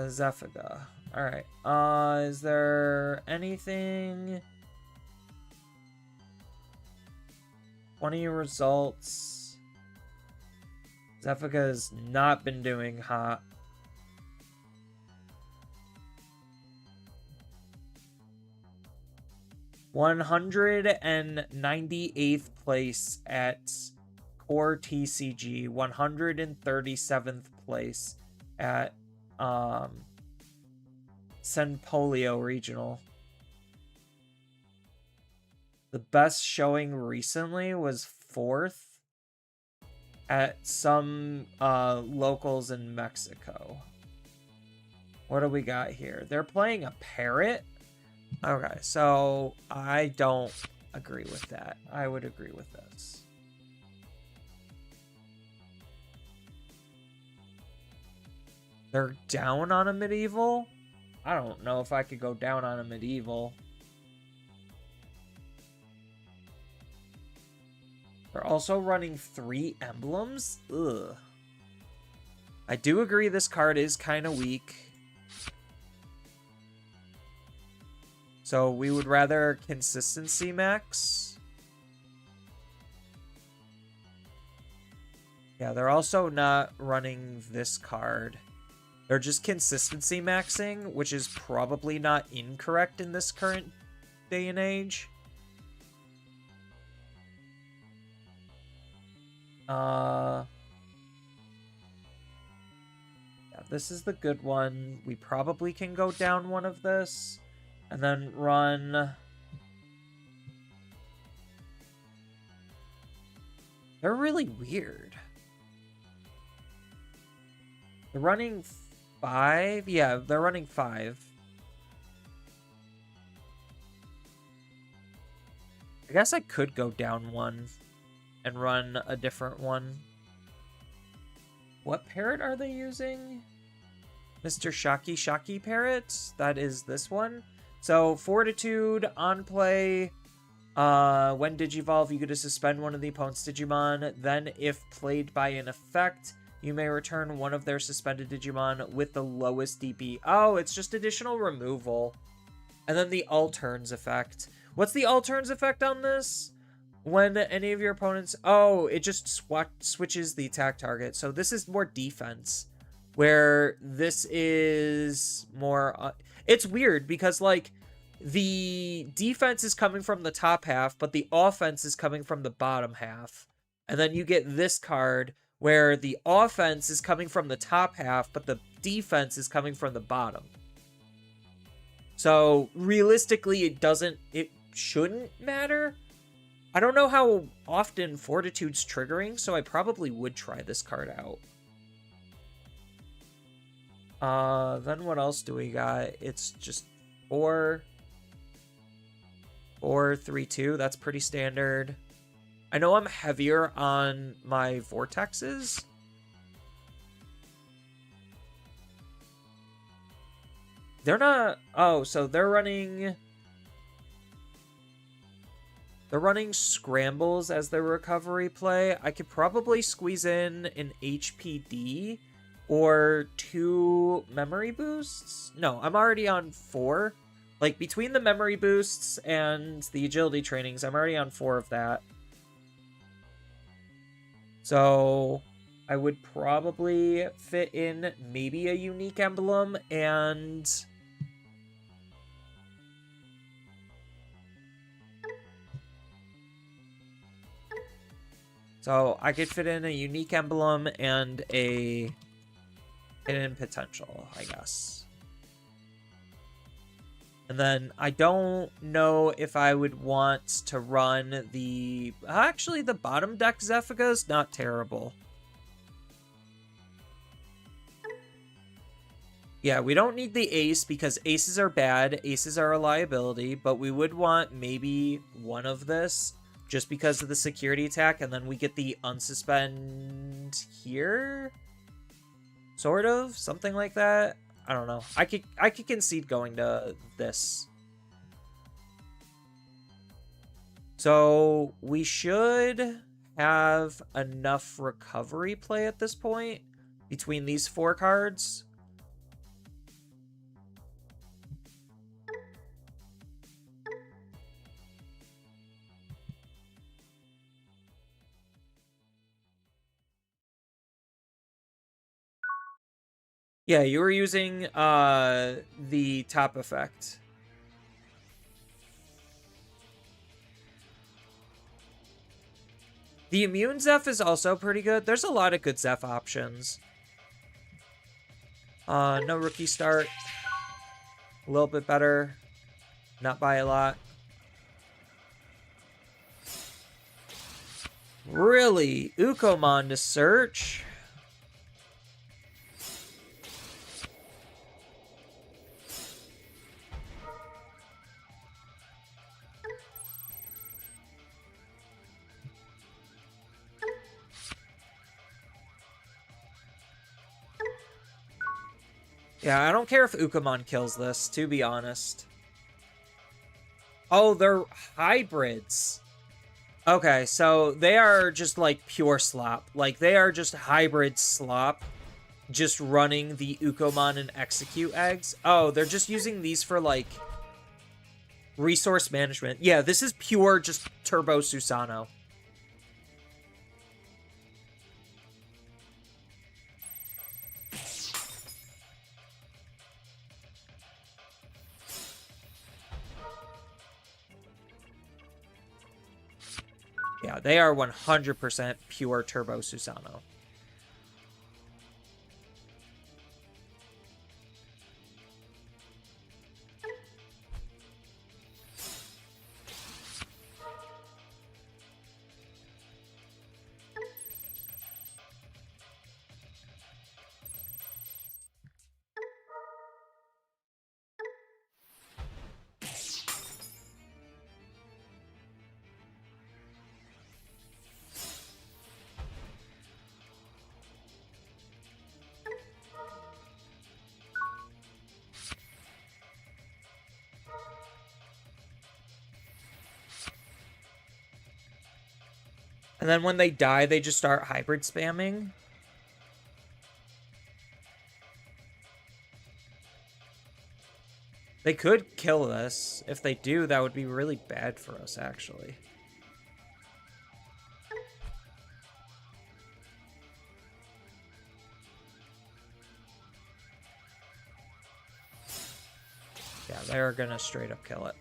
Zefika. Alright. Is there anything... 20 results. Zefika has not been doing hot. (198th place at Core TCG, 137th place at Senpolio Regional. The best showing recently was 4th at some locals in Mexico. What do we got here? They're playing a parrot? Okay, so I don't agree with that. I would agree with this. They're down on a medieval? I don't know if I could go down on a medieval. They're also running 3 emblems? Ugh. I do agree this card is kind of weak. So we would rather consistency max. Yeah, they're also not running this card. They're just consistency maxing, which is probably not incorrect in this current day and age. Yeah, this is the good one. We probably can go down one of this and then run. They're really weird. They're running 5? Yeah, they're running 5. I guess I could go down one and run a different one. What parrot are they using? Mr. Shaki parrot? That is this one. So, Fortitude, on play. When Digivolve, you get to suspend one of the opponent's Digimon. Then, if played by an effect, you may return one of their suspended Digimon with the lowest DP. Oh, it's just additional removal. And then the All-Turns effect. What's the All-Turns effect on this? When any of your opponents... Oh, it just switches the attack target. So this is more defense. Where this is more... it's weird because, like, the defense is coming from the top half, but the offense is coming from the bottom half. And then you get this card where the offense is coming from the top half, but the defense is coming from the bottom. So realistically, it shouldn't matter. I don't know how often Fortitude's triggering, so I probably would try this card out. Then what else do we got? It's just 4, 4, 3, 2. That's pretty standard. I know I'm heavier on my vortexes. They're not... Oh, so they're running scrambles as their recovery play. I could probably squeeze in an HPD or 2 memory boosts. No, I'm already on 4. Like, between the memory boosts and the agility trainings, I'm already on 4 of that. So I would probably fit in maybe a unique emblem and... So I could fit in a unique emblem and a hidden potential, I guess. And then I don't know if I would want to run the... Actually, the bottom deck Zephica is not terrible. Yeah, we don't need the ace because aces are bad. Aces are a liability, but we would want maybe one of this just because of the security attack, and then we get the unsuspend here? Sort of? Something like that? I don't know. I could concede going to this. So we should have enough recovery play at this point between these 4 cards. Yeah, you were using the top effect. The immune Zeph is also pretty good. There's a lot of good Zeph options. No rookie start. A little bit better. Not by a lot. Really? Ukomon to search? Yeah, I don't care if Ukomon kills this, to be honest. Oh, they're hybrids. Okay, so they are just, like, pure slop. Like, they are just hybrid slop. Just running the Ukomon and Execute eggs. Oh, they're just using these for, like, resource management. Yeah, this is pure just Turbo Susano. Yeah, they are 100% pure Turbo Susano. And then when they die, they just start hybrid spamming. They could kill this. If they do, that would be really bad for us, actually. Yeah, they're gonna straight up kill it.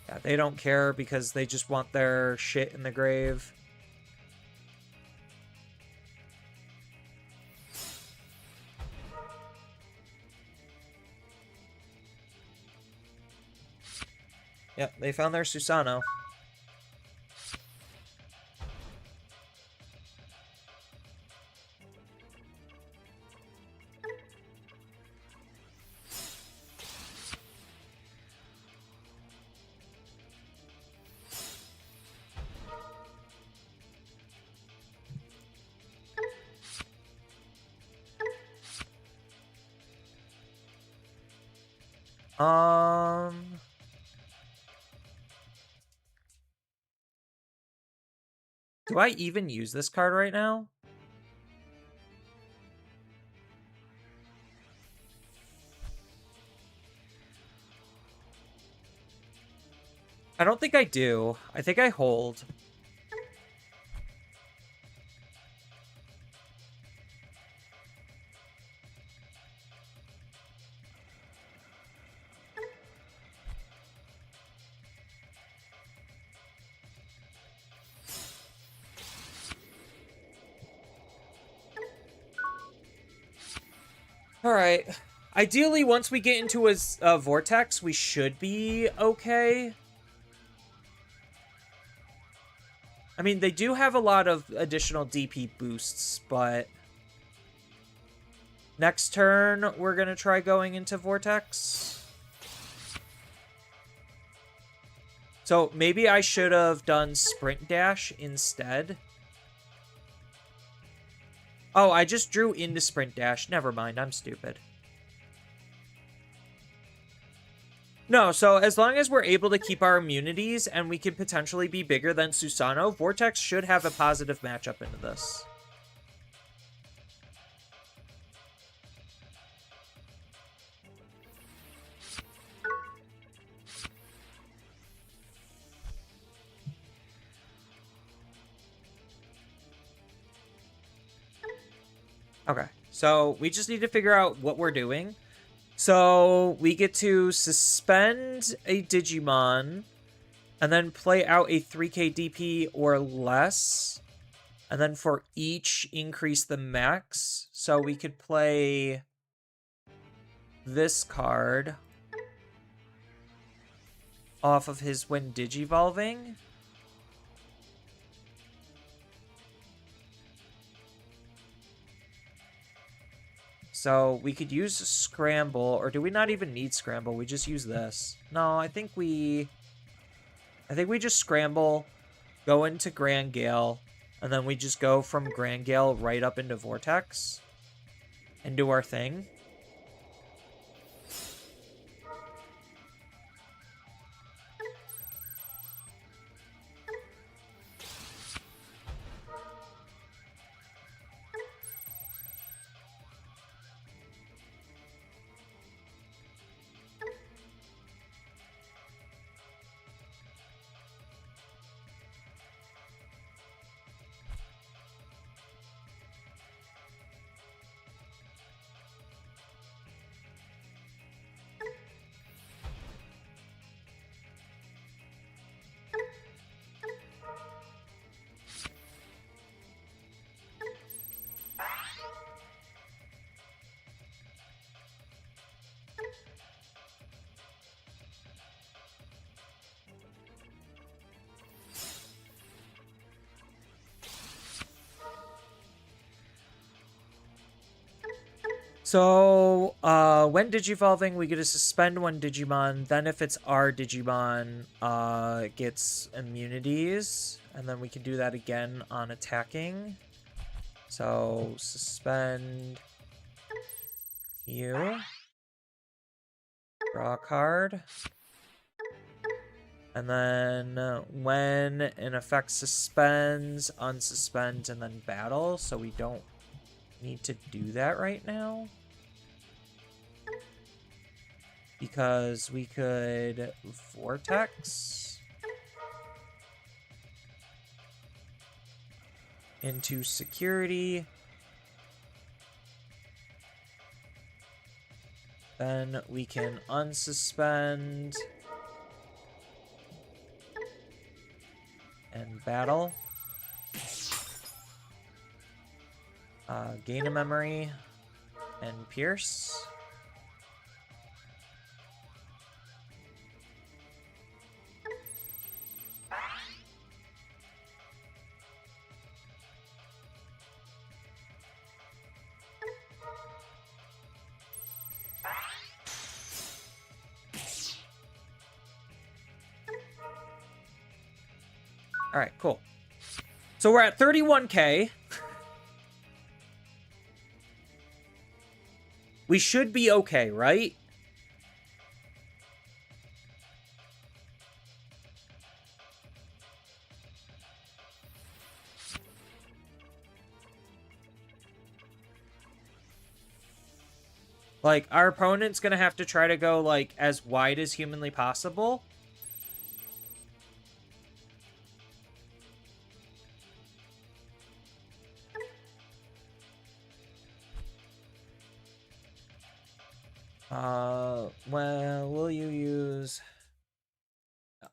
Yeah, they don't care because they just want their shit in the grave. Yep, they found their Susano. Do I even use this card right now? I don't think I do. I think I hold. All right. Ideally, once we get into a vortex, we should be okay. I mean, they do have a lot of additional DP boosts, but next turn, we're going to try going into vortex. So maybe I should have done sprint dash instead. Oh, I just drew into sprint dash. Never mind, I'm stupid. No, so as long as we're able to keep our immunities and we can potentially be bigger than Susano, Vortex should have a positive matchup into this. Okay, so we just need to figure out what we're doing. So we get to suspend a Digimon and then play out a 3k DP or less. And then for each, increase the max. So we could play this card off of his when Digivolving. So we could use Scramble, or do we not even need Scramble? We just use this. No, I think we just Scramble, go into Grand Gale, and then we just go from Grand Gale right up into Vortex and do our thing. So, when Digivolving, we get to suspend one Digimon. Then if it's our Digimon, it gets immunities. And then we can do that again on attacking. So, suspend you. Draw a card. And then when an effect suspends, unsuspend, and then battle. So we don't need to do that right now. Because we could Vortex. into security. Then we can unsuspend and battle. Gain a memory and pierce. All right, cool. So we're at 31K. We should be okay, right? Like, our opponent's gonna have to try to go, like, as wide as humanly possible. Well, will you use... No.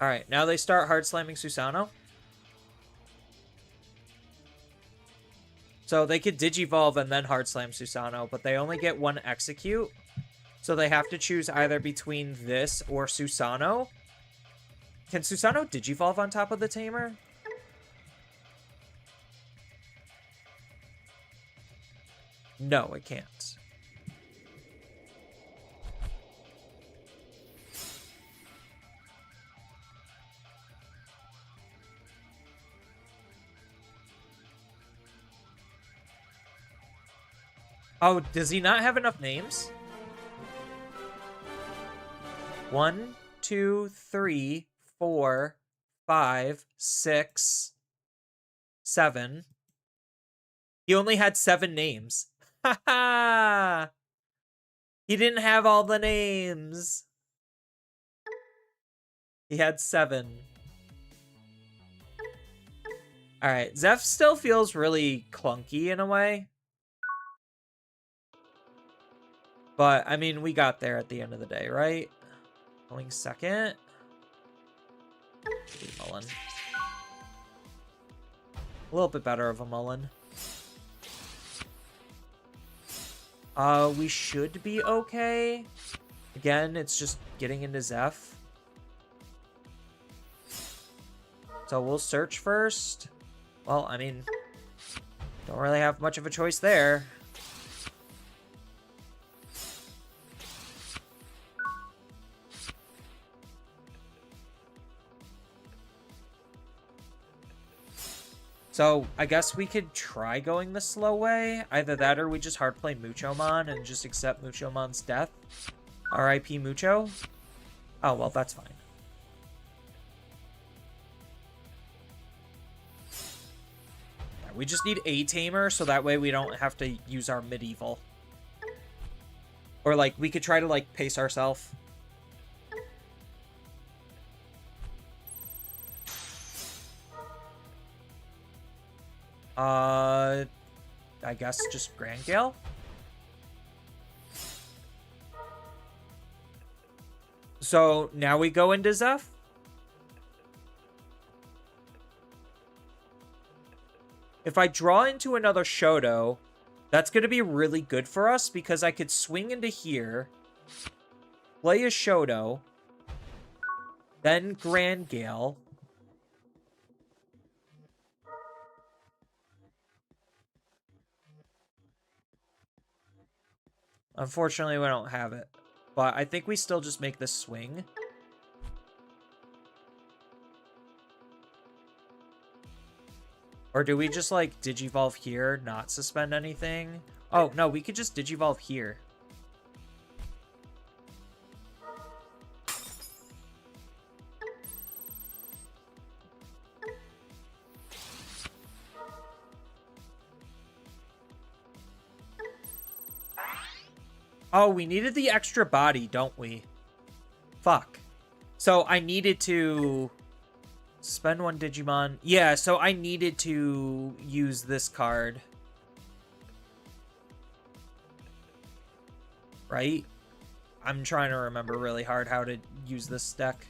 Alright, now they start hard slamming Susano. So they could Digivolve and then hard slam Susano, but they only get one execute. So they have to choose either between this or Susano. Can Susano Digivolve on top of the Tamer? No, it can't. Oh, does he not have enough names? 1, 2, 3, 4, 5, 6, 7. He only had 7 names. Ha ha! He didn't have all the names. He had 7. Alright, Zeph still feels really clunky in a way. But, I mean, we got there at the end of the day, right? Going second. Mullen. A little bit better of a Mullen. We should be okay. Again, it's just getting into Zeph. So we'll search first. Well, I mean, don't really have much of a choice there. So, I guess we could try going the slow way. Either that or we just hard play Muchomon and just accept Muchomon's death. R.I.P. Mucho. Oh, well, that's fine. Yeah, we just need a Tamer, so that way we don't have to use our Medieval. Or, like, we could try to, like, pace ourselves. I guess just Grand Gale? So, now we go into Zeph? If I draw into another Shoto, that's going to be really good for us because I could swing into here, play a Shoto, then Grand Gale. Unfortunately, we don't have it. But I think we still just make this swing. Or do we just, like, Digivolve here, not suspend anything? Oh, no, we could just Digivolve here. Oh, we needed the extra body, don't we? Fuck. So I needed to spend one Digimon. Yeah, so I needed to use this card. Right? I'm trying to remember really hard how to use this deck.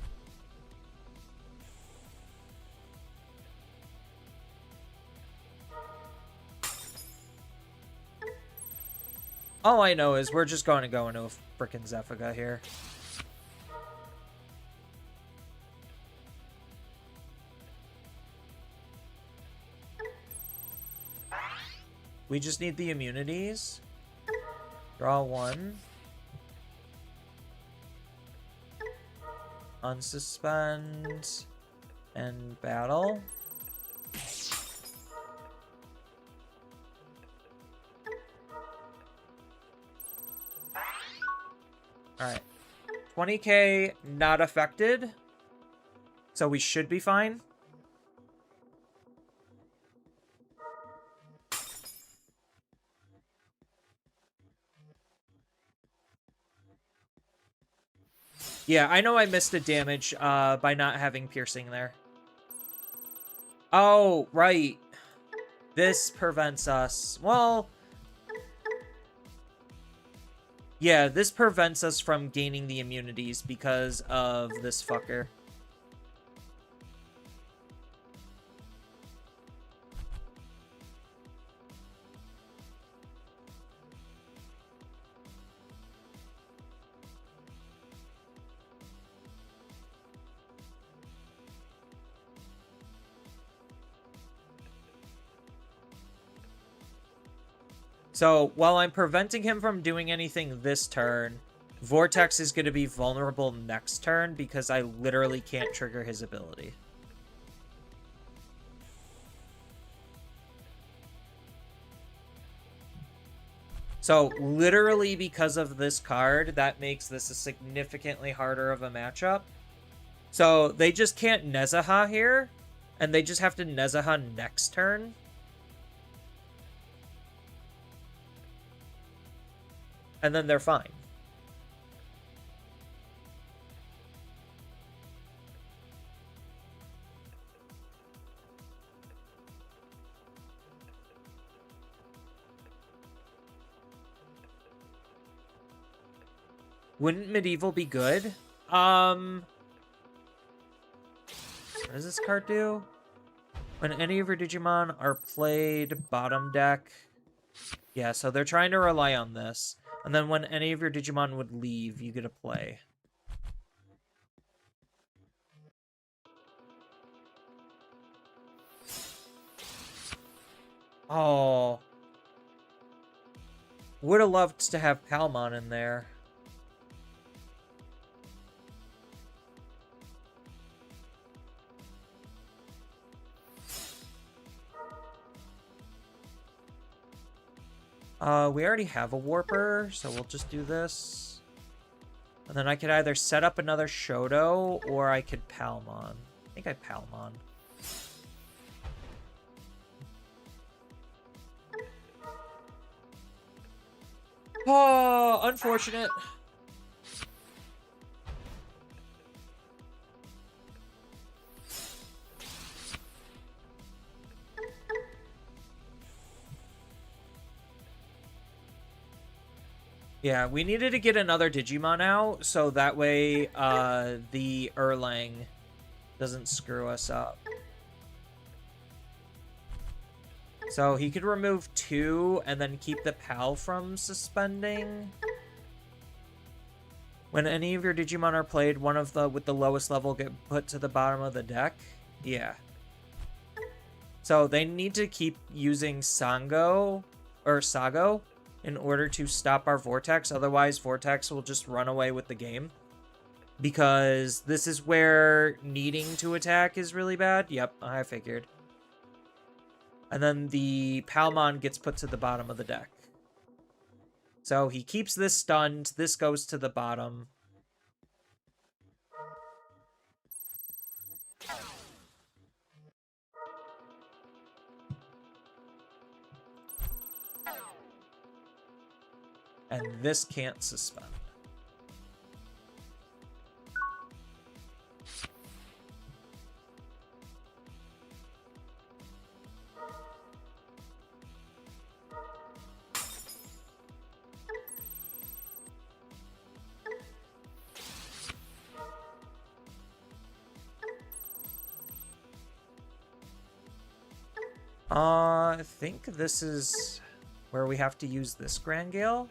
All I know is we're just going to go into a frickin' Zephica here. We just need the immunities. Draw one. Unsuspend. And battle. Alright. 20k not affected. So we should be fine. Yeah, I know I missed a damage by not having piercing there. Oh, right. This prevents us. Well, yeah, this prevents us from gaining the immunities because of this fucker. So, while I'm preventing him from doing anything this turn, Vortex is going to be vulnerable next turn because I literally can't trigger his ability. So, literally because of this card, that makes this a significantly harder of a matchup. So, they just can't Nezaha here, and they just have to Nezaha next turn. And then they're fine. Wouldn't Medieval be good? What does this card do? When any of your Digimon are played bottom deck. Yeah, so they're trying to rely on this. And then when any of your Digimon would leave, you get a play. Oh. Would have loved to have Palmon in there. We already have a Warper, so we'll just do this. And then I could either set up another Shoto, or I could Palmon. I think I Palmon. Oh, unfortunate. Yeah, we needed to get another Digimon out, so that way the Erlang doesn't screw us up. So he could remove 2 and then keep the PAL from suspending. When any of your Digimon are played, one of the with the lowest level get put to the bottom of the deck. Yeah. So they need to keep using Sango or Sago in order to stop our Vortex. Otherwise, Vortex will just run away with the game. Because this is where needing to attack is really bad. Yep, I figured. And then the Palmon gets put to the bottom of the deck. So he keeps this stunned. This goes to the bottom. And this can't suspend. I think this is where we have to use this Grand Gale.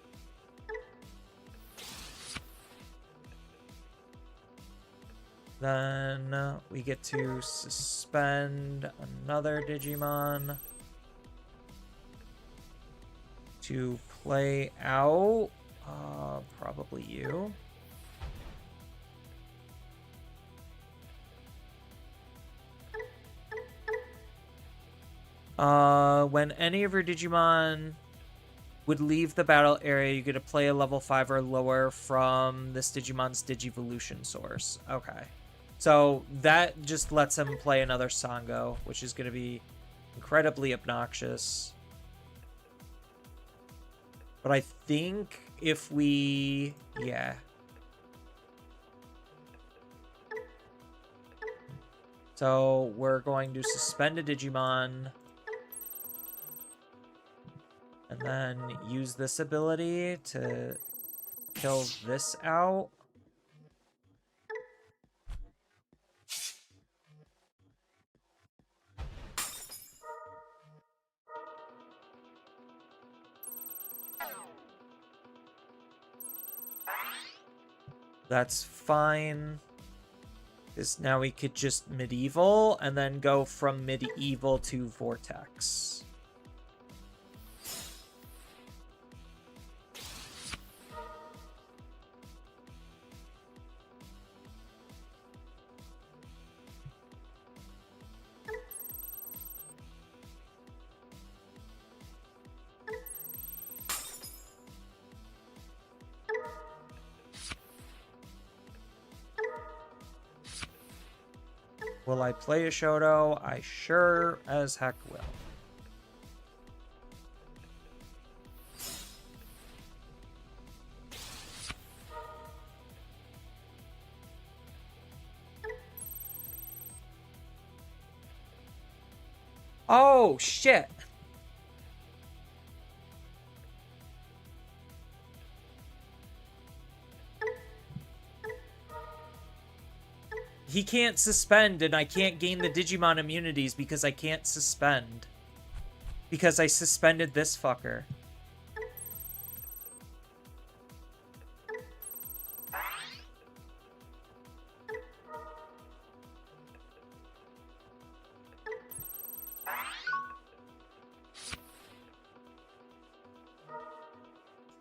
Then we get to suspend another Digimon to play out. Probably you. When any of your Digimon would leave the battle area, you get to play a level 5 or lower from this Digimon's Digivolution source. Okay. So that just lets him play another Sango, which is going to be incredibly obnoxious. But I think if we... yeah. So we're going to suspend a Digimon. And then use this ability to kill this out. That's fine. Because now we could just medieval and then go from medieval to vortex. Will I play a Shoto? I sure as heck will. Oh, shit. He can't suspend, and I can't gain the Digimon immunities because I can't suspend. Because I suspended this fucker.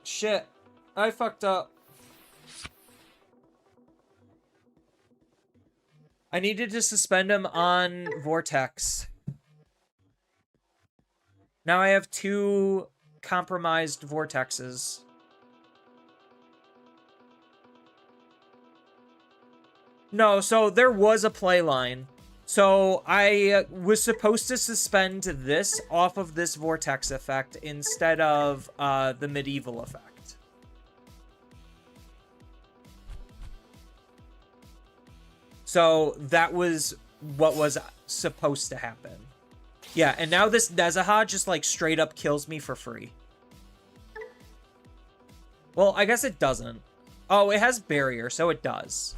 Shit. I fucked up. I needed to suspend him on Vortex. Now I have 2 compromised Vortexes. No, so there was a play line. So I was supposed to suspend this off of this Vortex effect instead of the medieval effect. So that was what was supposed to happen. Yeah, and now this Nezaha just like straight up kills me for free. Well, I guess it doesn't. Oh, it has barrier, so it does.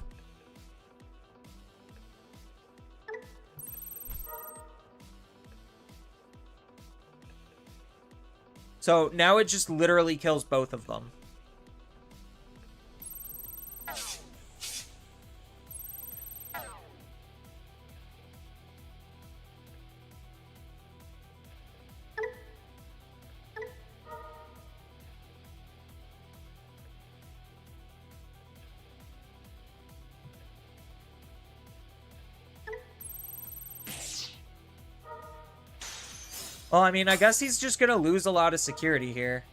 So now it just literally kills both of them. Well, I mean, I guess he's just gonna lose a lot of security here.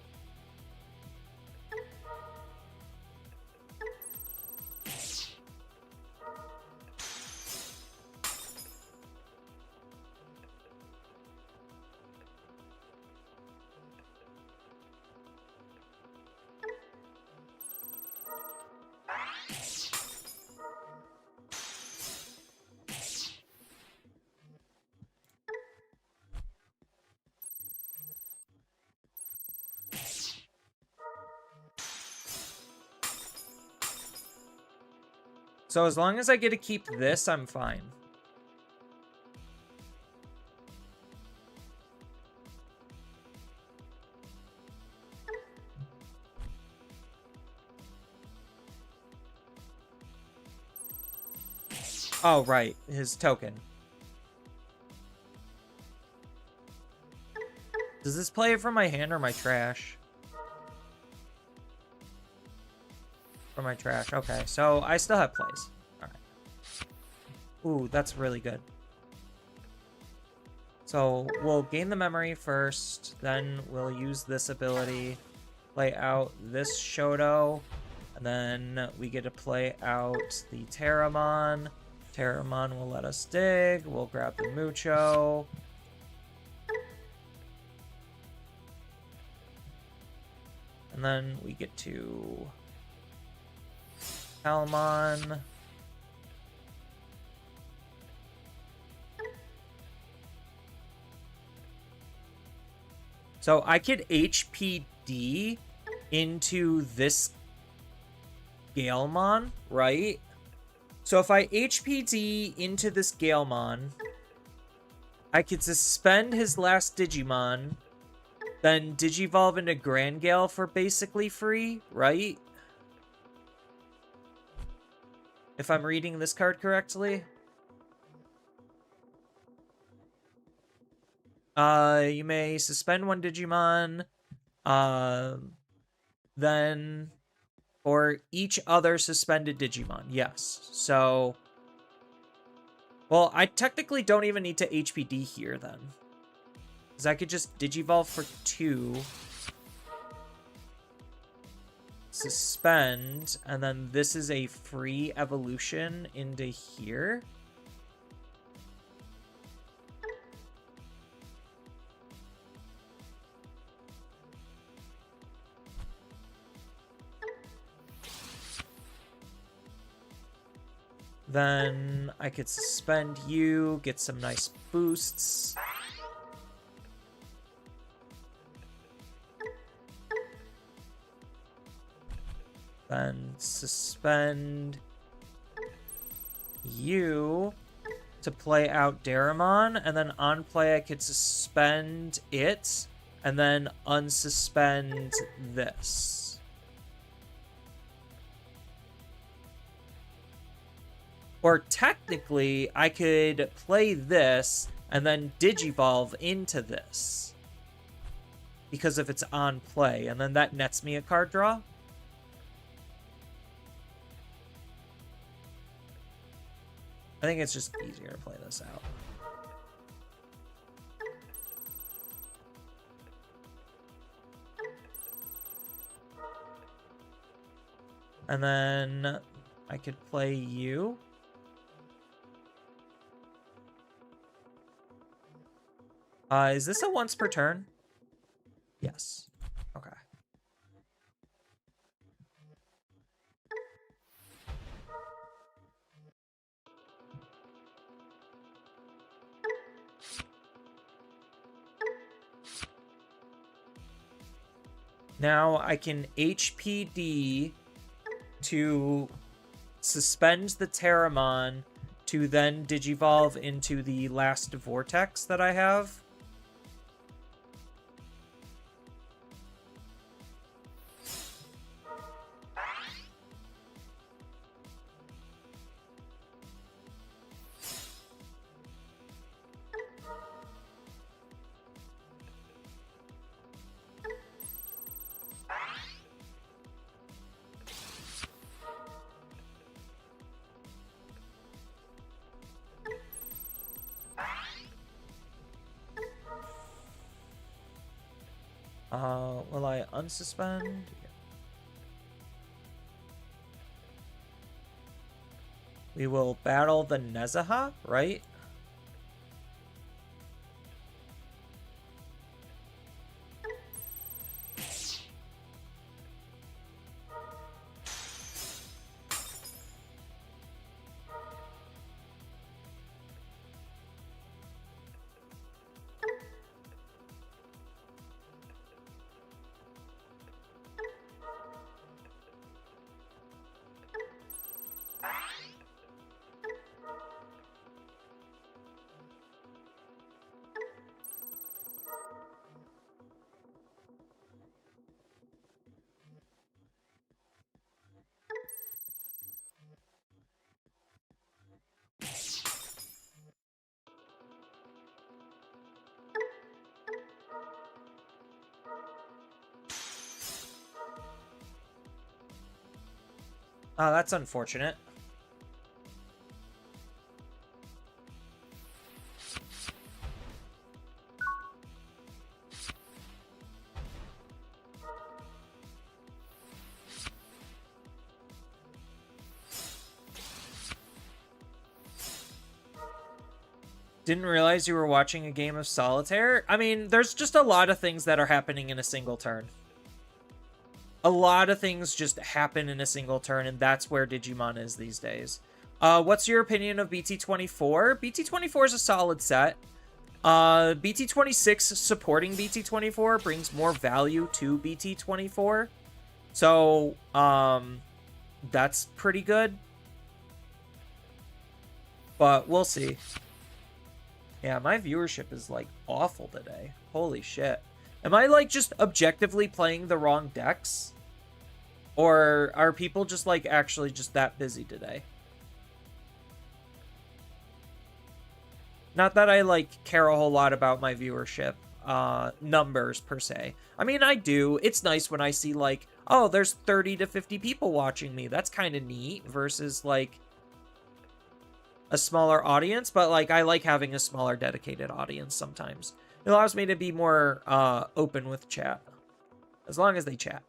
So as long as I get to keep this, I'm fine. Oh, right. His token. Does this play it from my hand or my trash? From my trash. Okay, so I still have plays. Alright. Ooh, that's really good. So we'll gain the memory first, then we'll use this ability, play out this Shoto, and then we get to play out the Terramon. Terramon will let us dig. We'll grab the Mucho. And then we get to Palmon. So I could HPD into this Galemon, right? So if I HPD into this Galemon, I could suspend his last Digimon, then Digivolve into Grangale for basically free, right? If I'm reading this card correctly. You may suspend one Digimon, then for each other suspended Digimon. Yes. So, well, I technically don't even need to HPD here then. Because I could just Digivolve for 2. Suspend, and then this is a free evolution into here. Then I could suspend you, get some nice boosts. Then suspend you to play out Daramon, and then on play I could suspend it, and then unsuspend this. Or technically, I could play this and then Digivolve into this. Because if it's on play, and then that nets me a card draw. I think it's just easier to play this out. And then I could play you. Is this a once per turn? Yes. Okay. Now I can HPD to suspend the Terramon to then Digivolve into the last Vortex that I have. Will I unsuspend? Yeah. We will battle the Nezaha, right? Oh, that's unfortunate. Didn't realize you were watching a game of solitaire. I mean, there's just a lot of things that are happening in a single turn. A lot of things just happen in a single turn, and that's where Digimon is these days. What's your opinion of BT24? BT24 is a solid set. BT26 supporting BT24 brings more value to BT24. So, that's pretty good. But we'll see. Yeah, my viewership is, like, awful today. Holy shit. Am I, like, just objectively playing the wrong decks? Or are people just, like, actually just that busy today? Not that I, like, care a whole lot about my viewership numbers, per se. I mean, I do. It's nice when I see, like, oh, there's 30 to 50 people watching me. That's kind of neat versus, like, a smaller audience, but like I like having a smaller dedicated audience sometimes. It allows me to be more open with chat. As long as they chat.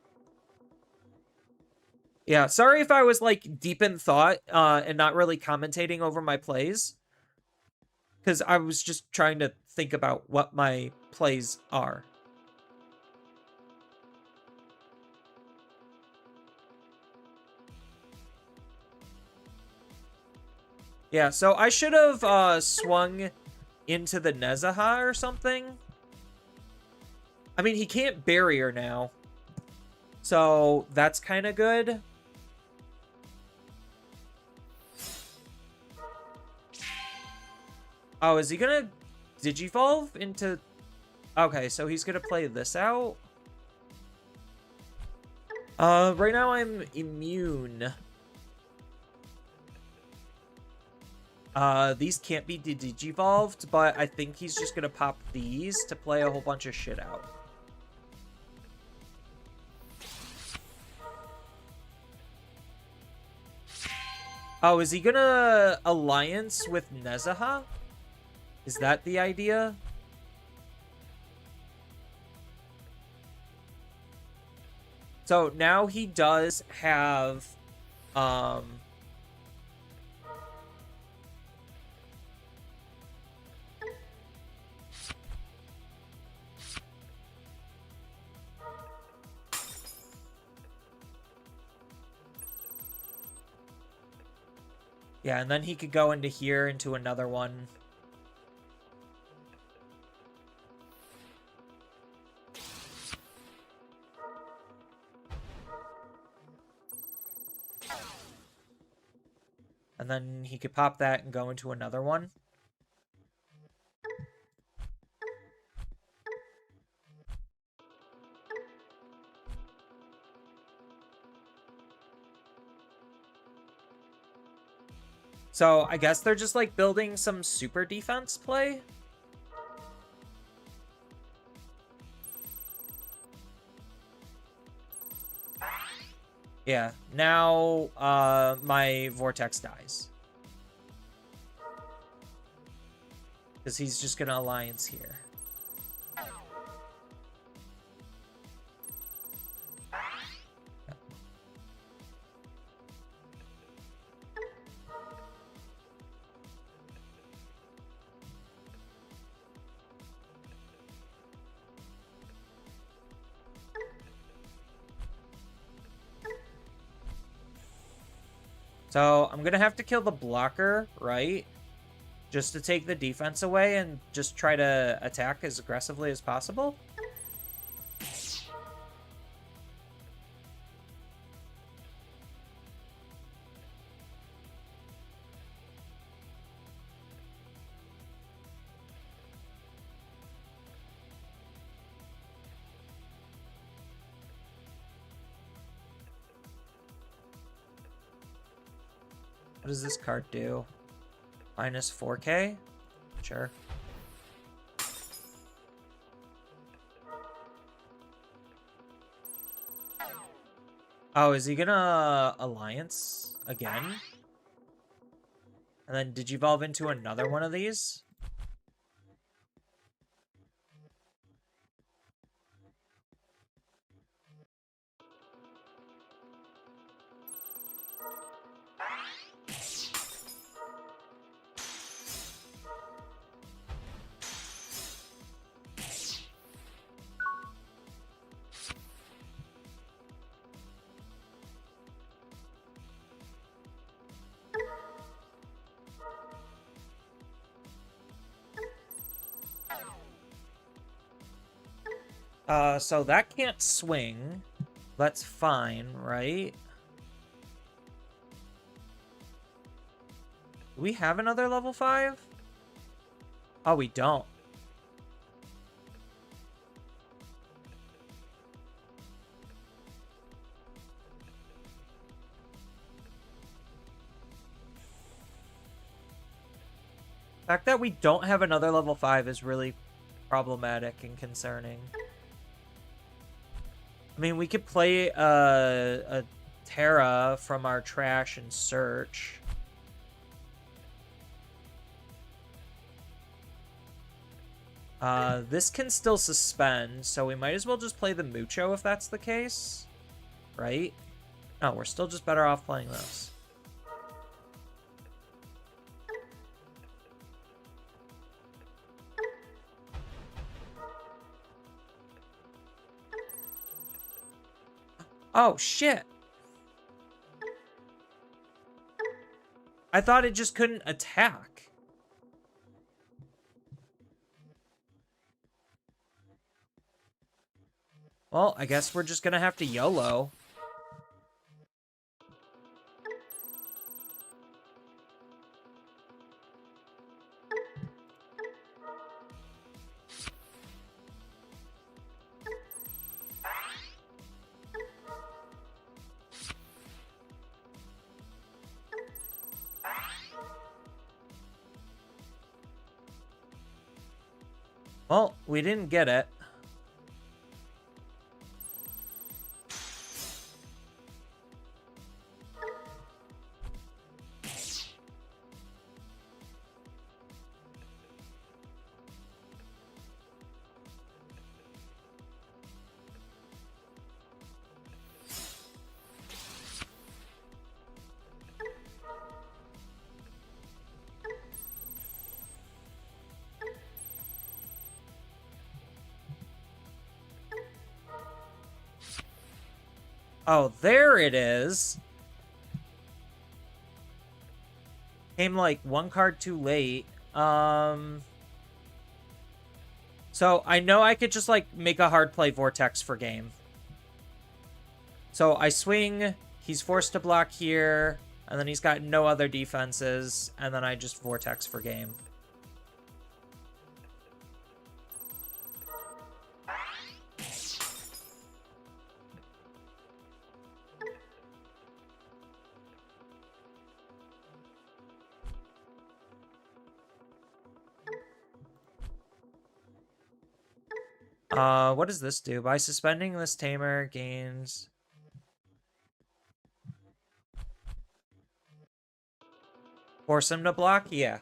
Yeah, sorry if I was like deep in thought and not really commentating over my plays. Because I was just trying to think about what my plays are. Yeah, so I should have swung into the Nezaha or something. I mean, he can't barrier now. So that's kind of good. Oh, is he gonna Digivolve into... Okay, so he's gonna play this out. Right now I'm immune. These can't be Digivolved, but I think he's just gonna pop these to play a whole bunch of shit out. Oh, is he gonna alliance with Nezaha? Is that the idea? So now he does have, yeah, and then he could go into here, into another one. And then he could pop that and go into another one. So I guess they're just like building some super defense play. Yeah, now my Vortex dies. Because he's just gonna alliance here. So I'm gonna have to kill the blocker, right? Just to take the defense away and just try to attack as aggressively as possible. What does this card do? Minus 4K? Sure. Oh, is he gonna Alliance again? And then did you evolve into another one of these? So that can't swing. That's fine, right? Do we have another level 5? Oh, we don't. The fact that we don't have another level 5 is really problematic and concerning. I mean, we could play a Terra from our trash and search. This can still suspend, so we might as well just play the Mucho if that's the case. Right? No, we're still just better off playing this. Oh, shit. I thought it just couldn't attack. Well, I guess we're just gonna have to YOLO. Well, we didn't get it. Oh, there it is. Came like one card too late. So I know I could just like make a hard play Vortex for game. So I swing, he's forced to block here, and then he's got no other defenses, and then I just Vortex for game. What does this do? By suspending this tamer, gains... Force him to block? Yeah.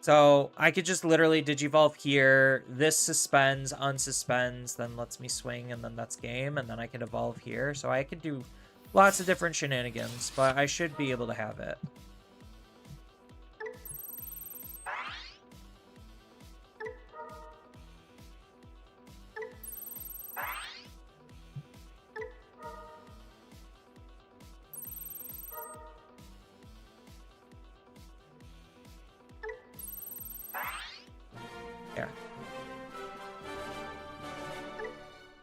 So I could just literally Digivolve here. This suspends, unsuspends, then lets me swing, and then that's game. And then I can evolve here. So I could do lots of different shenanigans, but I should be able to have it. Yeah.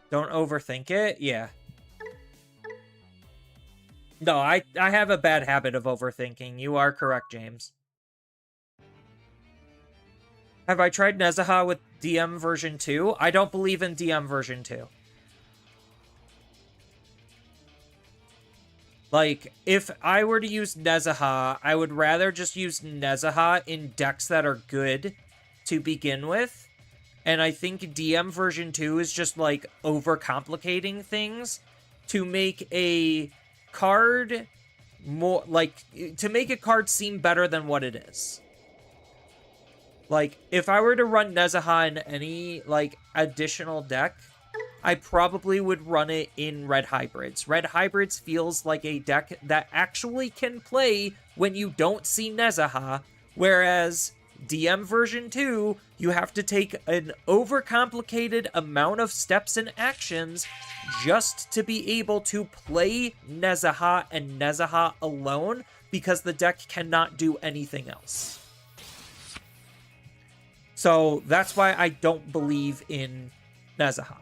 Don't overthink it? Yeah. No, I have a bad habit of overthinking. You are correct, James. Have I tried Nezaha with DM version 2? I don't believe in DM version 2. Like, if I were to use Nezaha, I would rather just use Nezaha in decks that are good to begin with. And I think DM version 2 is just, like, overcomplicating things to make a card more, like, to make a card seem better than what it is. Like, if I were to run Nezaha in any, like, additional deck, I probably would run it in Red Hybrids. Red Hybrids feels like a deck that actually can play when you don't see Nezaha, whereas DM version 2, you have to take an overcomplicated amount of steps and actions just to be able to play Nezaha and Nezaha alone, because the deck cannot do anything else. So that's why I don't believe in Nezaha.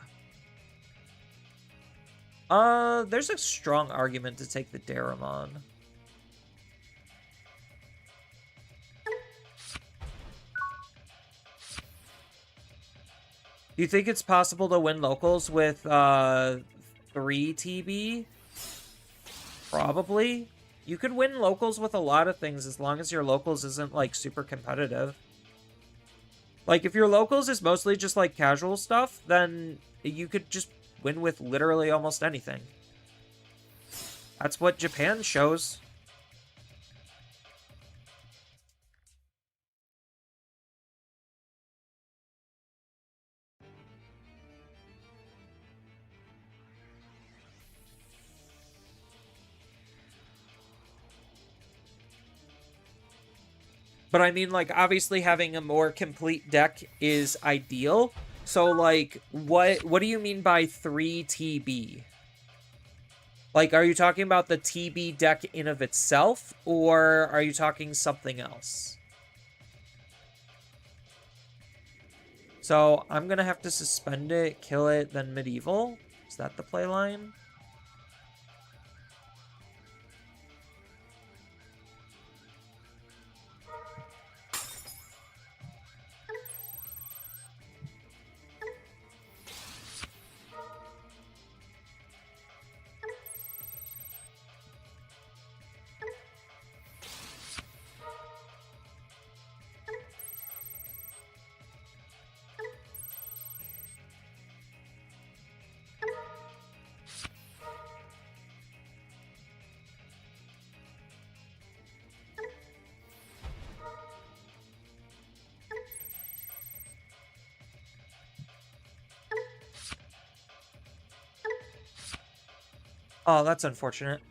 There's a strong argument to take the Daramon. Do you think it's possible to win locals with 3 TB? Probably. You could win locals with a lot of things as long as your locals isn't, like, super competitive. Like, if your locals is mostly just, like, casual stuff, then you could just win with literally almost anything. That's what Japan shows. But I mean, like, obviously having a more complete deck is ideal. So, like, what do you mean by 3 TB? Like, are you talking about the TB deck in of itself, or are you talking something else? So, I'm gonna have to suspend it, kill it, then Medieval? Is that the play line? Oh, that's unfortunate.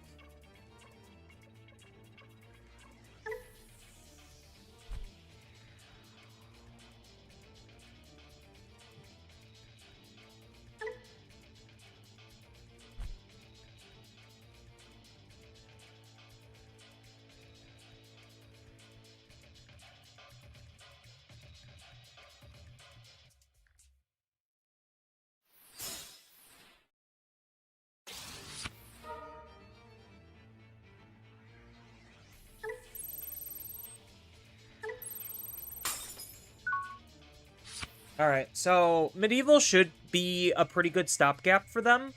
Alright, so Medieval should be a pretty good stopgap for them.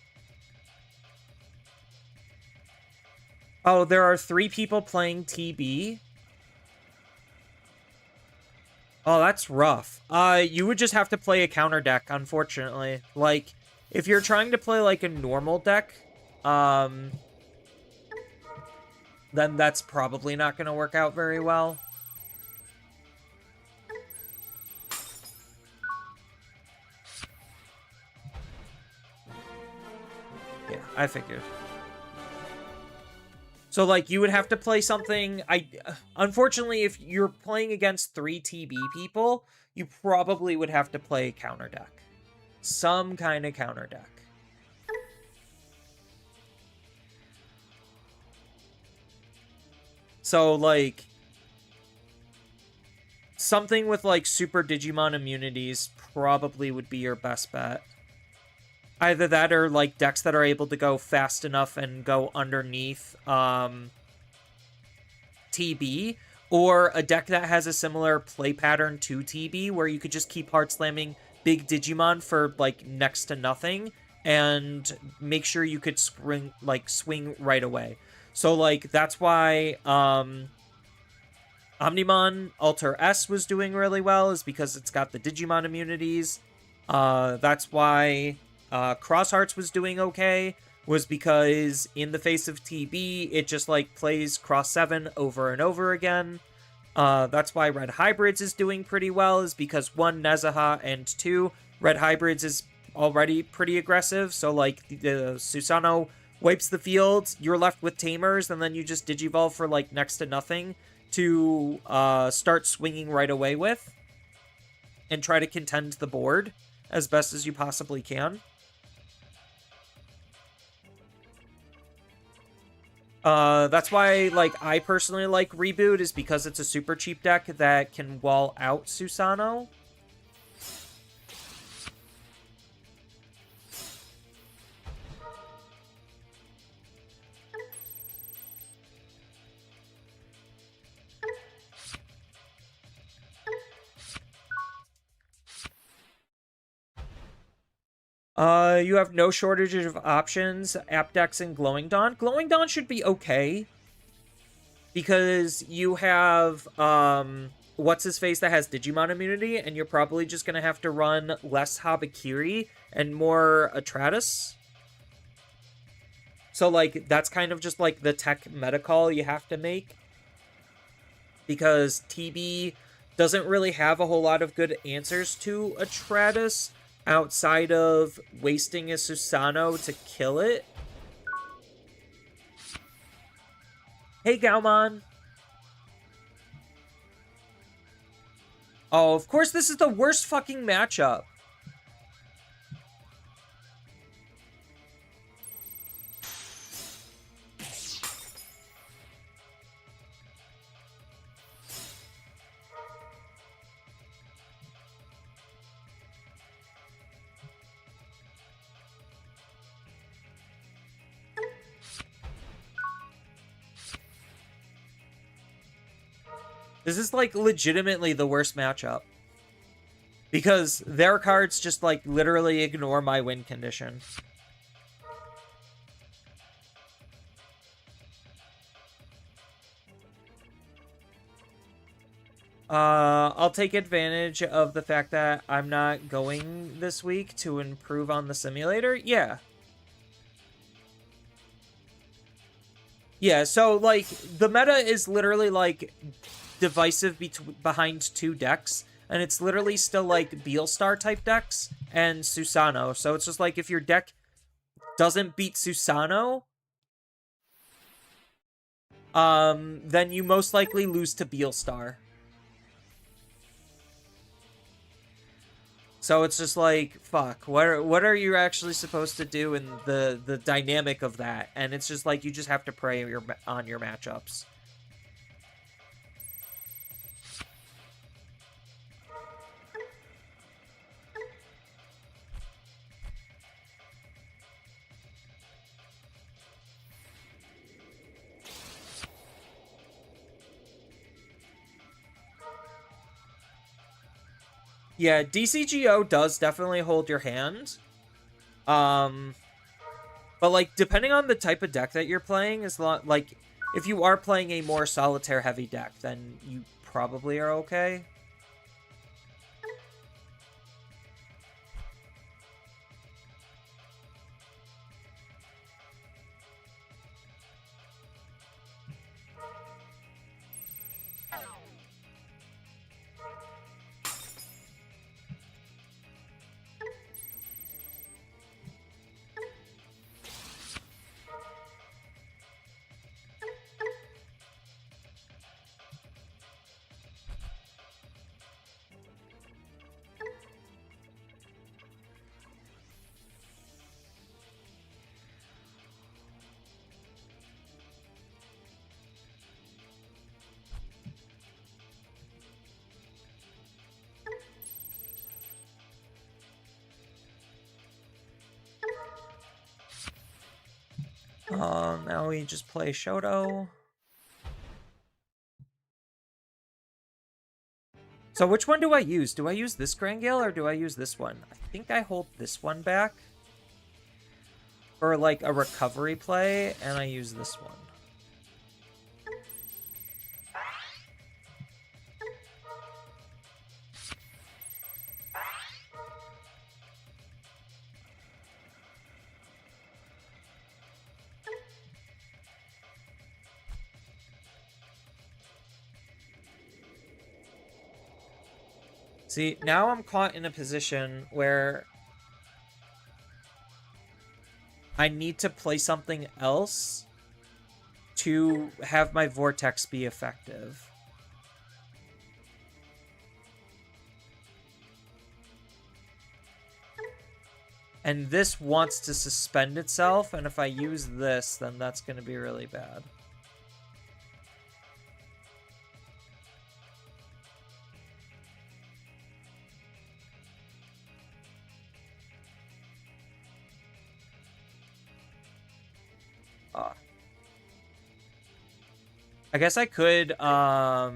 Oh, there are 3 people playing TB. Oh, that's rough. You would just have to play a counter deck, unfortunately. Like, if you're trying to play, like, a normal deck, then that's probably not going to work out very well. Yeah, I figured. So, like, you would have to play something... Unfortunately, if you're playing against 3 TB people, you probably would have to play a counter deck. Some kind of counter deck. So, like... something with, like, super Digimon immunities probably would be your best bet. Either that or, like, decks that are able to go fast enough and go underneath TB, or a deck that has a similar play pattern to TB, where you could just keep hard slamming big Digimon for, like, next to nothing, and make sure you could swing right away. So, like, that's why Omnimon Alter S was doing really well, is because it's got the Digimon immunities. That's why Cross Hearts was doing okay was because in the face of TB, it just like plays Cross 7 over and over again. That's why Red Hybrids is doing pretty well, is because 1, Nezaha, and 2, Red Hybrids is already pretty aggressive. So like the Susano wipes the field, you're left with Tamers, and then you just Digivolve for like next to nothing to start swinging right away with and try to contend the board as best as you possibly can. That's why, like, I personally like Reboot, is because it's a super cheap deck that can wall out Susano. You have no shortage of options. App decks and Glowing Dawn. Glowing Dawn should be okay, because you have, what's-his-face that has Digimon immunity, and you're probably just gonna have to run less Habakiri and more Atratus. So, like, that's kind of just, like, the tech meta call you have to make, because TB doesn't really have a whole lot of good answers to Atratus outside of wasting a Susano to kill it. Hey, Gaumon. Oh, of course this is the worst fucking matchup. This is, like, legitimately the worst matchup. Because their cards just, like, literally ignore my win condition. I'll take advantage of the fact that I'm not going this week to improve on the simulator. Yeah. Yeah, so, like, the meta is literally, like, divisive behind 2 decks, and it's literally still like Beelstar type decks and Susano. So it's just like, if your deck doesn't beat Susano, then you most likely lose to Beelstar. So it's just like, fuck, what are you actually supposed to do in the dynamic of that? And it's just like, you just have to pray on your matchups. Yeah, DCGO does definitely hold your hand. But, like, depending on the type of deck that you're playing, like, if you are playing a more solitaire-heavy deck, then you probably are okay. Now we just play Shoto. So which one do I use? Do I use this Grangale or do I use this one? I think I hold this one back for, like, a recovery play, and I use this one. See, now I'm caught in a position where I need to play something else to have my Vortex be effective. And this wants to suspend itself, and if I use this, then that's going to be really bad. I guess I could, I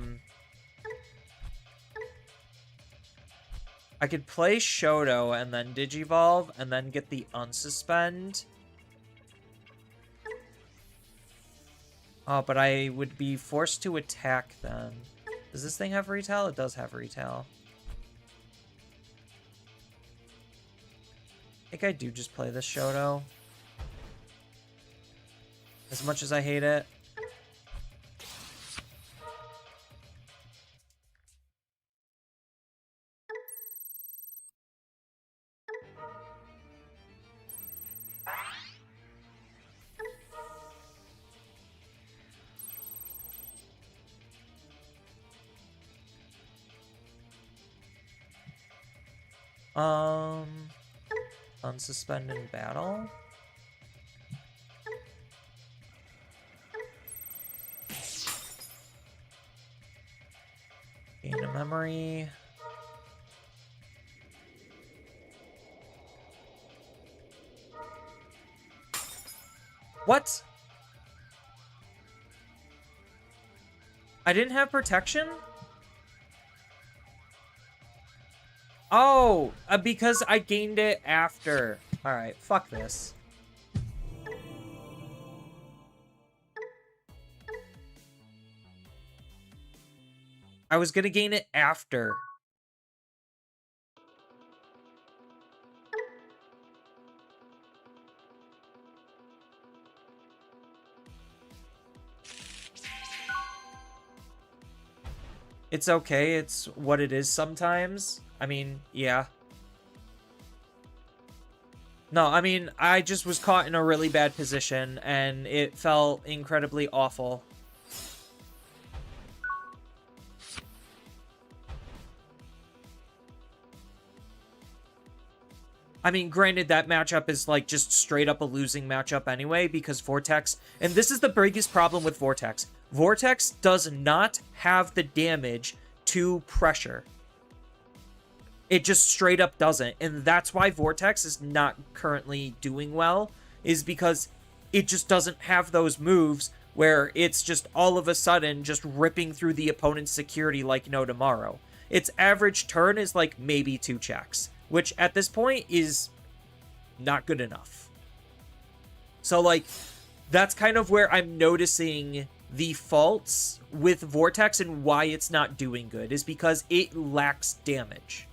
could play Shoto and then Digivolve and then get the unsuspend. Oh, but I would be forced to attack then. Does this thing have retail? It does have retail. I think I do just play this Shoto. As much as I hate it. Unsuspend in battle. Gain a memory. What? I didn't have protection? Oh, because I gained it after. Alright, fuck this. I was gonna gain it after. It's okay, it's what it is sometimes. I mean, yeah. No, I mean, I just was caught in a really bad position, and it felt incredibly awful. I mean, granted, that matchup is, like, just straight up a losing matchup anyway, because Vortex... And this is the biggest problem with Vortex. Vortex does not have the damage to pressure. It just straight up doesn't. And that's why Vortex is not currently doing well, is because it just doesn't have those moves where it's just all of a sudden just ripping through the opponent's security like no tomorrow. Its average turn is, like, maybe 2 checks, which at this point is not good enough. So, like, that's kind of where I'm noticing the faults with Vortex and why it's not doing good, is because it lacks damage.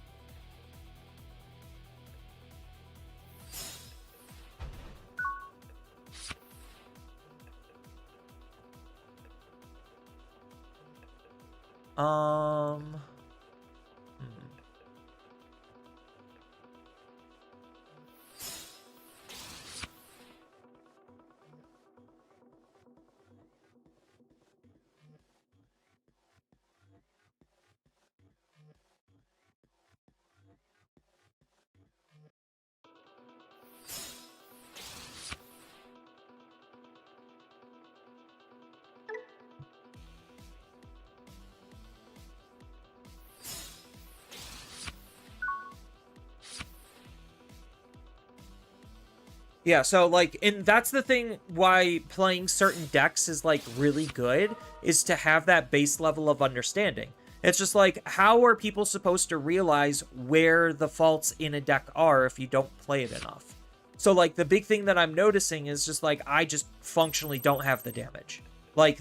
Yeah, so, like, and that's the thing why playing certain decks is, like, really good, is to have that base level of understanding. It's just like, how are people supposed to realize where the faults in a deck are if you don't play it enough? So, like, the big thing that I'm noticing is just, like, I just functionally don't have the damage. Like,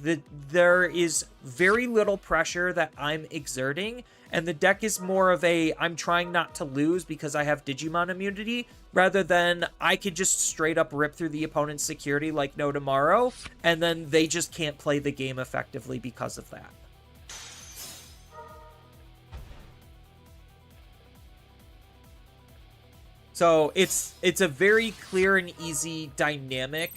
there is very little pressure that I'm exerting, and the deck is more of a, I'm trying not to lose because I have Digimon immunity, rather than I could just straight up rip through the opponent's security like no tomorrow, and then they just can't play the game effectively because of that. So it's a very clear and easy dynamic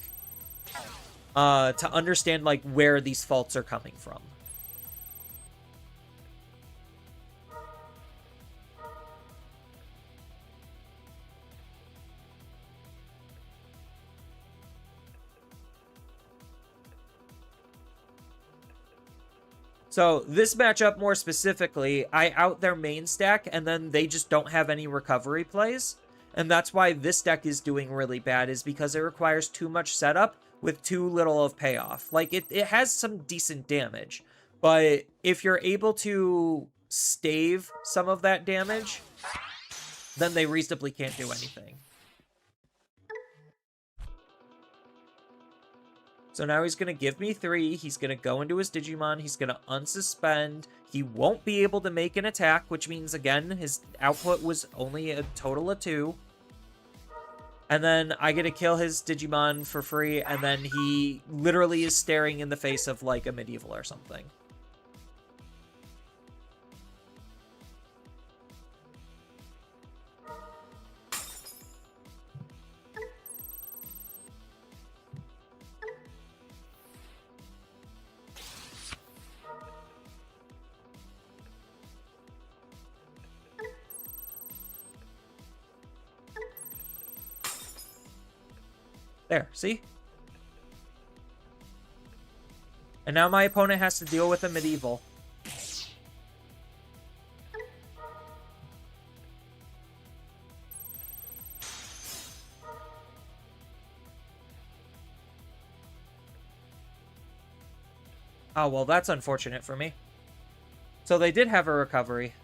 to understand like where these faults are coming from. So this matchup more specifically, I out their main stack and then they just don't have any recovery plays. And that's why this deck is doing really bad, is because it requires too much setup with too little of payoff. Like it has some decent damage, but if you're able to stave some of that damage, then they reasonably can't do anything. So now he's going to give me 3. He's going to go into his Digimon. He's going to unsuspend. He won't be able to make an attack, which means, again, his output was only a total of 2. And then I get to kill his Digimon for free, and then he literally is staring in the face of, like, a medieval or something. There, see? And now my opponent has to deal with a medieval. Oh, well, that's unfortunate for me. So they did have a recovery.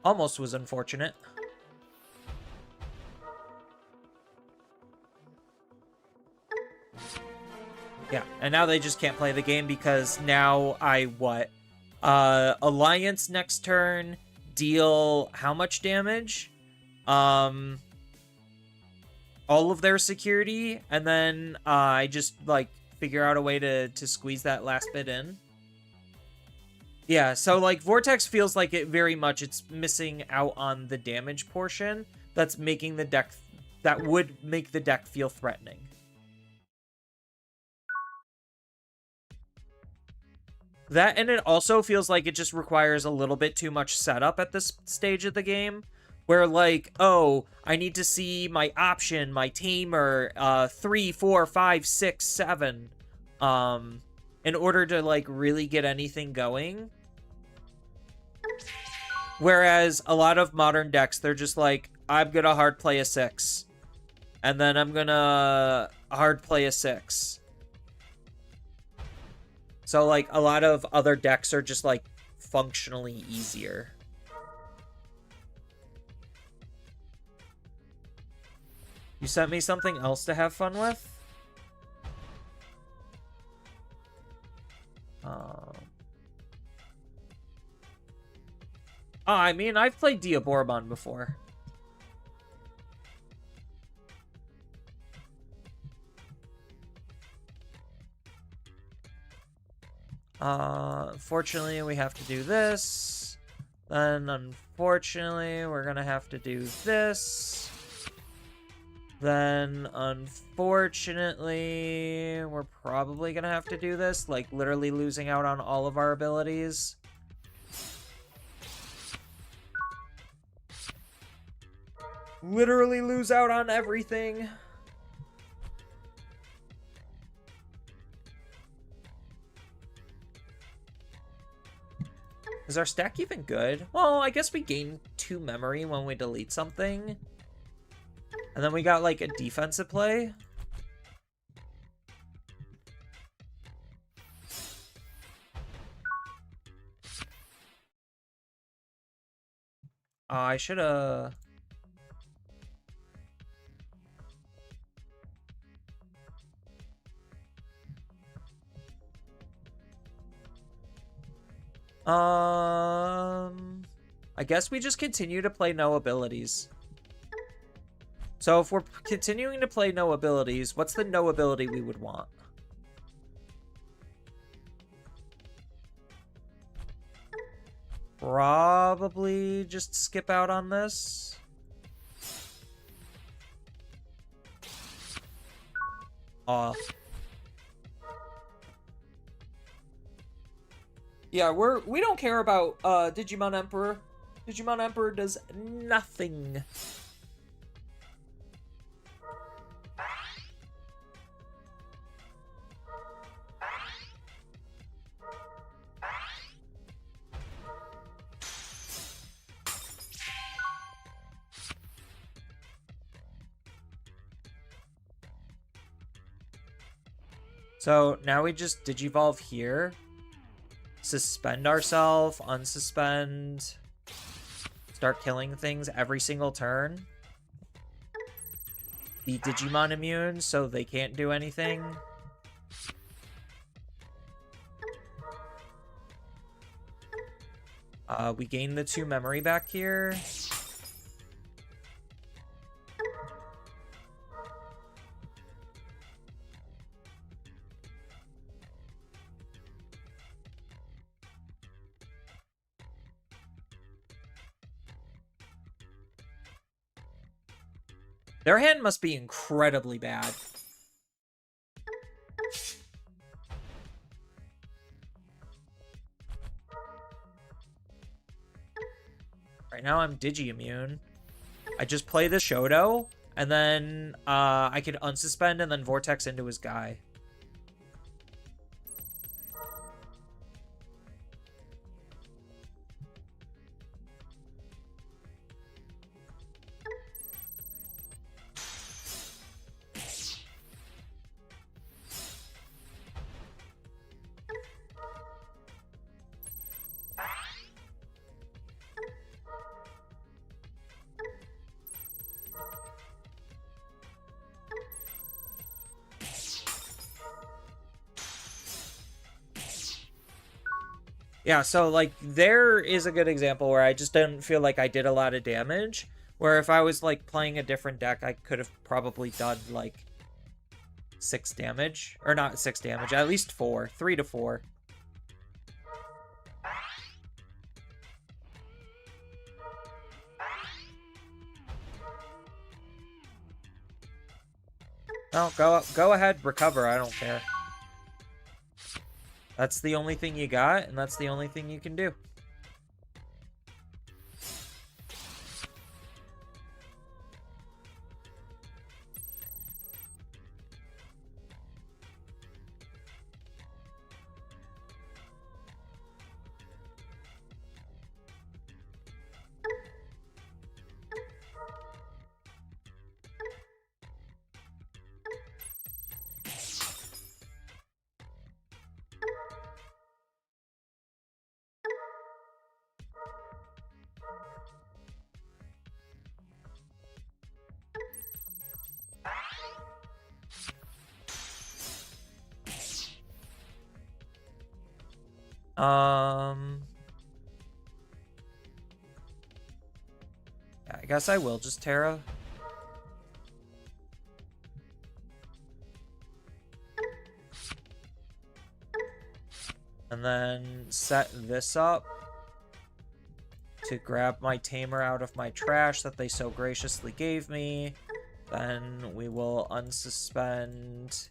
Almost was unfortunate. Yeah, and now they just can't play the game because now I what? Alliance next turn, deal how much damage? All of their security, and then I just like figure out a way to squeeze that last bit in. Yeah, so like Vortex feels like it very much it's missing out on the damage portion that's making the deck that would make the deck feel threatening. That, and it also feels like it just requires a little bit too much setup at this stage of the game. Where, like, oh, I need to see my option, my tamer, 3, 4, 5, 6, 7, in order to, like, really get anything going. Whereas a lot of modern decks, they're just like, I'm gonna hard play a 6. And then I'm gonna hard play a 6. So, like, a lot of other decks are just, like, functionally easier. You sent me something else to have fun with? I mean, I've played Diaboromon before. Unfortunately, we have to do this. Then, unfortunately, we're gonna have to do this. Then, unfortunately, we're probably gonna have to do this, like, literally losing out on all of our abilities. Literally lose out on everything. Is our stack even good? Well, I guess we gain 2 memory when we delete something. And then we got, like, a defensive play. I should've... I guess we just continue to play no abilities. So if we're continuing to play no abilities, what's the no ability we would want? Probably just skip out on this. Yeah, we don't care about Digimon Emperor. Digimon Emperor does nothing. So now we just Digivolve here. Suspend ourselves, unsuspend. Start killing things every single turn. Be Digimon immune so they can't do anything. We gain the 2 memory back here. Their hand must be incredibly bad. Right now I'm Digi-immune. I just play the Shoto, and then I could unsuspend and then Vortex into his guy. Yeah, so, like, there is a good example where I just didn't feel like I did a lot of damage. Where if I was, like, playing a different deck, I could have probably done, like, 6 damage. Or not 6 damage, at least 4. 3 to 4. No, go ahead, recover, I don't care. That's the only thing you got, and that's the only thing you can do. Yeah, I guess I will just Terra. And then set this up to grab my Tamer out of my trash that they so graciously gave me. Then we will unsuspend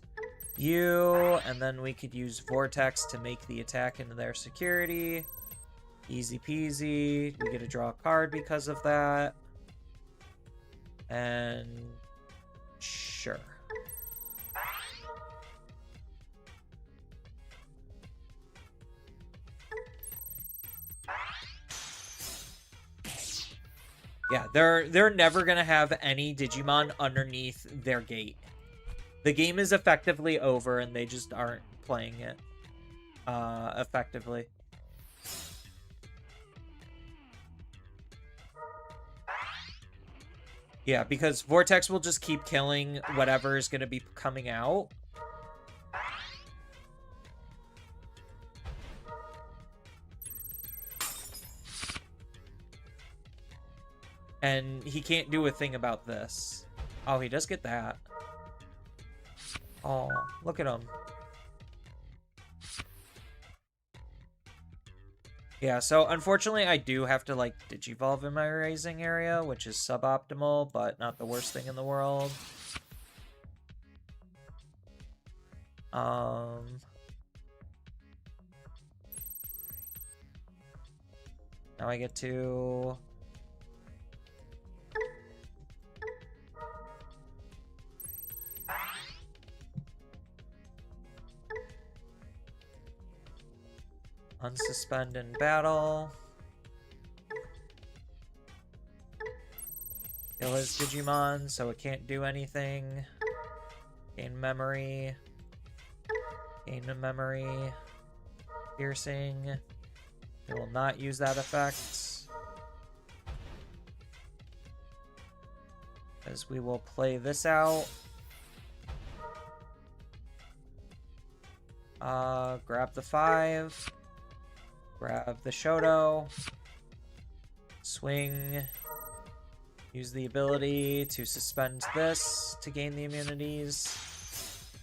you, and then we could use Vortex to make the attack into their security. Easy peasy. We get to draw a card because of that. And sure. Yeah, they're never gonna have any Digimon underneath their gate. The game is effectively over, and they just aren't playing it effectively. Yeah, because Vortex will just keep killing whatever is going to be coming out. And he can't do a thing about this. Oh, he does get that. Oh, look at him. Yeah, so unfortunately I do have to, like, digivolve in my raising area, which is suboptimal, but not the worst thing in the world. Now I get to... unsuspend in battle. Kill his Digimon, so it can't do anything. Gain memory. Gain a memory. Piercing. It will not use that effect. As we will play this out. Grab the 5. Grab the Shoto. Swing. Use the ability to suspend this to gain the immunities.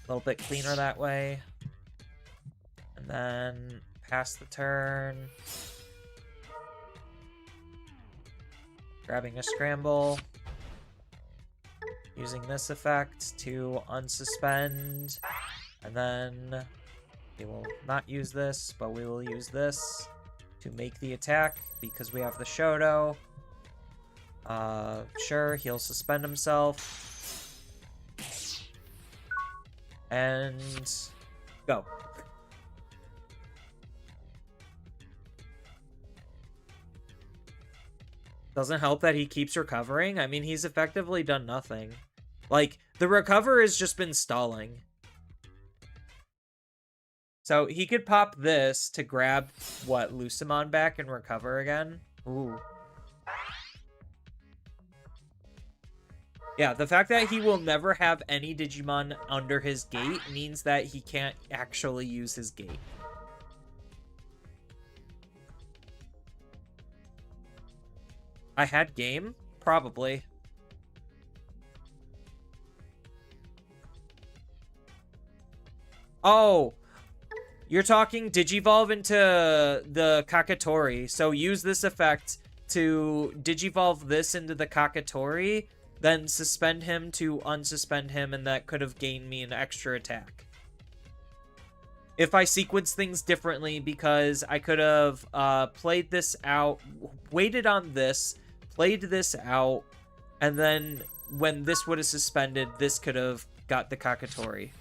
A little bit cleaner that way. And then pass the turn. Grabbing a Scramble. Using this effect to unsuspend. And then we will not use this, but we will use this to make the attack because we have the Shoto. Sure, he'll suspend himself. And go. Doesn't help that he keeps recovering. I mean, he's effectively done nothing. Like, the recover has just been stalling. So he could pop this to grab, what, Lucemon back and recover again? Ooh. Yeah, the fact that he will never have any Digimon under his gate means that he can't actually use his gate. I had game? Probably. Oh! You're talking Digivolve into the Kakatori. So use this effect to Digivolve this into the Kakatori, then suspend him to unsuspend him, and that could have gained me an extra attack. If I sequence things differently, because I could have played this out, waited on this, played this out, and then when this would have suspended, this could have got the Kakatori.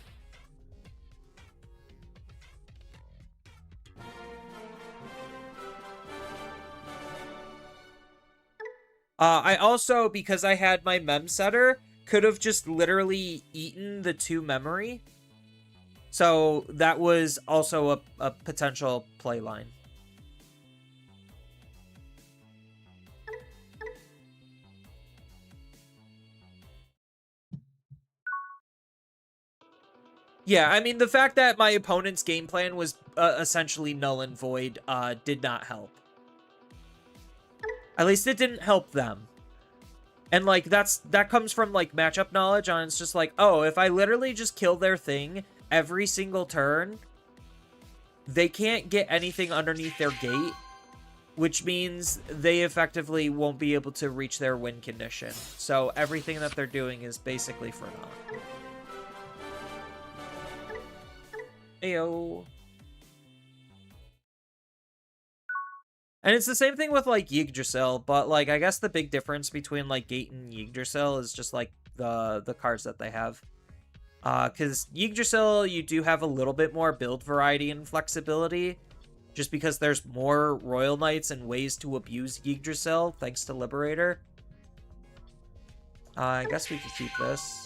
I also, because I had my mem setter, could have just literally eaten the 2 memory. So that was also a potential play line. Yeah, I mean, the fact that my opponent's game plan was essentially null and void did not help. At least it didn't help them. And, like, that comes from, like, matchup knowledge on it's just like, oh, if I literally just kill their thing every single turn, they can't get anything underneath their gate, which means they effectively won't be able to reach their win condition. So everything that they're doing is basically for naught. Ayo. And it's the same thing with, like, Yggdrasil, but, like, I guess the big difference between, like, Gate and Yggdrasil is just, like, the cards that they have. Because Yggdrasil, you do have a little bit more build variety and flexibility, just because there's more Royal Knights and ways to abuse Yggdrasil, thanks to Liberator. I guess we could keep this.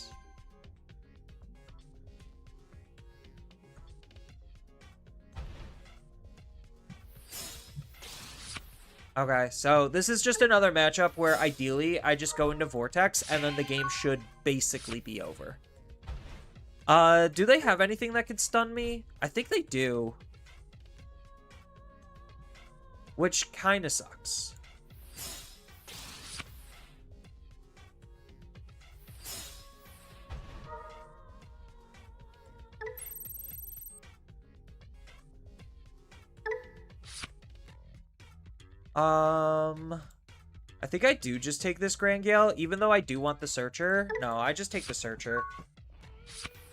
Okay, so this is just another matchup where ideally I just go into Vortex and then the game should basically be over. Do they have anything that could stun me? I think they do. Which kind of sucks. I think I do just take this Grand Gale, even though I do want the Searcher. No, I just take the Searcher.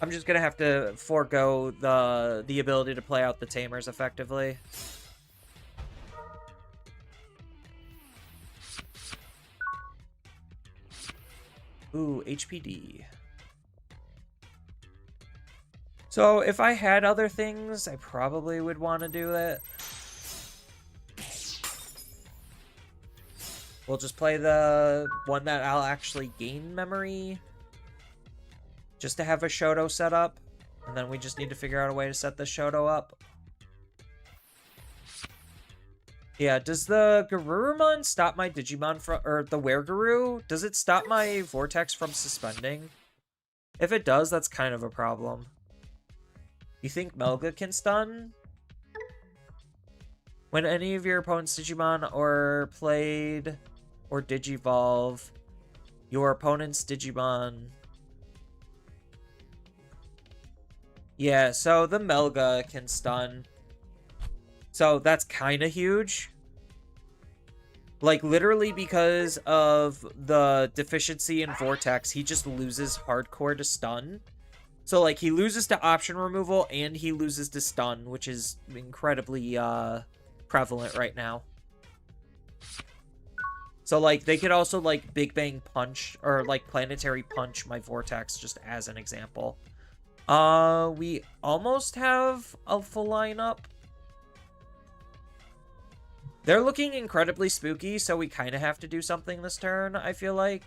I'm just gonna have to forego the ability to play out the Tamers effectively. Ooh, HPD. So if I had other things, I probably would want to do it. We'll just play the one that I'll actually gain memory. Just to have a Shoto set up. And then we just need to figure out a way to set the Shoto up. Yeah, does the Garurumon stop my Digimon from... Or the Wereguru? Does it stop my Vortex from suspending? If it does, that's kind of a problem. You think Melga can stun? When any of your opponent's Digimon are played or Digivolve, your opponent's Digimon... Yeah, so the Melga can stun. So that's kind of huge. Like, literally because of the deficiency in Vortex, he just loses Hardcore to stun. So, like, he loses to option removal and he loses to stun, which is incredibly prevalent right now. So, like, they could also, like, Big Bang Punch, or, like, Planetary Punch my Vortex, just as an example. We almost have a full lineup. They're looking incredibly spooky, so we kind of have to do something this turn, I feel like.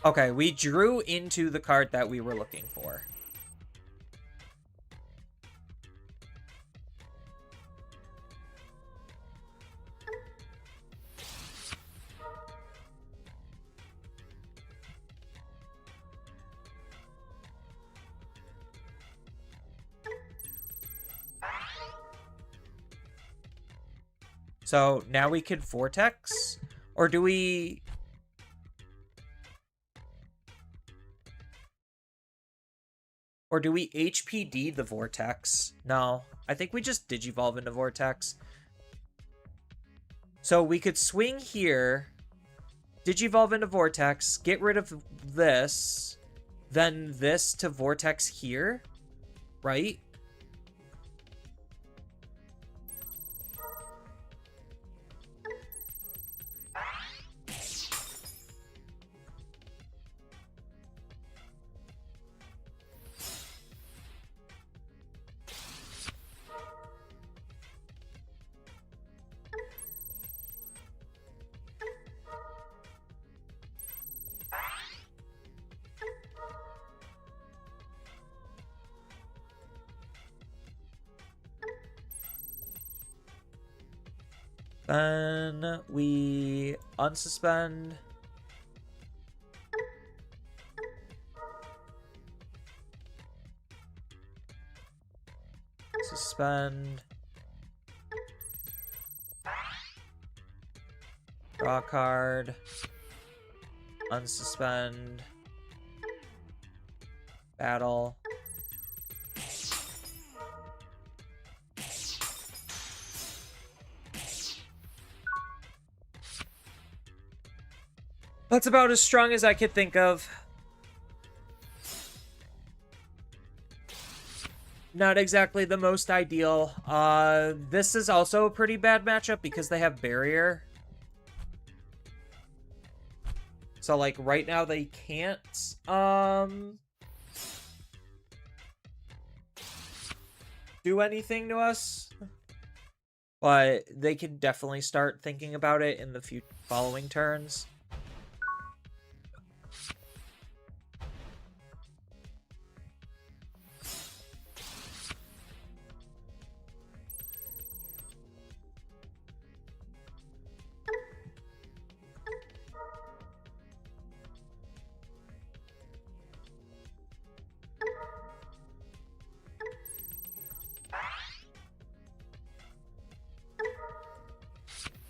Okay, we drew into the card that we were looking for. So now we could Vortex? Or do we... Or do we HPD the Vortex? No, I think we just Digivolve into Vortex. So we could swing here, Digivolve into Vortex, get rid of this, then this to Vortex here, right? Then we unsuspend. Suspend. Draw card. Unsuspend. Battle. That's about as strong as I could think of. Not exactly the most ideal. This is also a pretty bad matchup because they have barrier. So, like, right now they can't, do anything to us. But they can definitely start thinking about it in the following turns.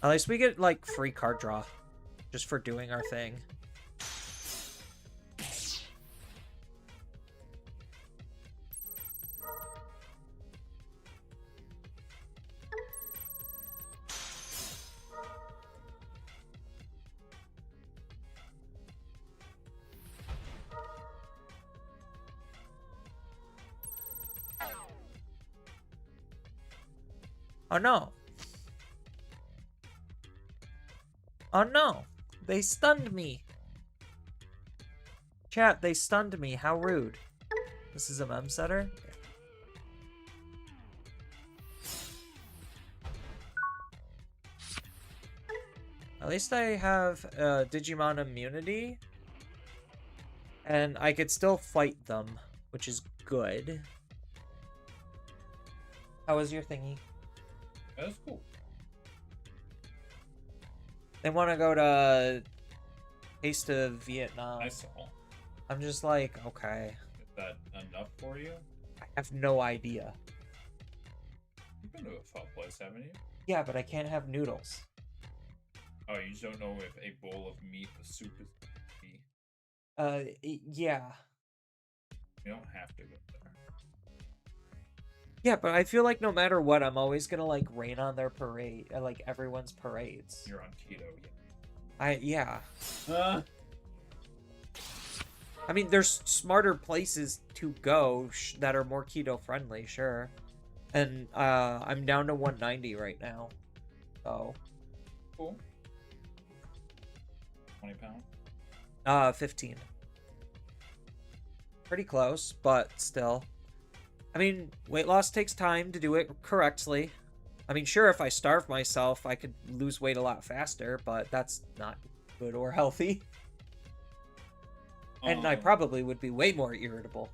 At least we get, like, free card draw. Just for doing our thing. Oh no. Oh no. They stunned me. Chat, they stunned me. How rude. This is a mem setter? At least I have Digimon immunity. And I could still fight them, which is good. How was your thingy? That was cool. They want to go to Taste of Vietnam. I saw. I'm just like, okay. Is that enough for you? I have no idea. You've been to a fun place, haven't you? Yeah, but I can't have noodles. Oh, you just don't know if a bowl of meat with soup is be. Yeah. You don't have to go there. Yeah, but I feel like no matter what, I'm always gonna, like, rain on their parade, like, everyone's parades. You're on keto, yeah. Yeah. I mean, there's smarter places to go that are more keto friendly, sure. And, I'm down to 190 right now. So. Cool. 20 pounds? 15. Pretty close, but still. I mean, weight loss takes time to do it correctly. I mean, sure, if I starve myself, I could lose weight a lot faster, but that's not good or healthy. And I probably would be way more irritable.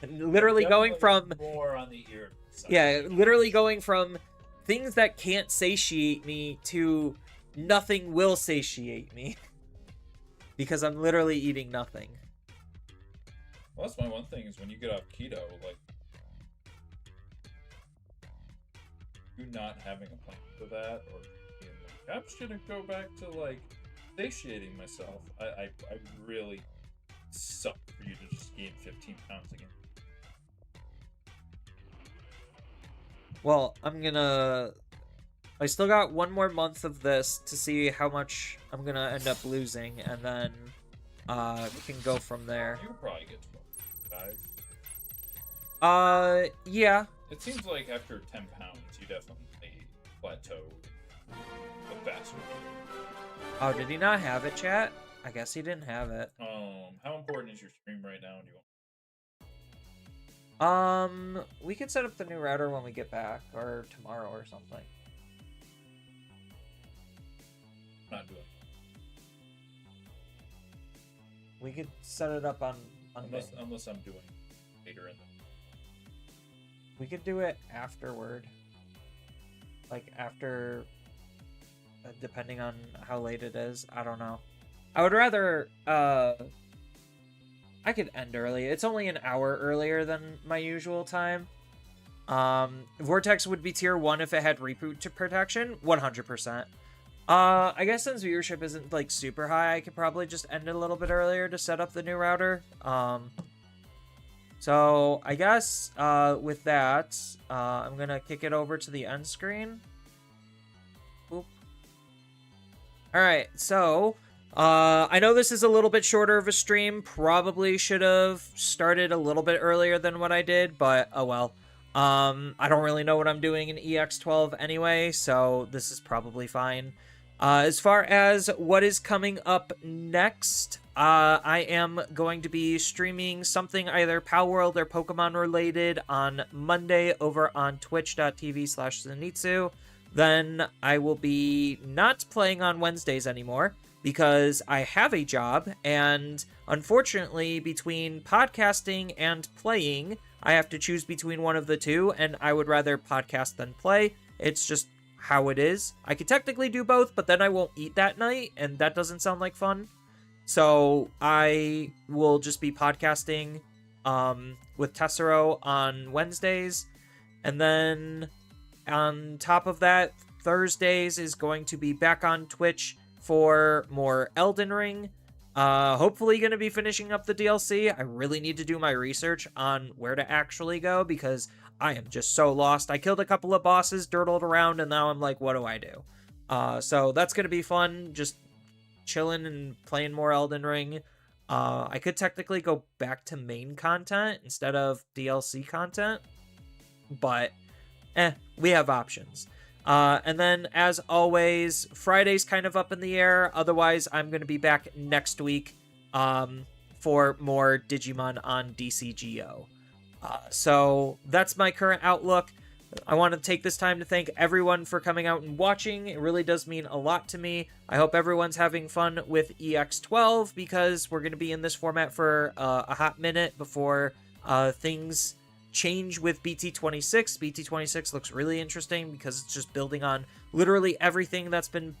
And literally going from... more on the irritable side. Yeah, literally going from things that can't satiate me to nothing will satiate me. Because I'm literally eating nothing. Well, that's my one thing is when you get off keto, like, you not having a plan for that, or being like, I'm just gonna go back to, like, satiating myself. I really suck for you to just gain 15 pounds again. Well, I still got one more month of this to see how much I'm gonna end up losing, and then we can go from there. You'll probably get 12. Yeah. It seems like after 10 pounds, you definitely plateau the faster. Oh, did he not have it, chat? I guess he didn't have it. How important is your stream right now? Do you We could set up the new router when we get back, or tomorrow or something. not doing it? We could set it up on Monday. Unless I'm doing later in the... We could do it afterward. Like, after... depending on how late it is. I don't know. I would rather... I could end early. It's only an hour earlier than my usual time. Vortex would be tier 1 if it had reboot to protection. 100%. I guess since viewership isn't, like, super high, I could probably just end it a little bit earlier to set up the new router. So, I guess, with that, I'm gonna kick it over to the end screen. Boop. Alright, so, I know this is a little bit shorter of a stream. Probably should have started a little bit earlier than what I did, but oh well. I don't really know what I'm doing in EX12 anyway, so this is probably fine. As far as what is coming up next, I am going to be streaming something either Palworld or Pokemon related on Monday over on twitch.tv/Zenitsu. Then I will be not playing on Wednesdays anymore because I have a job, and unfortunately between podcasting and playing, I have to choose between one of the two, and I would rather podcast than play. It's just how it is. I could technically do both, but then I won't eat that night, and that doesn't sound like fun. So I will just be podcasting with Tessero on Wednesdays, and then on top of that, Thursdays is going to be back on Twitch for more Elden Ring. Hopefully going to be finishing up the DLC. I really need to do my research on where to actually go because I am just so lost. I killed a couple of bosses, dirtled around, and now I'm like, what do I do? So that's going to be fun, just chilling and playing more Elden Ring. I could technically go back to main content instead of DLC content, but we have options. And then, as always, Friday's kind of up in the air. Otherwise, I'm going to be back next week for more Digimon on DCGO. So that's my current outlook. I want to take this time to thank everyone for coming out and watching. It really does mean a lot to me. I hope everyone's having fun with EX12 because we're going to be in this format for a hot minute before things change with BT26. BT26 looks really interesting because it's just building on literally everything that's been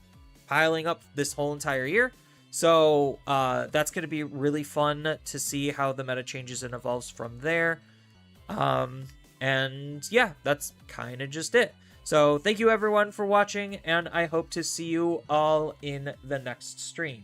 piling up this whole entire year. So that's going to be really fun to see how the meta changes and evolves from there. And yeah, that's kind of just it. So thank you everyone for watching, and I hope to see you all in the next stream.